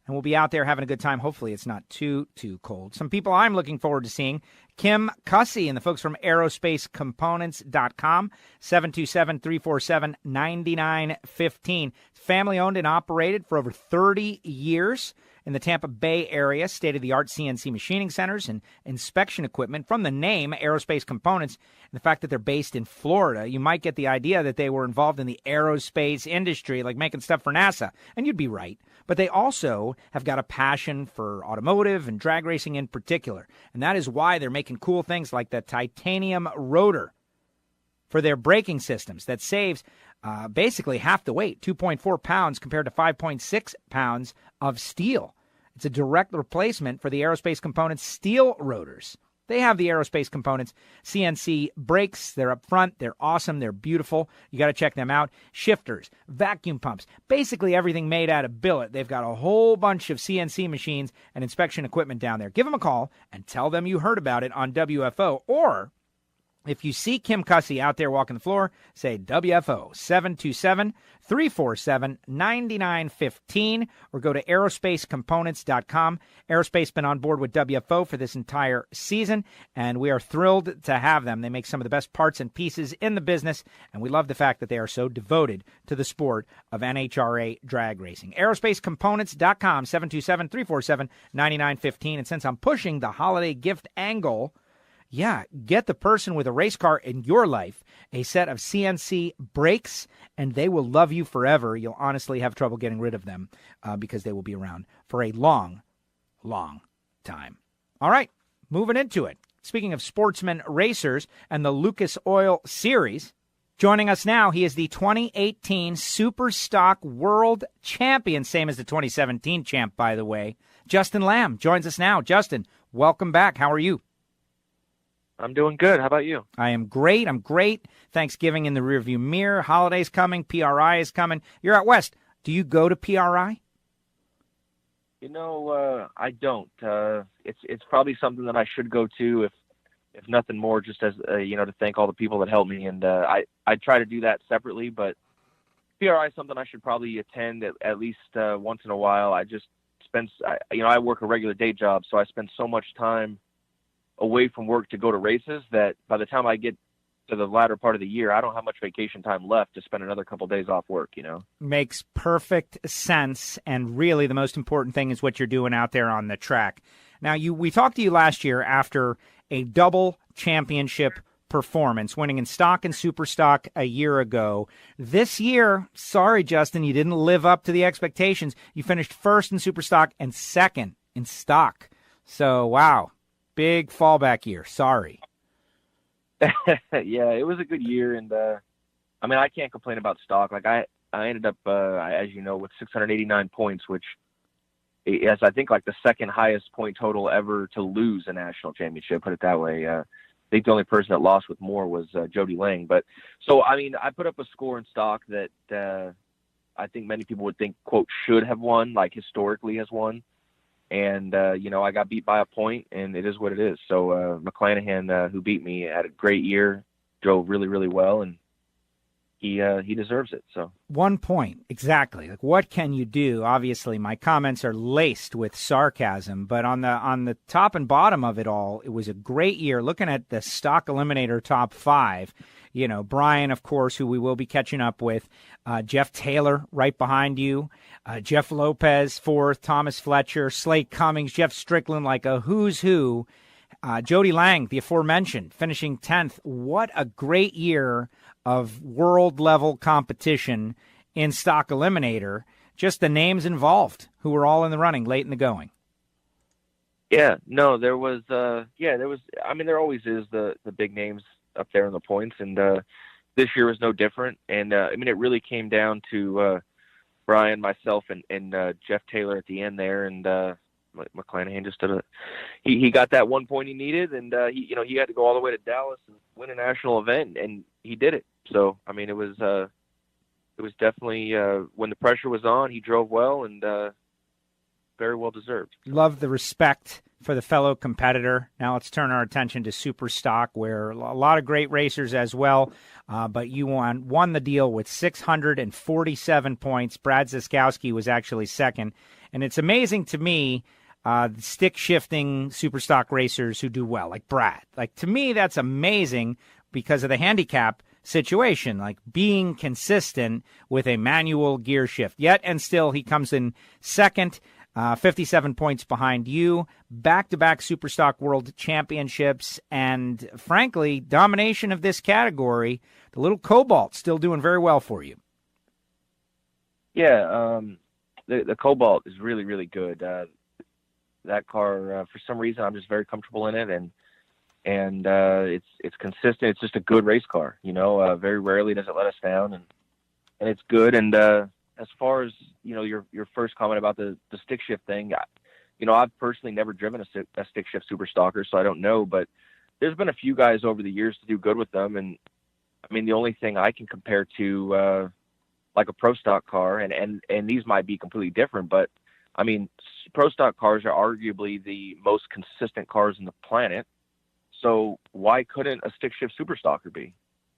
And we'll be out there having a good time. Hopefully it's not too cold. Some people I'm looking forward to seeing, Kim Cussey and the folks from aerospacecomponents.com, 727-347-9915. Family-owned and operated for over 30 years in the Tampa Bay area, state-of-the-art CNC machining centers and inspection equipment. From the name, Aerospace Components, and the fact that they're based in Florida, you might get the idea that they were involved in the aerospace industry, like making stuff for NASA, and you'd be right. But they also have got a passion for automotive and drag racing in particular, and that is why they're making cool things like the titanium rotor for their braking systems that saves basically half the weight, 2.4 pounds compared to 5.6 pounds of steel. It's a direct replacement for the Aerospace Components steel rotors. They have the Aerospace Components CNC brakes. They're up front. They're awesome. They're beautiful. You got to check them out. Shifters, vacuum pumps, basically everything made out of billet. They've got a whole bunch of CNC machines and inspection equipment down there. Give them a call and tell them you heard about it on WFO. Or if you see Kim Cussey out there walking the floor, say WFO, 727-347-9915, or go to aerospacecomponents.com. Aerospace been on board with WFO for this entire season, and we are thrilled to have them. They make some of the best parts and pieces in the business, and we love the fact that they are so devoted to the sport of NHRA drag racing. Aerospacecomponents.com, 727-347-9915. And since I'm pushing the holiday gift angle, yeah, get the person with a race car in your life a set of CNC brakes, and they will love you forever. You'll honestly have trouble getting rid of them because they will be around for a long, long time. All right, moving into it. Speaking of sportsman racers and the Lucas Oil Series, joining us now, he is the 2018 Super Stock World Champion, same as the 2017 champ, by the way. Justin Lamb joins us now. Justin, welcome back. How are you? I'm doing good. How about you? I am great. I'm great. Thanksgiving in the rearview mirror. Holidays coming. PRI is coming. You're out west. Do you go to PRI? You know, I don't. It's probably something that I should go to, if nothing more, just as to thank all the people that helped me. And I try to do that separately, but PRI is something I should probably attend at least once in a while. I just I work a regular day job, so I spend so much time away from work to go to races that by the time I get to the latter part of the year, I don't have much vacation time left to spend another couple of days off work, Makes perfect sense, and really the most important thing is what you're doing out there on the track. Now, we talked to you last year after a double championship performance, winning in stock and super stock a year ago. This year, sorry, Justin, you didn't live up to the expectations. You finished first in super stock and second in stock. So, wow, big fallback year. Sorry. Yeah, it was a good year, and I can't complain about stock. Like I ended up, as you know, with 689 points, which is I think like the second highest point total ever to lose a national championship. Put it that way. I think the only person that lost with more was Jody Lang. But so I put up a score in stock that I think many people would think, quote, should have won, like historically has won. And, I got beat by a point, and it is what it is. So McClanahan, who beat me, had a great year, drove really, really well, and he deserves it. So 1 point, exactly. Like, what can you do? Obviously, my comments are laced with sarcasm, but on the top and bottom of it all, it was a great year. Looking at the stock eliminator top five, Brian, of course, who we will be catching up with, Jeff Taylor right behind you, Jeff Lopez fourth, Thomas Fletcher, Slate Cummings, Jeff Strickland, like a who's who. Jody Lang, the aforementioned, finishing 10th. What a great year of world-level competition in stock eliminator. Just the names involved who were all in the running late in the going. Yeah, no, there was, there always is the big names up there in the points, and this year was no different. And, it really came down to Brian, myself, and Jeff Taylor at the end there, and McClanahan just did he got that 1 point he needed, and he had to go all the way to Dallas and win a national event, and he did it. So it was definitely when the pressure was on, he drove well, and very well deserved. Love the respect for the fellow competitor. Now let's turn our attention to super stock, where a lot of great racers as well, but you won the deal with 647 points. Brad Ziskowski was actually second, and it's amazing to me, the stick-shifting super stock racers who do well, like Brad. Like, to me, that's amazing because of the handicap situation, like being consistent with a manual gear shift. Yet and still, he comes in second, 57 points behind you, back-to-back Superstock World Championships, and frankly, domination of this category. The little Cobalt still doing very well for you. Yeah, the Cobalt is really, really good. That car, for some reason, I'm just very comfortable in it, and it's consistent. It's just a good race car, very rarely does it let us down, and it's good. And as far as, your first comment about the stick shift thing, I've personally never driven a stick shift super stalker, so I don't know, but there's been a few guys over the years to do good with them. And the only thing I can compare to, like a pro stock car, and these might be completely different, but pro stock cars are arguably the most consistent cars on the planet. So why couldn't a stick shift super stalker be?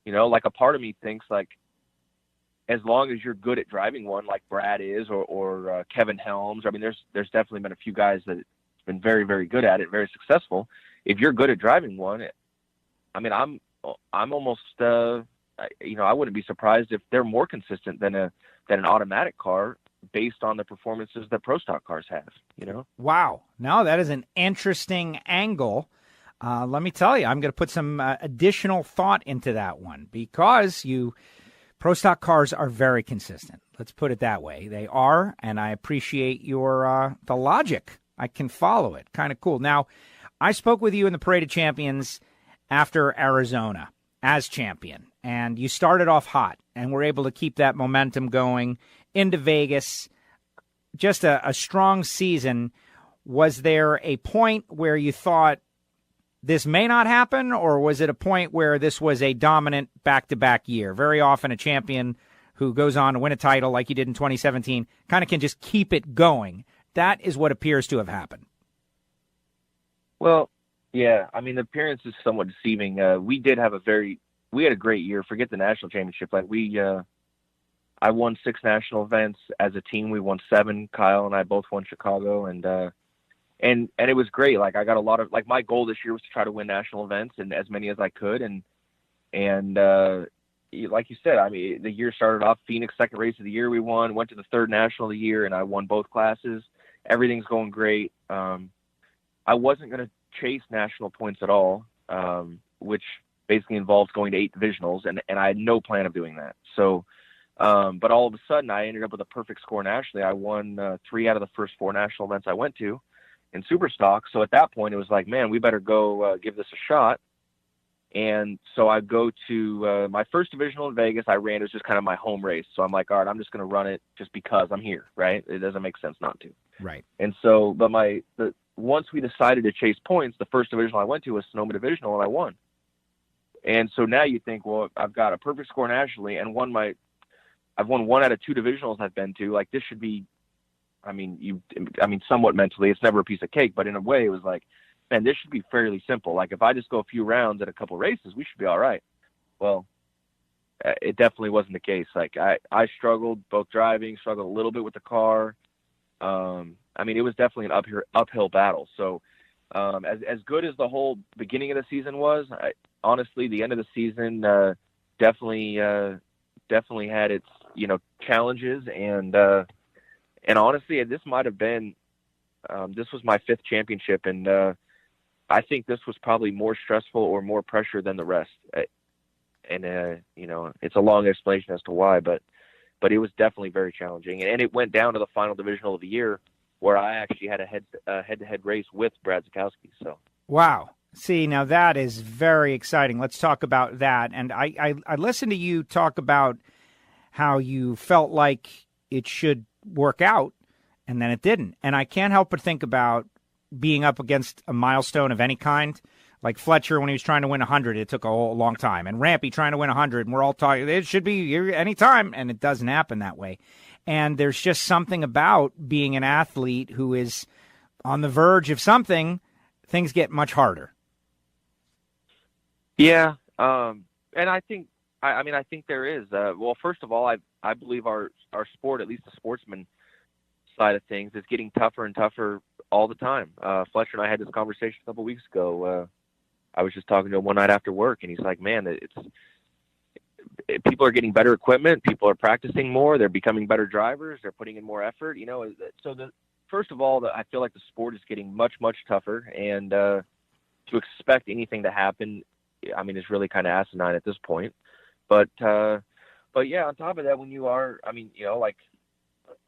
Like, a part of me thinks, like, as long as you're good at driving one, like Brad is, or Kevin Helms. There's definitely been a few guys that have been very, very good at it, very successful. If you're good at driving one, I'm almost, I wouldn't be surprised if they're more consistent than an automatic car based on the performances that pro stock cars have. Wow. No, that is an interesting angle. Let me tell you, I'm going to put some additional thought into that one because Pro Stock cars are very consistent. Let's put it that way. They are, and I appreciate your the logic. I can follow it. Kind of cool. Now, I spoke with you in the Parade of Champions after Arizona as champion, and you started off hot and were able to keep that momentum going into Vegas. Just a strong season. Was there a point where you thought this may not happen, or was it a point where this was a dominant back-to-back year? Very often a champion who goes on to win a title like he did in 2017 kind of can just keep it going. That is what appears to have happened. Well, yeah, I mean, the appearance is somewhat deceiving. We had a great year. Forget the national championship. I won 6 national events as a team. We won 7. Kyle and I both won Chicago, and it was great. Like, I got a lot of, like, my goal this year was to try to win national events and as many as I could. And like you said, I mean, the year started off Phoenix, second race of the year we won, went to the 3rd national of the year, and I won both classes. Everything's going great. I wasn't going to chase national points at all, which basically involves going to 8 divisionals, and I had no plan of doing that. So, but all of a sudden I ended up with a perfect score nationally. I won 3 out of the first 4 national events I went to in Superstock. So at that point it was like, man, we better go give this a shot. And so I go to my first divisional in Vegas. I ran, it was just kind of my home race. So I'm like, all right, I'm just going to run it just because I'm here, right? It doesn't make sense not to. Right. And so, but once we decided to chase points, the first divisional I went to was Sonoma Divisional, and I won. And so now you think, well, I've got a perfect score nationally and I've won 1 out of 2 divisionals I've been to. Like, this should be, somewhat mentally, it's never a piece of cake, but in a way it was like, man, this should be fairly simple. Like, if I just go a few rounds at a couple races, we should be all right. Well, it definitely wasn't the case. Like, I struggled both driving, struggled a little bit with the car. It was definitely an uphill battle. So, as good as the whole beginning of the season was, honestly, the end of the season definitely had its challenges, and honestly, this might have been this was my 5th championship, and I think this was probably more stressful or more pressure than the rest. It's a long explanation as to why, but it was definitely very challenging, and it went down to the final divisional of the year, where I actually had a head-to-head race with Brad Zakowski. So wow. See, now that is very exciting. Let's talk about that. And I listened to you talk about how you felt like it should work out, and then it didn't. And I can't help but think about being up against a milestone of any kind. Like Fletcher, when he was trying to win 100, it took a whole long time. And Rampy trying to win 100, and we're all talking, it should be any time, and it doesn't happen that way. And there's just something about being an athlete who is on the verge of something, things get much harder. Yeah, and I think there is. Well, first of all, I believe our sport, at least the sportsman side of things, is getting tougher and tougher all the time. Fletcher and I had this conversation a couple weeks ago. I was just talking to him one night after work, and he's like, man, people are getting better equipment. People are practicing more. They're becoming better drivers. They're putting in more effort. So first of all, I feel like the sport is getting much, much tougher, and to expect anything to happen, is really kind of asinine at this point. But yeah, on top of that, when you are,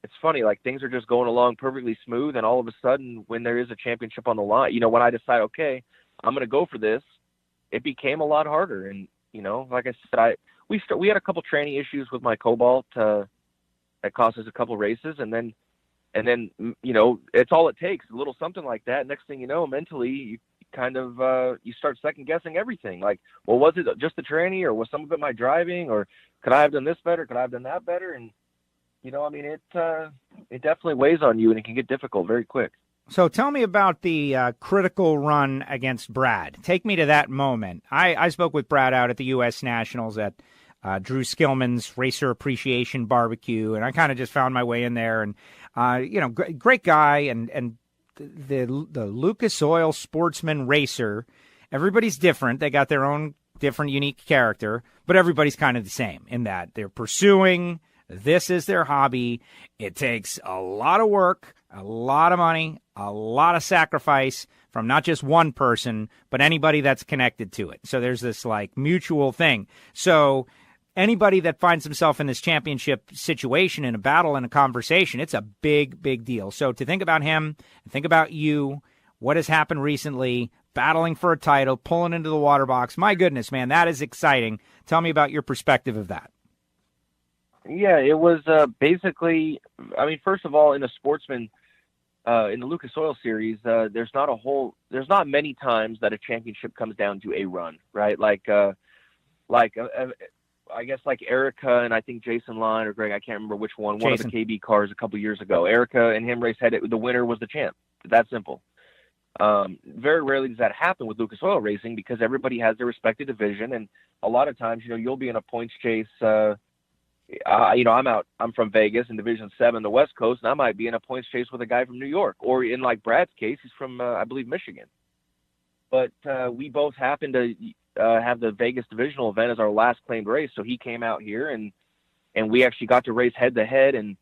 it's funny, like, things are just going along perfectly smooth, and all of a sudden, when there is a championship on the line, when I decide, okay, I'm going to go for this, it became a lot harder. And, like I said, we had a couple training issues with my Cobalt that cost us a couple races, and then it's all it takes, a little something like that. Next thing you know, mentally, you kind of you start second guessing everything. Like, well, was it just the training, or was some of it my driving, or could I have done this better? Could I have done that better? And it definitely weighs on you, and it can get difficult very quick. So tell me about the critical run against Brad. Take me to that moment. I spoke with Brad out at the U.S. Nationals at Drew Skillman's Racer Appreciation Barbecue, and I kind of just found my way in there. And great guy, and the Lucas Oil Sportsman Racer. Everybody's different. They got their own different, unique character, but everybody's kind of the same in that they're pursuing. This is their hobby. It takes a lot of work. A lot of money, a lot of sacrifice from not just one person, but anybody that's connected to it. So there's this like mutual thing. So anybody that finds himself in this championship situation, in a battle, in a conversation, it's a big, big deal. So to think about him, think about you, what has happened recently, battling for a title, pulling into the water box. My goodness, man, that is exciting. Tell me about your perspective of that. Yeah, it was basically, I mean, first of all, in a sportsman, in the Lucas Oil Series, there's not many times that a championship comes down to a run, right? I guess like Erica and I think Jason Line or Greg, I can't remember which one, one of the KB cars a couple years ago. Erica and him race had it. The winner was the champ. That simple. Very rarely does that happen with Lucas Oil Racing because everybody has their respective division, and a lot of times, you'll be in a points chase. I'm from Vegas in Division 7, the West Coast, and I might be in a points chase with a guy from New York, or in like Brad's case, he's from, I believe, Michigan. But we both happened to have the Vegas divisional event as our last claimed race, so he came out here, and we actually got to race head-to-head, and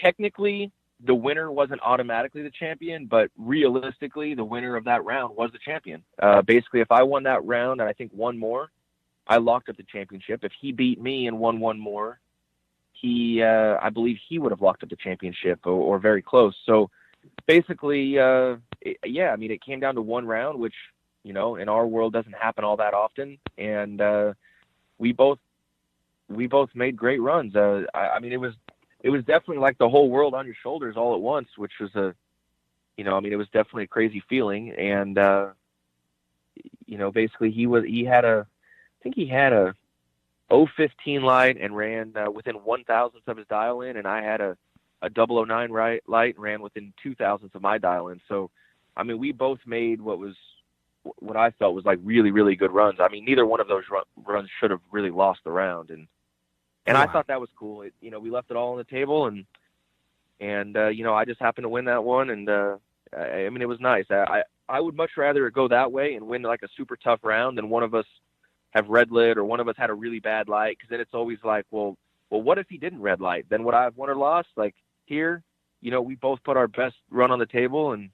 technically the winner wasn't automatically the champion, but realistically the winner of that round was the champion. Basically, if I won that round and I think one more, I locked up the championship. If he beat me and won one more, I believe he would have locked up the championship or very close. So basically, it came down to one round, which, in our world doesn't happen all that often. And we both made great runs. It was definitely like the whole world on your shoulders all at once, which was it was definitely a crazy feeling. And, basically he had a 015 light and ran within 1,000th of his dial in, and I had a 009 light and ran within 2,000ths of my dial in. So, we both made what I felt was like really, really good runs. Neither one of those runs should have really lost the round, and I thought that was cool. We left it all on the table, and I just happened to win that one, and it was nice. I would much rather it go that way and win like a super tough round than one of us have red lit or one of us had a really bad light, because then it's always like, well, what if he didn't red light? Then would I have won or lost? Like here, we both put our best run on the table, and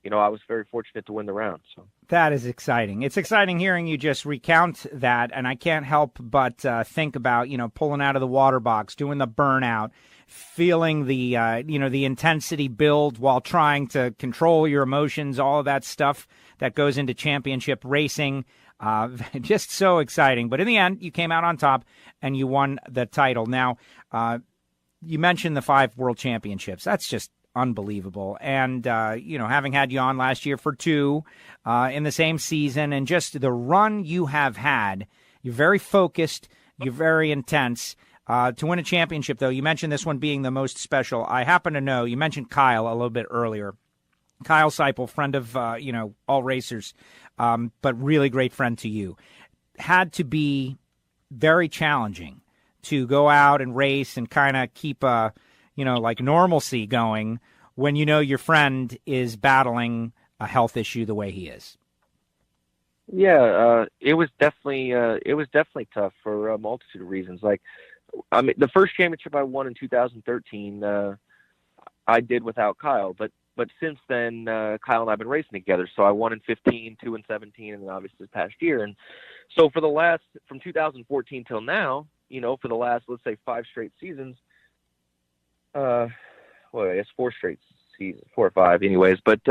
I was very fortunate to win the round. So that is exciting. It's exciting hearing you just recount that, and I can't help but think about pulling out of the water box, doing the burnout, feeling the the intensity build while trying to control your emotions, all of that stuff that goes into championship racing. Just so exciting. But in the end, you came out on top and you won the title. Now, you mentioned the 5 world championships. That's just unbelievable. And, having had you on last year for 2 in the same season, and just the run you have had, you're very focused, you're very intense. To win a championship, though, you mentioned this one being the most special. I happen to know, you mentioned Kyle a little bit earlier. Kyle Seipel, friend of, all racers, but really great friend to you. Had to be very challenging to go out and race and kind of keep like normalcy going when your friend is battling a health issue the way he is. Yeah, it was definitely tough for a multitude of reasons. Like, the first championship I won in 2013, I did without Kyle, but since then, Kyle and I have been racing together. So I won in 15, 2 in 17, and then obviously this past year. And so from 2014 till now, for the last, let's say 5 straight seasons, I guess 4 straight seasons, 4 or 5 anyways. But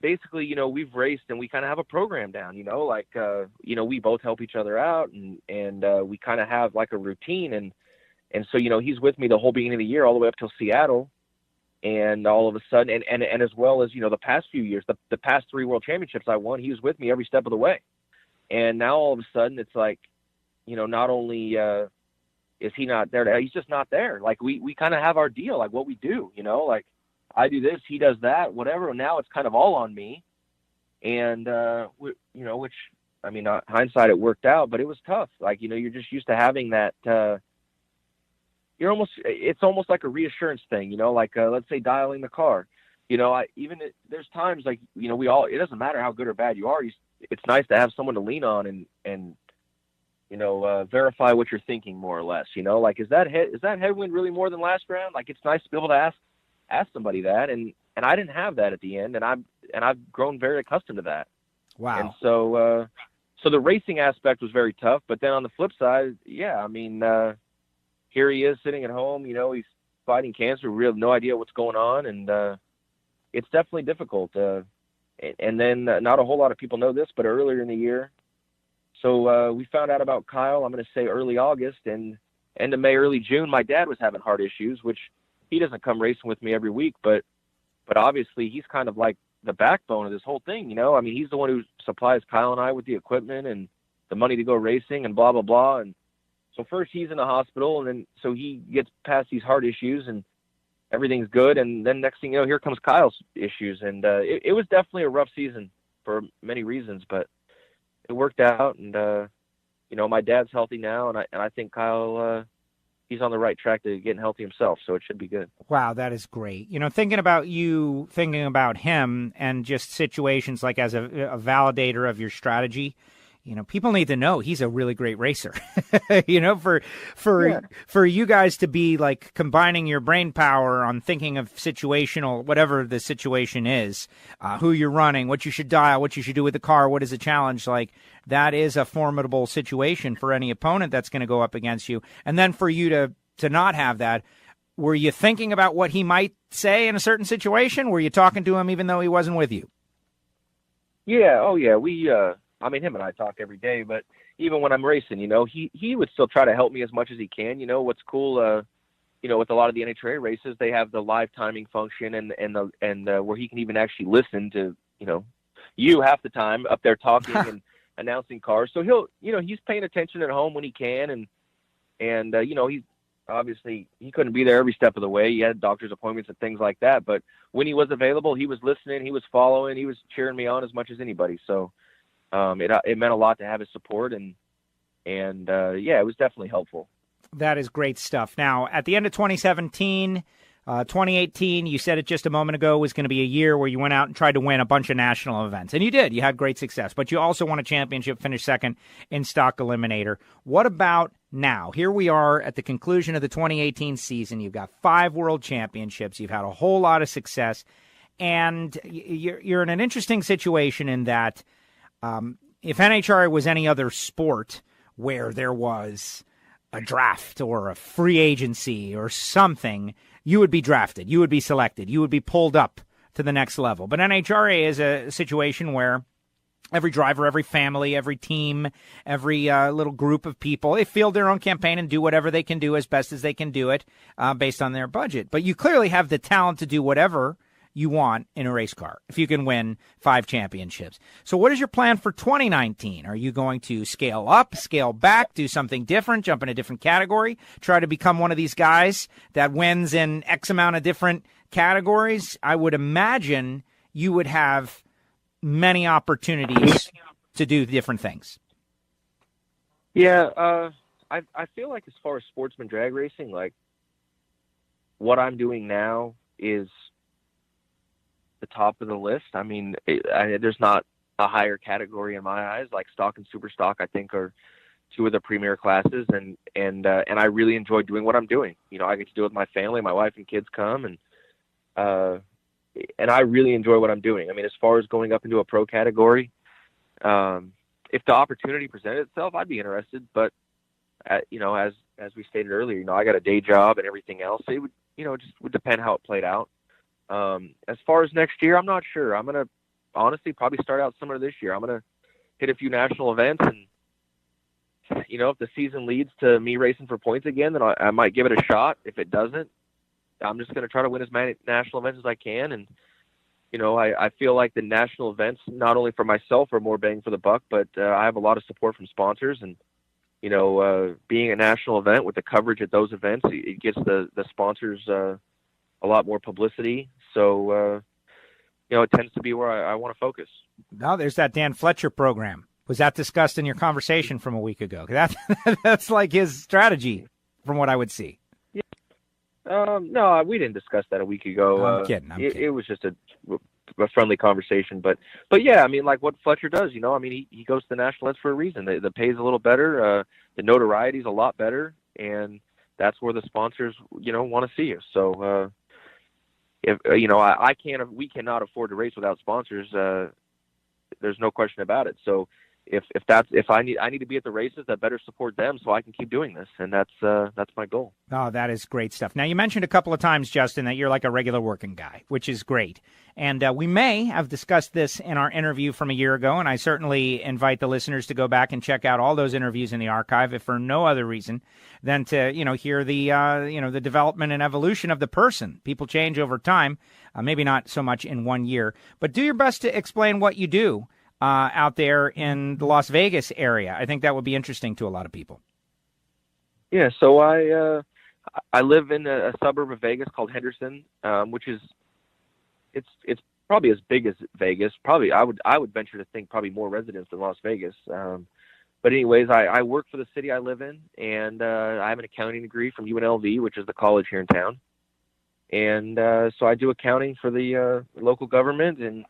basically, we've raced and we kind of have a program down, we both help each other out, and we kind of have like a routine. And so, he's with me the whole beginning of the year all the way up till Seattle. And all of a sudden, and as well as, the past few years, the past 3 world championships I won, he was with me every step of the way. And now all of a sudden it's like, not only is he not there, he's just not there. Like we kind of have our deal, like what we do, like I do this, he does that, whatever. And now it's kind of all on me. And, which, hindsight, it worked out, but it was tough. Like, you're just used to having that, it's almost like a reassurance thing, let's say dialing the car, there's times like, it doesn't matter how good or bad you are. It's nice to have someone to lean on and verify what you're thinking more or less, is that headwind really more than last round? Like, it's nice to be able to ask somebody that, and I didn't have that at the end, and I've grown very accustomed to that. Wow. And so the racing aspect was very tough, but then on the flip side, yeah, I mean, here he is sitting at home, you know, he's fighting cancer. We have no idea what's going on, and it's definitely difficult. And then not a whole lot of people know this, but earlier in the year, so we found out about Kyle, I'm going to say early August, and end of May, early June, my dad was having heart issues, which he doesn't come racing with me every week, but obviously he's kind of like the backbone of this whole thing, you know? I mean, he's the one who supplies Kyle and I with the equipment and the money to go racing and blah, blah, blah. And so first he's in the hospital, and then so he gets past these heart issues and everything's good. And then next thing you know, here comes Kyle's issues. And it was definitely a rough season for many reasons, but it worked out. And, you know, my dad's healthy now, and I think Kyle, he's on the right track to getting healthy himself, so it should be good. Wow, that is great. You know, thinking about him, and just situations like as a validator of your strategy, you know, people need to know he's a really great racer. You know, for you guys to be like combining your brain power on thinking of situational, whatever the situation is, who you're running, what you should dial, what you should do with the car, what is a challenge, like that is a formidable situation for any opponent that's going to go up against you. And then for you to not have that, were you thinking about what he might say in a certain situation? Were you talking to him even though he wasn't with you? Yeah. Oh yeah. I mean, him and I talk every day, but even when I'm racing, you know, he would still try to help me as much as he can. You know, what's cool, you know, with a lot of the NHRA races, they have the live timing function and where he can even actually listen to, you know, you half the time up there talking and announcing cars. So he's paying attention at home when he can. And you know, he couldn't be there every step of the way. He had doctor's appointments and things like that. But when he was available, he was listening, he was following, he was cheering me on as much as anybody. So, it meant a lot to have his support, and yeah, it was definitely helpful. That is great stuff. Now, at the end of 2017, 2018, you said it just a moment ago, was going to be a year where you went out and tried to win a bunch of national events. And you did. You had great success. But you also won a championship, finished second in Stock Eliminator. What about now? Here we are at the conclusion of the 2018 season. You've got 5 world championships. You've had a whole lot of success. And you're in an interesting situation in that if NHRA was any other sport where there was a draft or a free agency or something, you would be drafted, you would be selected, you would be pulled up to the next level. But NHRA is a situation where every driver, every family, every team, every little group of people, they field their own campaign and do whatever they can do as best as they can do it based on their budget. But you clearly have the talent to do whatever you want in a race car if you can win 5 championships. So what is your plan for 2019? Are you going to scale up, scale back, do something different, jump in a different category, try to become one of these guys that wins in X amount of different categories? I would imagine you would have many opportunities to do different things. Yeah, I feel like as far as sportsman drag racing, like what I'm doing now is the top of the list. I mean, there's not a higher category in my eyes. Like stock and super stock, I think, are 2 of the premier classes, and I really enjoy doing what I'm doing. You know, I get to do it with my family. My wife and kids come, and I really enjoy what I'm doing. I mean, as far as going up into a pro category, if the opportunity presented itself, I'd be interested. But you know, as we stated earlier, you know, I got a day job and everything else. So it would, you know, just would depend how it played out. As far as next year, I'm not sure. I'm going to honestly probably start out similar this year. I'm going to hit a few national events, and, you know, if the season leads to me racing for points again, then I might give it a shot. If it doesn't, I'm just going to try to win as many national events as I can. And, you know, I feel like the national events, not only for myself, are more bang for the buck, but I have a lot of support from sponsors. And, you know, being a national event with the coverage at those events, it gets the sponsors a lot more publicity. So, you know, it tends to be where I want to focus. Now there's that Dan Fletcher program. Was that discussed in your conversation from a week ago? That's like his strategy from what I would see. Yeah. No, we didn't discuss that a week ago. I'm kidding. It was just a friendly conversation. But yeah, I mean, like what Fletcher does, you know, I mean, he goes to the national events for a reason. The pay's a little better. The notoriety's a lot better. And that's where the sponsors, you know, want to see you. So, if we cannot afford to race without sponsors. There's no question about it. So if I need to be at the races, that better support them so I can keep doing this, and that's my goal. Oh, that is great stuff. Now, you mentioned a couple of times, Justin, that you're like a regular working guy, which is great. And we may have discussed this in our interview from a year ago, and I certainly invite the listeners to go back and check out all those interviews in the archive, if for no other reason than to hear the the development and evolution of the person. People change over time, maybe not so much in 1 year, but do your best to explain what you do out there in the Las Vegas area. I think that would be interesting to a lot of people. Yeah, so I live in a suburb of Vegas called Henderson, which is it's probably as big as Vegas. Probably I would venture to think probably more residents than Las Vegas. But anyways, I work for the city I live in, and I have an accounting degree from UNLV, which is the college here in town. And so I do accounting for the local government, and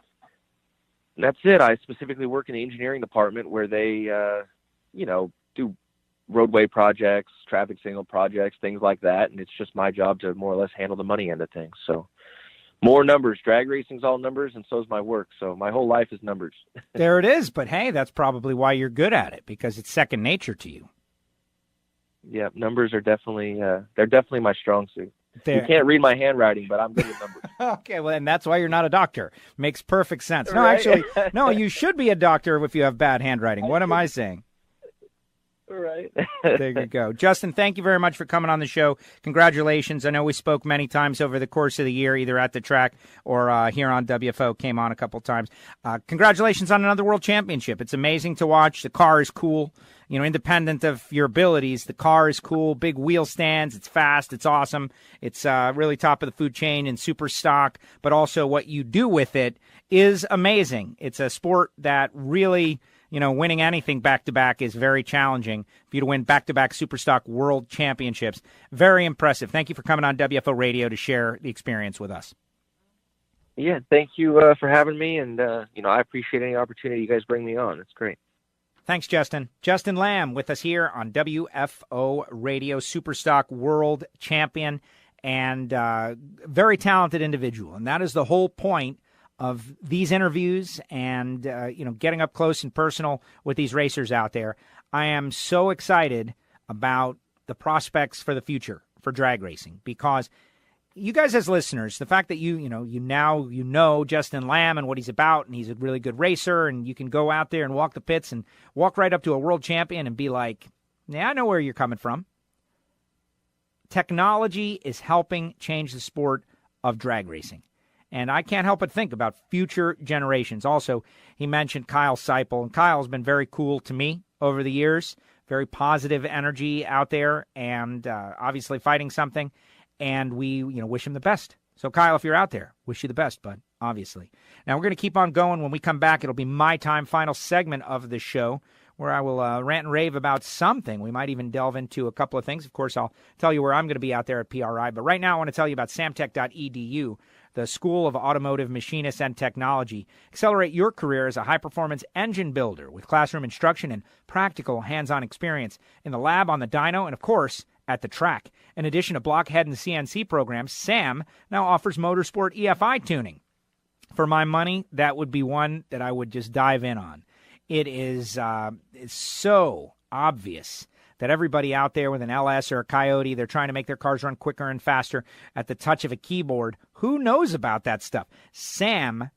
that's it. I specifically work in the engineering department where they, do roadway projects, traffic signal projects, things like that. And it's just my job to more or less handle the money end of things. So more numbers. Drag racing's all numbers, and so is my work. So my whole life is numbers. There it is. But hey, that's probably why you're good at it, because it's second nature to you. Yeah, numbers are definitely they're definitely my strong suit. You can't read my handwriting, but I'm good at numbers. Okay, well, and that's why you're not a doctor. Makes perfect sense. No, Right? actually, no, you should be a doctor if you have bad handwriting. What am I saying? Right. There you go. Justin, thank you very much for coming on the show. Congratulations. I know we spoke many times over the course of the year, either at the track or here on WFO, came on a couple times. Congratulations on another world championship. It's amazing to watch. The car is cool. Independent of your abilities, the car is cool. Big wheel stands. It's fast. It's awesome. It's really top of the food chain and super stock, but also what you do with it is amazing. It's a sport that really, winning anything back-to-back is very challenging. For you to win back-to-back Superstock World Championships, very impressive. Thank you for coming on WFO Radio to share the experience with us. Yeah, thank you for having me, and I appreciate any opportunity you guys bring me on. It's great. Thanks, Justin. Justin Lamb with us here on WFO Radio, Superstock World Champion, and very talented individual. And that is the whole point of these interviews and, getting up close and personal with these racers out there. I am so excited about the prospects for the future for drag racing, because you guys as listeners, the fact that you know Justin Lamb and what he's about, and he's a really good racer, and you can go out there and walk the pits and walk right up to a world champion and be like, yeah, I know where you're coming from. Technology is helping change the sport of drag racing. And I can't help but think about future generations. Also, he mentioned Kyle Seipel, and Kyle's been very cool to me over the years. Very positive energy out there, and obviously fighting something. And we, wish him the best. So, Kyle, if you're out there, wish you the best, bud, obviously. Now, we're going to keep on going. When we come back, it'll be my time, final segment of the show, where I will rant and rave about something. We might even delve into a couple of things. Of course, I'll tell you where I'm going to be out there at PRI. But right now, I want to tell you about samtech.edu, the School of Automotive Machinists and Technology. Accelerate your career as a high-performance engine builder with classroom instruction and practical hands-on experience in the lab, on the dyno, and, of course, at the track. In addition to blockhead and CNC programs, SAM now offers motorsport EFI tuning. For my money, that would be one that I would just dive in on. It is it's so obvious that everybody out there with an LS or a Coyote, they're trying to make their cars run quicker and faster at the touch of a keyboard. Who knows about that stuff? SAM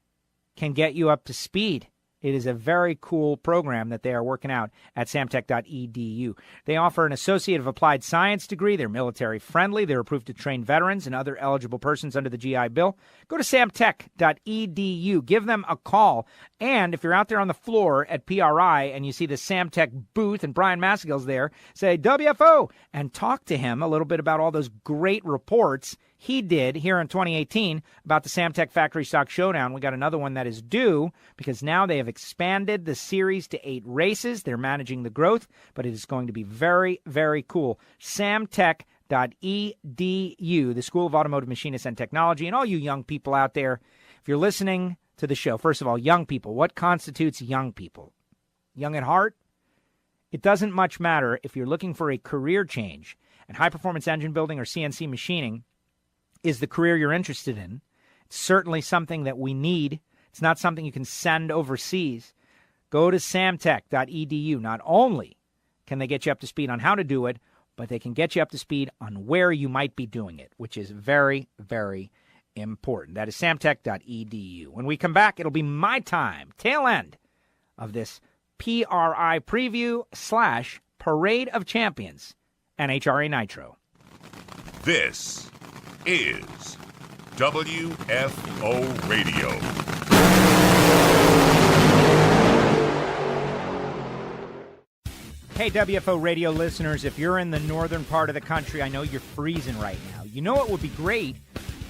can get you up to speed. It is a very cool program that they are working out at samtech.edu. They offer an Associate of Applied Science degree. They're military friendly. They're approved to train veterans and other eligible persons under the GI Bill. Go to samtech.edu. Give them a call. And if you're out there on the floor at PRI and you see the Samtech booth and Brian Maskell's there, say WFO and talk to him a little bit about all those great reports he did here in 2018 about the Samtech Factory Stock Showdown. We got another one that is due because now they have expanded the series to 8 races. They're managing the growth, but it is going to be very, very cool. Samtech.edu, the School of Automotive Machinists and Technology. And all you young people out there, if you're listening to the show, first of all, young people, what constitutes young people? Young at heart? It doesn't much matter if you're looking for a career change, and high-performance engine building or CNC machining is the career you're interested in, It's certainly something that we need. It's not something you can send overseas. Go to samtech.edu. Not only can they get you up to speed on how to do it, but they can get you up to speed on where you might be doing it, which is very, very important. That is samtech.edu. When we come back, it'll be my time, tail end of this PRI preview / Parade of Champions, NHRA Nitro. This is WFO Radio. Hey, WFO radio listeners, if you're in the northern part of the country, I know you're freezing right now. You know what would be great?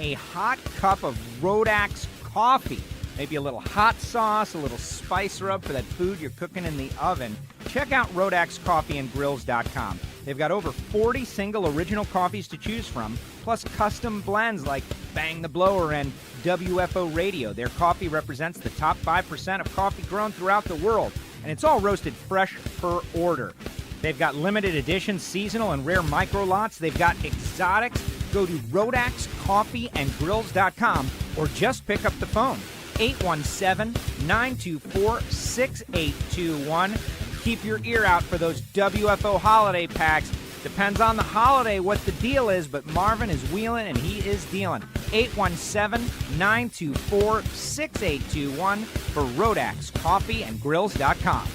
A hot cup of Rodax coffee. Maybe a little hot sauce, a little spice rub for that food you're cooking in the oven. Check out RodaxCoffeeandGrills.com. They've got over 40 single original coffees to choose from, plus custom blends like Bang the Blower and WFO Radio. Their coffee represents the top 5% of coffee grown throughout the world, and it's all roasted fresh per order. They've got limited edition, seasonal, and rare micro lots. They've got exotics. Go to RodaxCoffeeandGrills.com or just pick up the phone. 817-924-6821. Keep your ear out for those WFO holiday packs. Depends on the holiday what the deal is, but Marvin is wheeling and he is dealing. 817-924-6821 for RodaxCoffeeandGrills.com.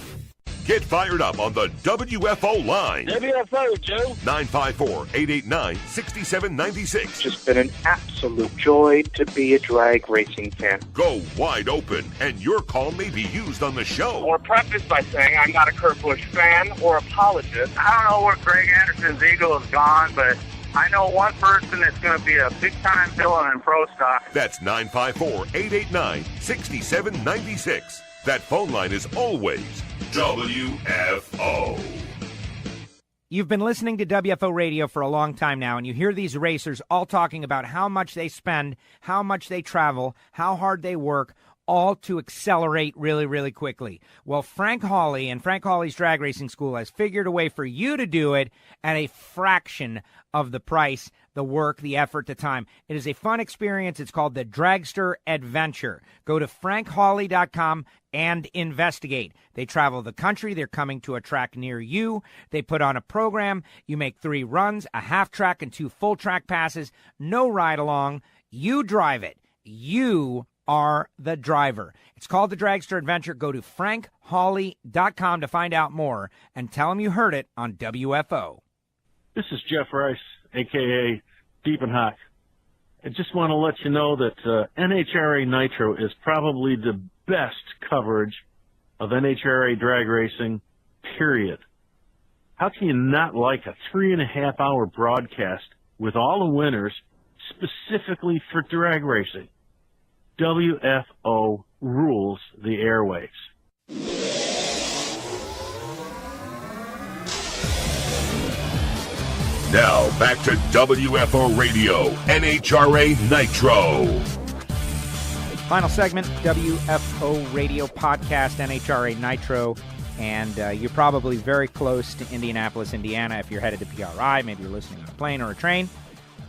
Get fired up on the WFO line. WFO, Joe. 954-889-6796. It's been an absolute joy to be a drag racing fan. Go wide open, and your call may be used on the show. Or preface by saying I'm not a Kurt Busch fan or apologist. I don't know where Greg Anderson's ego has gone, but I know one person that's going to be a big-time villain in pro stock. That's 954-889-6796. That phone line is always WFO. You've been listening to WFO Radio for a long time now, and you hear these racers all talking about how much they spend, how much they travel, how hard they work, all to accelerate really, really quickly. Well, Frank Hawley and Frank Hawley's Drag Racing School has figured a way for you to do it at a fraction of the price, the work, the effort, the time. It is a fun experience. It's called the Dragster Adventure. Go to frankhawley.com and investigate. They travel the country. They're coming to a track near you. They put on a program. You make 3 runs, a half track, and 2 full track passes. No ride along. You drive it. You are the driver. It's called the Dragster Adventure. Go to frankhawley.com to find out more and tell them you heard it on WFO. This is Jeff Rice, a.k.a. Deep and Hot. I just want to let you know that NHRA Nitro is probably the best coverage of NHRA drag racing, period. How can you not like a 3.5-hour broadcast with all the winners specifically for drag racing? WFO rules the airwaves. Now, back to WFO Radio, NHRA Nitro. Final segment, WFO Radio Podcast, NHRA Nitro. And you're probably very close to Indianapolis, Indiana if you're headed to PRI. Maybe you're listening on a plane or a train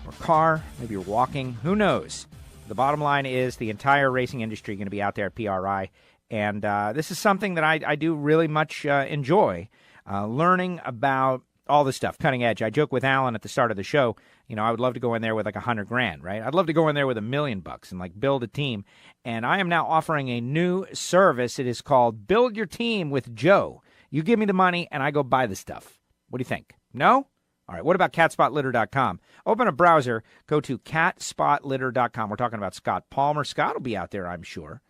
or car. Maybe you're walking. Who knows? The bottom line is the entire racing industry going to be out there at PRI. And this is something that I do really much enjoy, learning about all this stuff, cutting edge. I joke with Alan at the start of the show, you know, I would love to go in there with like $100,000, right? I'd love to go in there with $1 million and like build a team. And I am now offering a new service. It is called Build Your Team with Joe. You give me the money and I go buy the stuff. What do you think? No? All right, what about catspotlitter.com? Open a browser, go to catspotlitter.com. We're talking about Scott Palmer. Scott will be out there, I'm sure.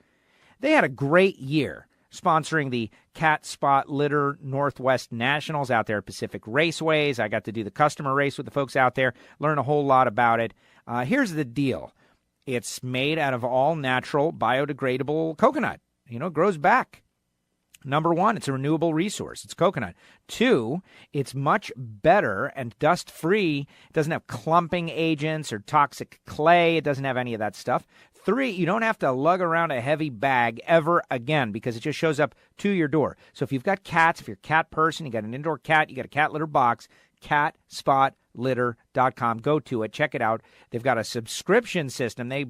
They had a great year sponsoring the Cat Spot Litter Northwest Nationals out there at Pacific Raceways. I got to do the customer race with the folks out there, learn a whole lot about it. Here's the deal. It's made out of all-natural, biodegradable coconut. You know, it grows back. Number 1, it's a renewable resource. It's coconut. 2, it's much better and dust-free. It doesn't have clumping agents or toxic clay. It doesn't have any of that stuff. 3, you don't have to lug around a heavy bag ever again because it just shows up to your door. So if you've got cats, if you're a cat person, you got an indoor cat, you got a cat litter box, catspotlitter.com. Go to it. Check it out. They've got a subscription system. They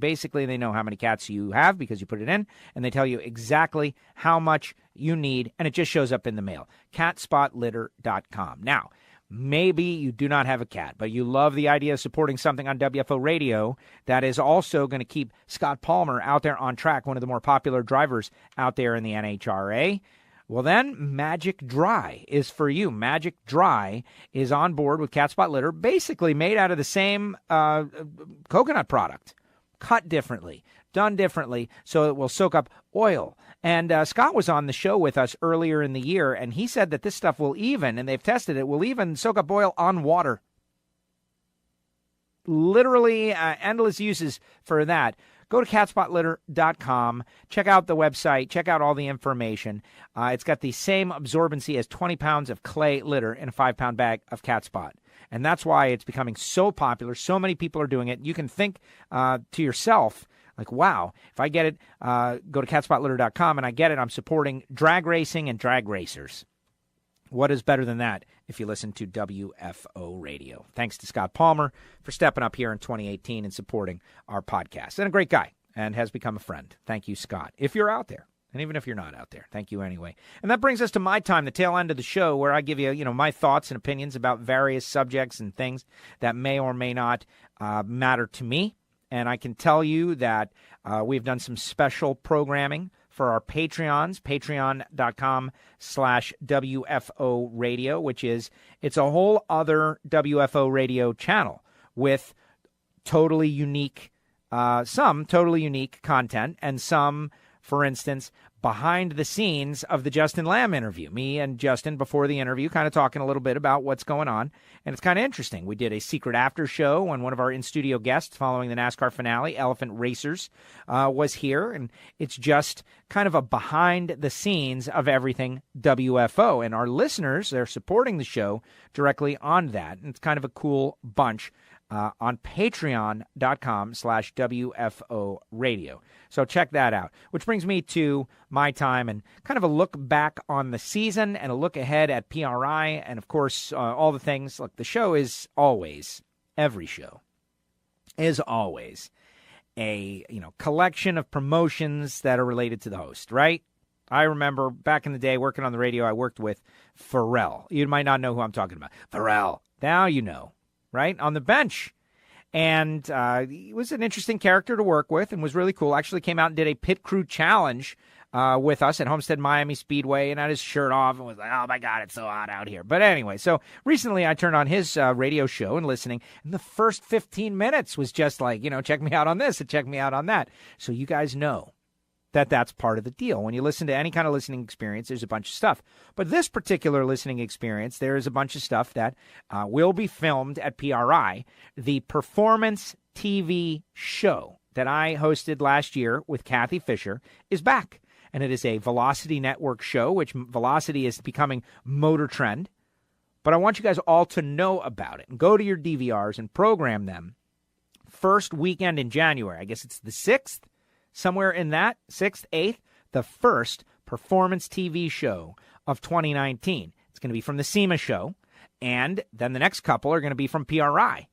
know how many cats you have because you put it in, and they tell you exactly how much you need, and it just shows up in the mail. catspotlitter.com. Now, maybe you do not have a cat, but you love the idea of supporting something on WFO radio that is also going to keep Scott Palmer out there on track, one of the more popular drivers out there in the NHRA. Well, then, Magic Dry is for you. Magic Dry is on board with Cat Spot Litter, basically made out of the same coconut product, cut differently, done differently, so it will soak up oil. And Scott was on the show with us earlier in the year, and he said that this stuff will even, and they've tested it, will even soak up oil on water. Literally endless uses for that. Go to catspotlitter.com. Check out the website. Check out all the information. It's got the same absorbency as 20 pounds of clay litter in a 5-pound bag of cat spot. And that's why it's becoming so popular. So many people are doing it. You can think to yourself, like, wow, if I get it, go to catspotlitter.com and I get it, I'm supporting drag racing and drag racers. What is better than that if you listen to WFO Radio? Thanks to Scott Palmer for stepping up here in 2018 and supporting our podcast. And a great guy and has become a friend. Thank you, Scott, if you're out there. And even if you're not out there, thank you anyway. And that brings us to my time, the tail end of the show, where I give you, my thoughts and opinions about various subjects and things that may or may not matter to me. And I can tell you that we've done some special programming for our Patreons, patreon.com/WFO radio, it's a whole other WFO radio channel with totally unique, some totally unique content and some, for instance, behind the scenes of the Justin Lamb interview. Me and Justin, before the interview, kind of talking a little bit about what's going on. And it's kind of interesting. We did a secret after show when one of our in-studio guests following the NASCAR finale, Elephant Racers, was here. And it's just kind of a behind the scenes of everything WFO. And our listeners, they're supporting the show directly on that. And it's kind of a cool bunch on patreon.com/WFO radio. So check that out, which brings me to my time and kind of a look back on the season and a look ahead at PRI and, of course, all the things. Look, the show is always, every show is always a collection of promotions that are related to the host, right? I remember back in the day working on the radio, I worked with Pharrell. You might not know who I'm talking about. Pharrell. Now you know. Right, on the bench. And he was an interesting character to work with and was really cool. Actually came out and did a pit crew challenge with us at Homestead Miami Speedway and had his shirt off and was like, oh, my God, it's so hot out here. But anyway, so recently I turned on his radio show and listening, and the first 15 minutes was just like, check me out on this and check me out on that. So you guys know that that's part of the deal. When you listen to any kind of listening experience, there's a bunch of stuff. But this particular listening experience, there is a bunch of stuff that will be filmed at PRI. The performance TV show that I hosted last year with Kathy Fisher is back. And it is a Velocity Network show, which Velocity is becoming Motor Trend. But I want you guys all to know about it and go to your DVRs and program them. First weekend in January, I guess it's the 6th. Somewhere in that, 6th, 8th, the first performance TV show of 2019. It's going to be from the SEMA show, and then the next couple are going to be from PRI.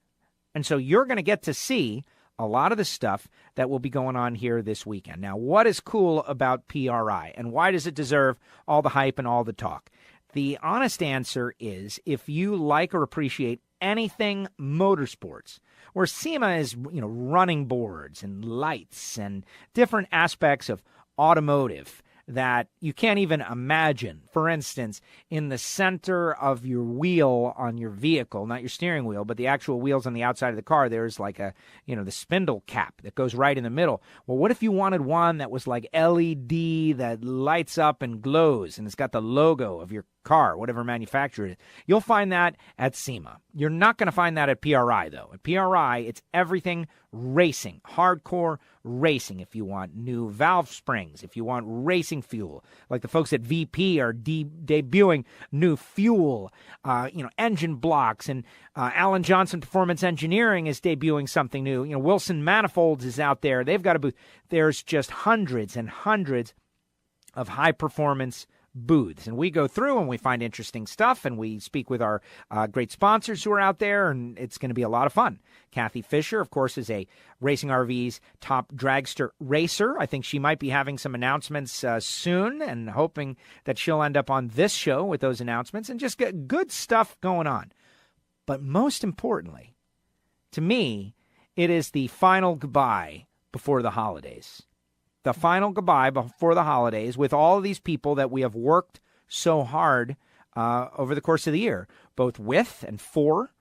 And so you're going to get to see a lot of the stuff that will be going on here this weekend. Now, what is cool about PRI, and why does it deserve all the hype and all the talk? The honest answer is if you like or appreciate anything motorsports, where SEMA is, running boards and lights and different aspects of automotive that you can't even imagine. For instance, in the center of your wheel on your vehicle, not your steering wheel, but the actual wheels on the outside of the car, there's like the spindle cap that goes right in the middle. Well, what if you wanted one that was like LED that lights up and glows and it's got the logo of your car, whatever manufacturer it is? You'll find that at SEMA. You're not going to find that at PRI, though. At PRI, it's everything racing, hardcore racing. If you want new valve springs, if you want racing fuel, like the folks at VP are debuting new fuel, engine blocks, and Alan Johnson Performance Engineering is debuting something new. Wilson Manifolds is out there. They've got a booth. There's just hundreds and hundreds of high-performance booths. And we go through and we find interesting stuff, and we speak with our great sponsors who are out there, and it's going to be a lot of fun. Kathy Fisher, of course, is a Racing RV's top dragster racer. I think she might be having some announcements soon, and hoping that she'll end up on this show with those announcements and just get good stuff going on. But most importantly, to me, it is the final goodbye before the holidays. The final goodbye before the holidays with all of these people that we have worked so hard over the course of the year, both with and for,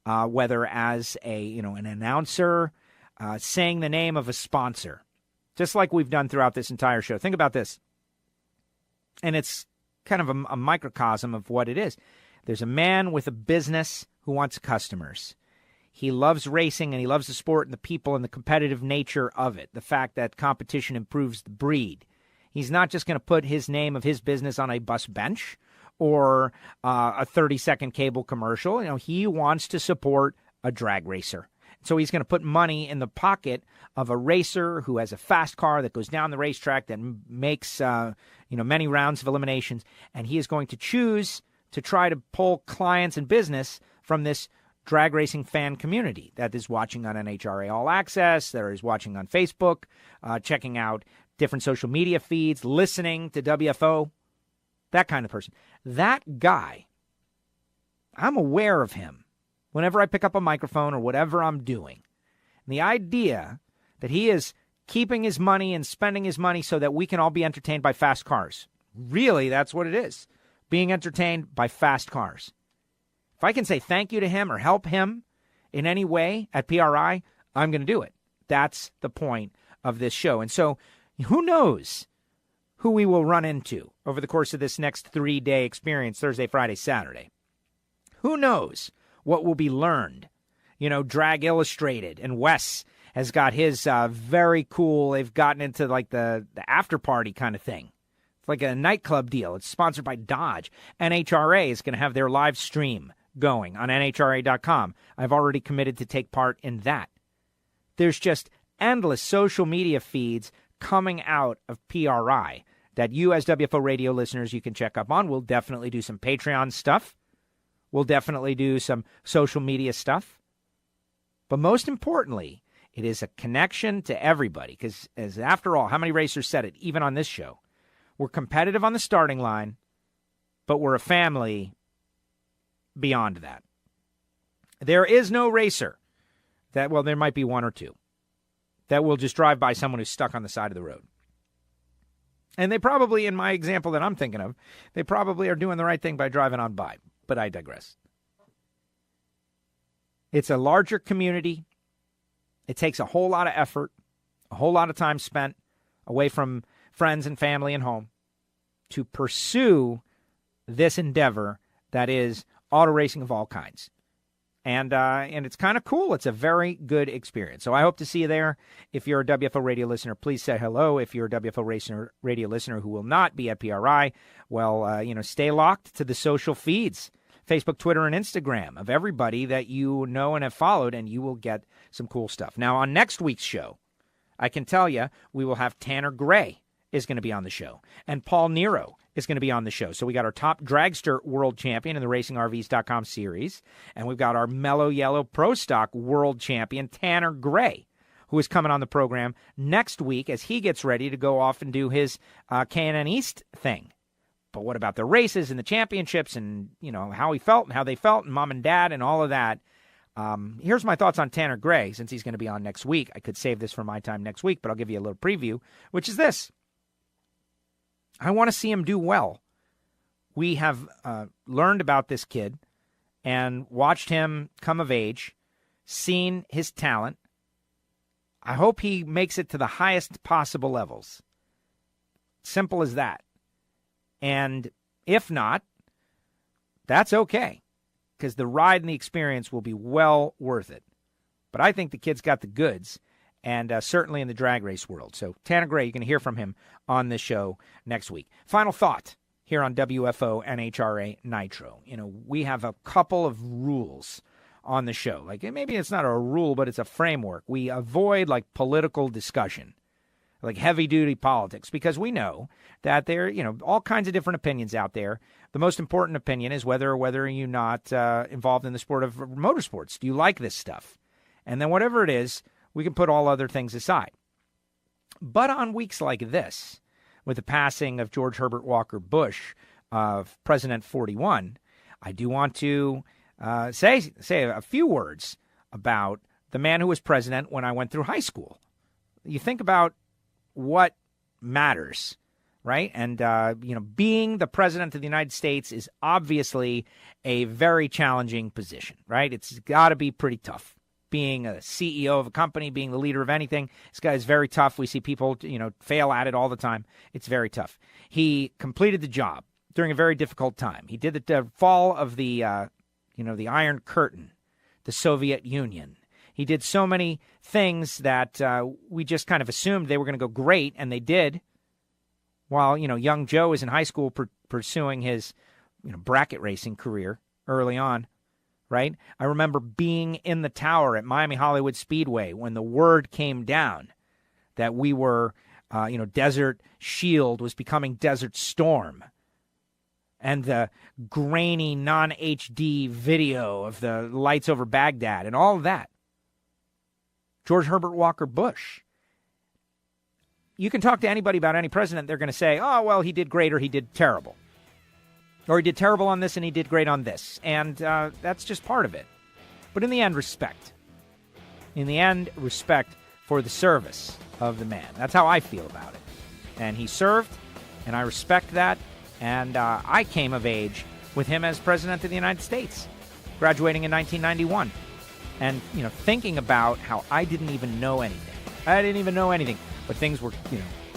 whether as an announcer, saying the name of a sponsor, just like we've done throughout this entire show. Think about this. And it's kind of a microcosm of what it is. There's a man with a business who wants customers. He loves racing, and he loves the sport and the people and the competitive nature of it, the fact that competition improves the breed. He's not just going to put his name of his business on a bus bench or a 30-second cable commercial. He wants to support a drag racer. So he's going to put money in the pocket of a racer who has a fast car that goes down the racetrack that makes many rounds of eliminations, and he is going to choose to try to pull clients and business from this drag racing fan community that is watching on NHRA All Access, that is watching on Facebook, checking out different social media feeds, listening to WFO, that kind of person. That guy, I'm aware of him whenever I pick up a microphone or whatever I'm doing. And the idea that he is keeping his money and spending his money so that we can all be entertained by fast cars. Really, that's what it is. Being entertained by fast cars. If I can say thank you to him or help him in any way at PRI, I'm going to do it. That's the point of this show. And so who knows who we will run into over the course of this next 3-day experience, Thursday, Friday, Saturday. Who knows what will be learned? Drag Illustrated, and Wes has got his very cool, they've gotten into like the after party kind of thing. It's like a nightclub deal. It's sponsored by Dodge. NHRA is going to have their live stream going on NHRA.com. I've already committed to take part in that. There's just endless social media feeds coming out of PRI that you as WFO radio listeners, you can check up on. We'll definitely do some Patreon stuff. We'll definitely do some social media stuff. But most importantly, it is a connection to everybody, because as after all, how many racers said it, even on this show? We're competitive on the starting line, but we're a family beyond that. There is no racer there might be one or two that will just drive by someone who's stuck on the side of the road. And they probably, in my example that I'm thinking of, they probably are doing the right thing by driving on by. But I digress. It's a larger community. It takes a whole lot of effort, a whole lot of time spent away from friends and family and home to pursue this endeavor that is auto racing of all kinds. And it's kind of cool. It's a very good experience. So I hope to see you there. If you're a WFO radio listener, please say hello. If you're a WFO radio listener who will not be at PRI, well, stay locked to the social feeds, Facebook, Twitter, and Instagram of everybody that you know and have followed, and you will get some cool stuff. Now, on next week's show, I can tell you we will have Tanner Gray is going to be on the show, and Paul Nero is going to be on the show. So we got our top dragster world champion in the RacingRVs.com series, and we've got our Mellow Yellow Pro Stock world champion, Tanner Gray, who is coming on the program next week as he gets ready to go off and do his K&N East thing. But what about the races and the championships and, how he felt and how they felt and mom and dad and all of that? Here's my thoughts on Tanner Gray, since he's going to be on next week. I could save this for my time next week, but I'll give you a little preview, which is this. I want to see him do well. We have learned about this kid and watched him come of age, seen his talent. I hope he makes it to the highest possible levels. Simple as that. And if not, that's okay, because the ride and the experience will be well worth it. But I think the kid's got the goods, and certainly in the drag race world. So Tanner Gray, you're going to hear from him on this show next week. Final thought here on WFO NHRA Nitro. We have a couple of rules on the show. Like, maybe it's not a rule, but it's a framework. We avoid, political discussion. like heavy-duty politics, because we know that there are, all kinds of different opinions out there. The most important opinion is whether you're not involved in the sport of motorsports. Do you like this stuff? And then whatever it is, we can put all other things aside. But on weeks like this, with the passing of George Herbert Walker Bush, of President 41, I do want to say a few words about the man who was president when I went through high school. You think about what matters, right? And, being the president of the United States is obviously a very challenging position, right? It's got to be pretty tough. Being a CEO of a company, being the leader of anything, this guy is very tough. We see people, fail at it all the time. It's very tough. He completed the job during a very difficult time. He did the fall of the Iron Curtain, the Soviet Union. He did so many things that we just kind of assumed they were going to go great, and they did. While, young Joe is in high school pursuing his, bracket racing career early on, right? I remember being in the tower at Miami Hollywood Speedway when the word came down that we were, Desert Shield was becoming Desert Storm. And the grainy, non-HD video of the lights over Baghdad and all of that. George Herbert Walker Bush. You can talk to anybody about any president, they're going to say, oh, well, he did great or he did terrible. Or he did terrible on this and he did great on this. And that's just part of it. But in the end, respect. In the end, respect for the service of the man. That's how I feel about it. And he served, and I respect that. And I came of age with him as president of the United States, graduating in 1991. And, thinking about how I didn't even know anything. I didn't even know anything. But things were,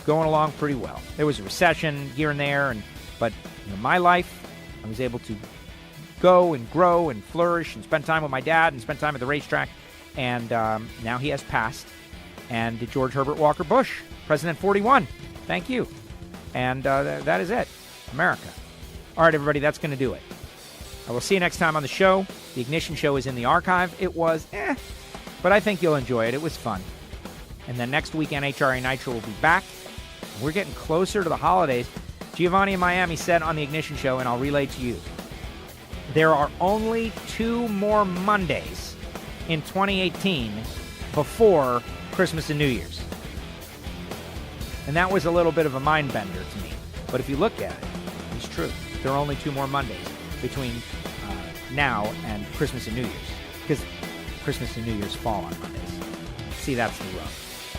going along pretty well. There was a recession here and there. But my life, I was able to go and grow and flourish and spend time with my dad and spend time at the racetrack. And now he has passed. And George Herbert Walker Bush, President 41. Thank you. And that is it. America. All right, everybody, that's going to do it. I will see you next time on the show. The Ignition Show is in the archive. It was but I think you'll enjoy it. It was fun. And then next week, NHRA Nitro will be back. We're getting closer to the holidays. Giovanni in Miami said on the Ignition Show, and I'll relay to you, there are only 2 more Mondays in 2018 before Christmas and New Year's. And that was a little bit of a mind bender to me. But if you look at it, it's true. There are only 2 more Mondays between now and Christmas and New Year's. Because Christmas and New Year's fall on Mondays. See, that's the rub.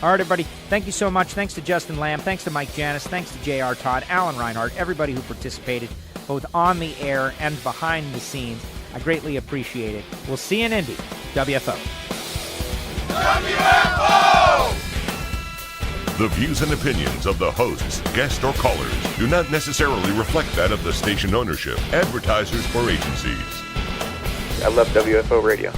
All right, everybody, thank you so much. Thanks to Justin Lamb. Thanks to Mike Janis. Thanks to J.R. Todd, Alan Reinhart, everybody who participated, both on the air and behind the scenes. I greatly appreciate it. We'll see you in Indy. WFO. WFO! The views and opinions of the hosts, guests, or callers do not necessarily reflect that of the station ownership, advertisers, or agencies. I love WFO Radio.